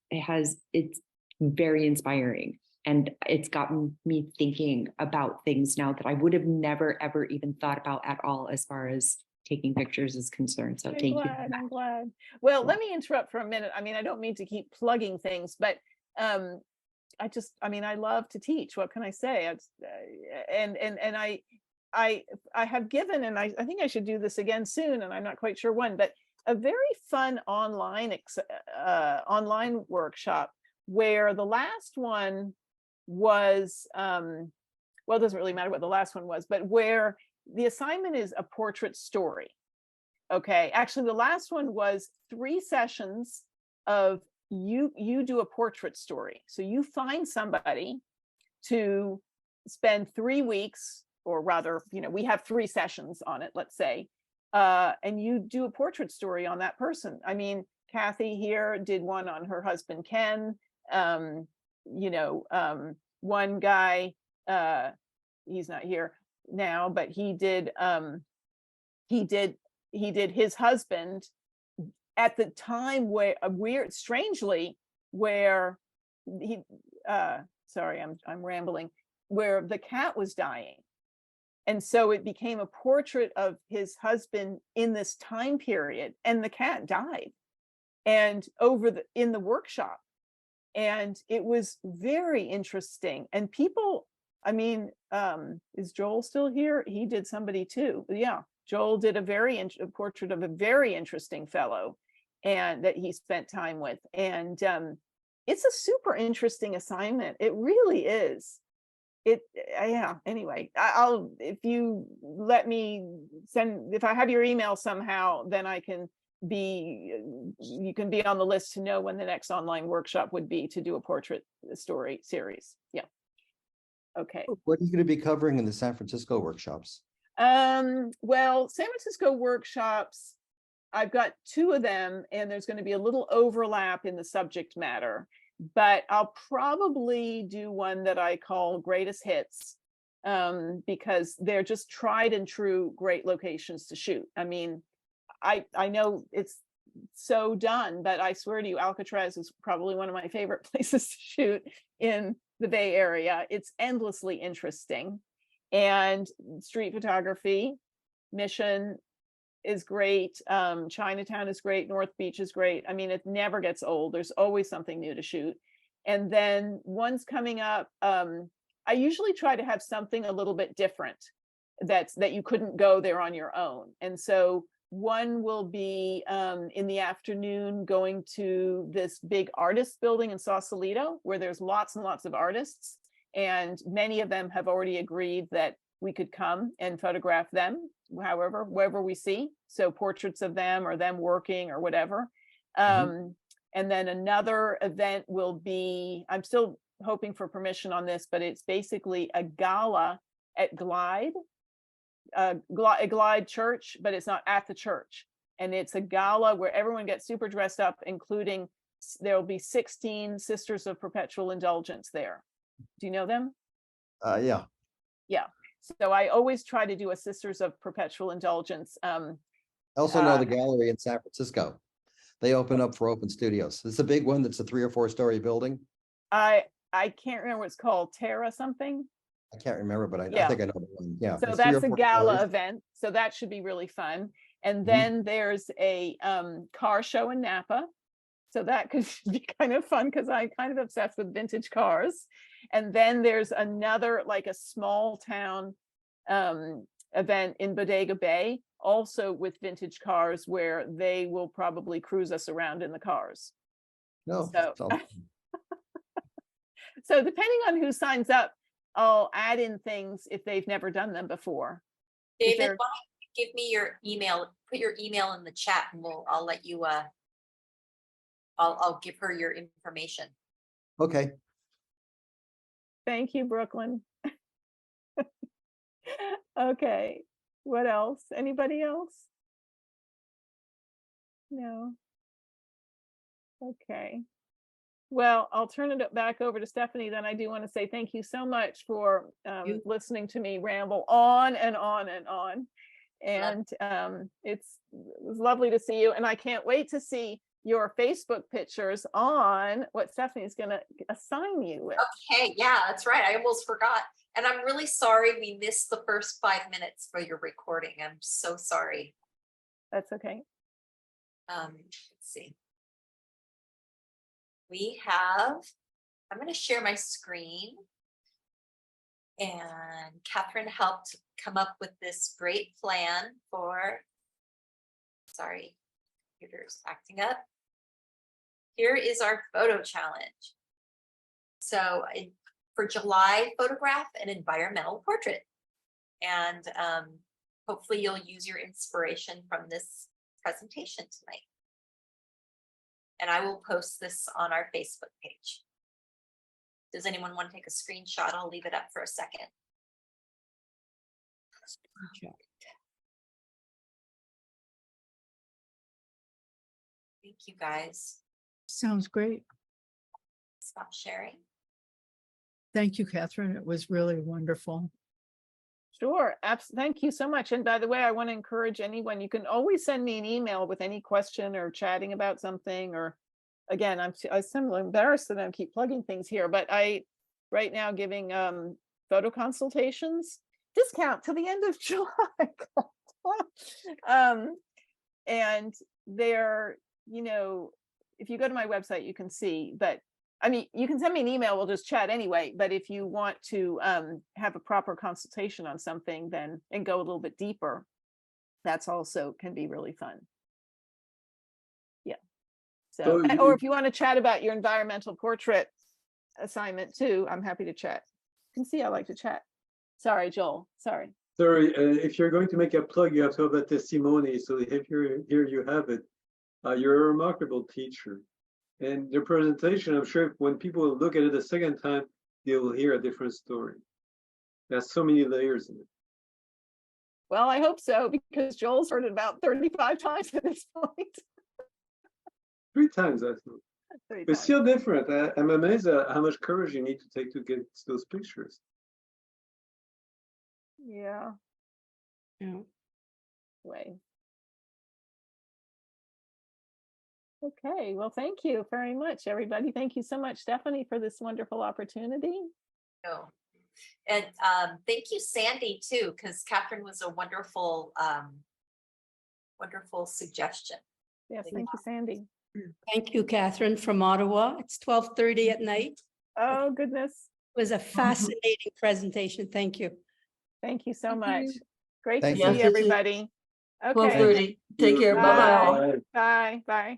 [SPEAKER 8] very inspiring. And it's gotten me thinking about things now that I would have never, ever even thought about at all as far as taking pictures is concerned. So thank you.
[SPEAKER 3] I'm glad. Well, let me interrupt for a minute. I mean, I don't mean to keep plugging things, but I mean, I love to teach. What can I say? I have given, and I think I should do this again soon, and I'm not quite sure when, but a very fun online workshop where the last one was, well, it doesn't really matter what the last one was, but where the assignment is a portrait story. Okay, actually the last one was 3 sessions of you do a portrait story. So you find somebody to spend 3 weeks, or rather, you know, we have 3 sessions on it, let's say, and you do a portrait story on that person. I mean, Kathy here did one on her husband, Ken. You know, one guy, he's not here now, but he did his husband at the time where strangely where he sorry, I'm rambling, where the cat was dying. And so it became a portrait of his husband in this time period, and the cat died and in the workshop. And it was very interesting. And people, I mean, is Joel still here? He did somebody too. Yeah, Joel did a portrait of a very interesting fellow, and that he spent time with. And it's a super interesting assignment. It really is. Yeah, anyway, I'll, if you let me if I have your email somehow, then you can be on the list to know when the next online workshop would be to do a portrait story series. Yeah. Okay.
[SPEAKER 4] What are you going to be covering in the San Francisco workshops?
[SPEAKER 3] Well, San Francisco workshops, I've got 2 of them, and there's going to be a little overlap in the subject matter. but I'll probably do one that I call greatest hits, because they're just tried and true great locations to shoot. I mean, I know it's so done, but I swear to you, Alcatraz is probably one of my favorite places to shoot in the Bay Area. It's endlessly interesting. And street photography, Mission is great. Chinatown is great. North Beach is great. I mean, it never gets old. There's always something new to shoot. And then one's coming up. I usually try to have something a little bit different that you couldn't go there on your own. And so one will be in the afternoon going to this big artist building in Sausalito, where there's lots and lots of artists. And many of them have already agreed that we could come and photograph them, wherever we see. So portraits of them or them working or whatever. And then another event will be, I'm still hoping for permission on this, but it's basically a gala at Glide Church, but it's not at the church. And it's a gala where everyone gets super dressed up, including there'll be 16 Sisters of Perpetual Indulgence there. Do you know them?
[SPEAKER 4] Yeah.
[SPEAKER 3] Yeah. So I always try to do a Sisters of Perpetual Indulgence.
[SPEAKER 4] I also know the gallery in San Francisco. They open up for open studios. It's a big one that's a 3 or 4 story building.
[SPEAKER 3] I can't remember what it's called, Terra something.
[SPEAKER 4] I can't remember, but I
[SPEAKER 3] Yeah.
[SPEAKER 4] think I know the one. Yeah.
[SPEAKER 3] So
[SPEAKER 4] it's 3 or
[SPEAKER 3] that's a
[SPEAKER 4] 4
[SPEAKER 3] gala
[SPEAKER 4] stories.
[SPEAKER 3] event. So that should be really fun. And then there's a car show in Napa. So that could be kind of fun because I'm kind of obsessed with vintage cars. And then there's another, like a small town event in Bodega Bay, also with vintage cars, where they will probably cruise us around in the cars.
[SPEAKER 4] No.
[SPEAKER 3] So depending on who signs up, I'll add in things if they've never done them before.
[SPEAKER 1] David, why don't you give me your email, put your email in the chat and I'll let you, I'll give her your information.
[SPEAKER 4] Okay.
[SPEAKER 3] Thank you, Brooklyn. Okay, what else? Anybody else? No. Okay. Well, I'll turn it back over to Stephanie. Then I do want to say thank you so much for listening to me ramble on and on and on. And it was lovely to see you. And I can't wait to see your Facebook pictures on what Stephanie's going to assign you with.
[SPEAKER 1] Okay, yeah, that's right. I almost forgot. And I'm really sorry we missed the first 5 minutes for your recording. I'm so sorry.
[SPEAKER 3] That's okay.
[SPEAKER 1] Let's see. We have, I'm going to share my screen. And Catherine helped come up with this great plan for, sorry, computer's acting up. Here is our photo challenge. So for July, photograph an environmental portrait. And hopefully you'll use your inspiration from this presentation tonight. And I will post this on our Facebook page. Does anyone want to take a screenshot? I'll leave it up for a second. Thank you, guys.
[SPEAKER 9] Sounds great.
[SPEAKER 1] Stop sharing.
[SPEAKER 9] Thank you, Catherine. It was really wonderful.
[SPEAKER 3] Sure. Thank you so much. And by the way, I want to encourage anyone, you can always send me an email with any question or chatting about something, or again, I'm similarly embarrassed that I keep plugging things here, but right now giving photo consultations, discount to the end of July. And they're, if you go to my website, you can see, but I mean, you can send me an email, we'll just chat anyway, but if you want to have a proper consultation on something then and go a little bit deeper, that's also can be really fun. Yeah. So or if you want to chat about your environmental portrait assignment too, I'm happy to chat. You can see I like to chat. Sorry, Joel. Sorry.
[SPEAKER 10] Sorry, if you're going to make a plug, you have to have a testimony. So if you're here, you have it. You're a remarkable teacher. And the presentation, I'm sure when people look at it a second time, they will hear a different story. There's so many layers in it.
[SPEAKER 3] Well, I hope so, because Joel's heard it about 35 times at this point.
[SPEAKER 10] 3 times, I think. It's still different. I'm amazed at how much courage you need to take to get those pictures.
[SPEAKER 3] Yeah.
[SPEAKER 2] Yeah.
[SPEAKER 3] Way. Okay, well, thank you very much, everybody. Thank you so much, Stephanie, for this wonderful opportunity.
[SPEAKER 1] No. And thank you, Sandy, too, because Catherine was a wonderful, wonderful suggestion.
[SPEAKER 3] Yes, thank you, Sandy.
[SPEAKER 11] Thank you, Catherine from Ottawa. It's 12:30 at night.
[SPEAKER 3] Oh, goodness.
[SPEAKER 11] It was a fascinating presentation. Thank you.
[SPEAKER 3] Thank you so
[SPEAKER 6] Thank
[SPEAKER 3] much.
[SPEAKER 6] you.
[SPEAKER 3] Great to
[SPEAKER 4] Thank
[SPEAKER 3] see
[SPEAKER 6] you.
[SPEAKER 3] everybody. Okay,
[SPEAKER 6] 12:30. Take care. Bye-bye.
[SPEAKER 3] bye, bye.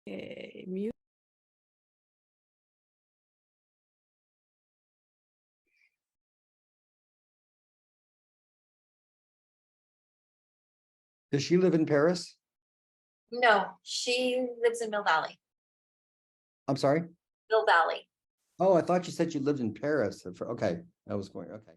[SPEAKER 11] Okay, mute.
[SPEAKER 4] Does she live in Paris?
[SPEAKER 1] No, she lives in Mill Valley.
[SPEAKER 4] I'm sorry?
[SPEAKER 1] Mill Valley.
[SPEAKER 4] Oh, I thought you said you lived in Paris. Okay, I was going, okay.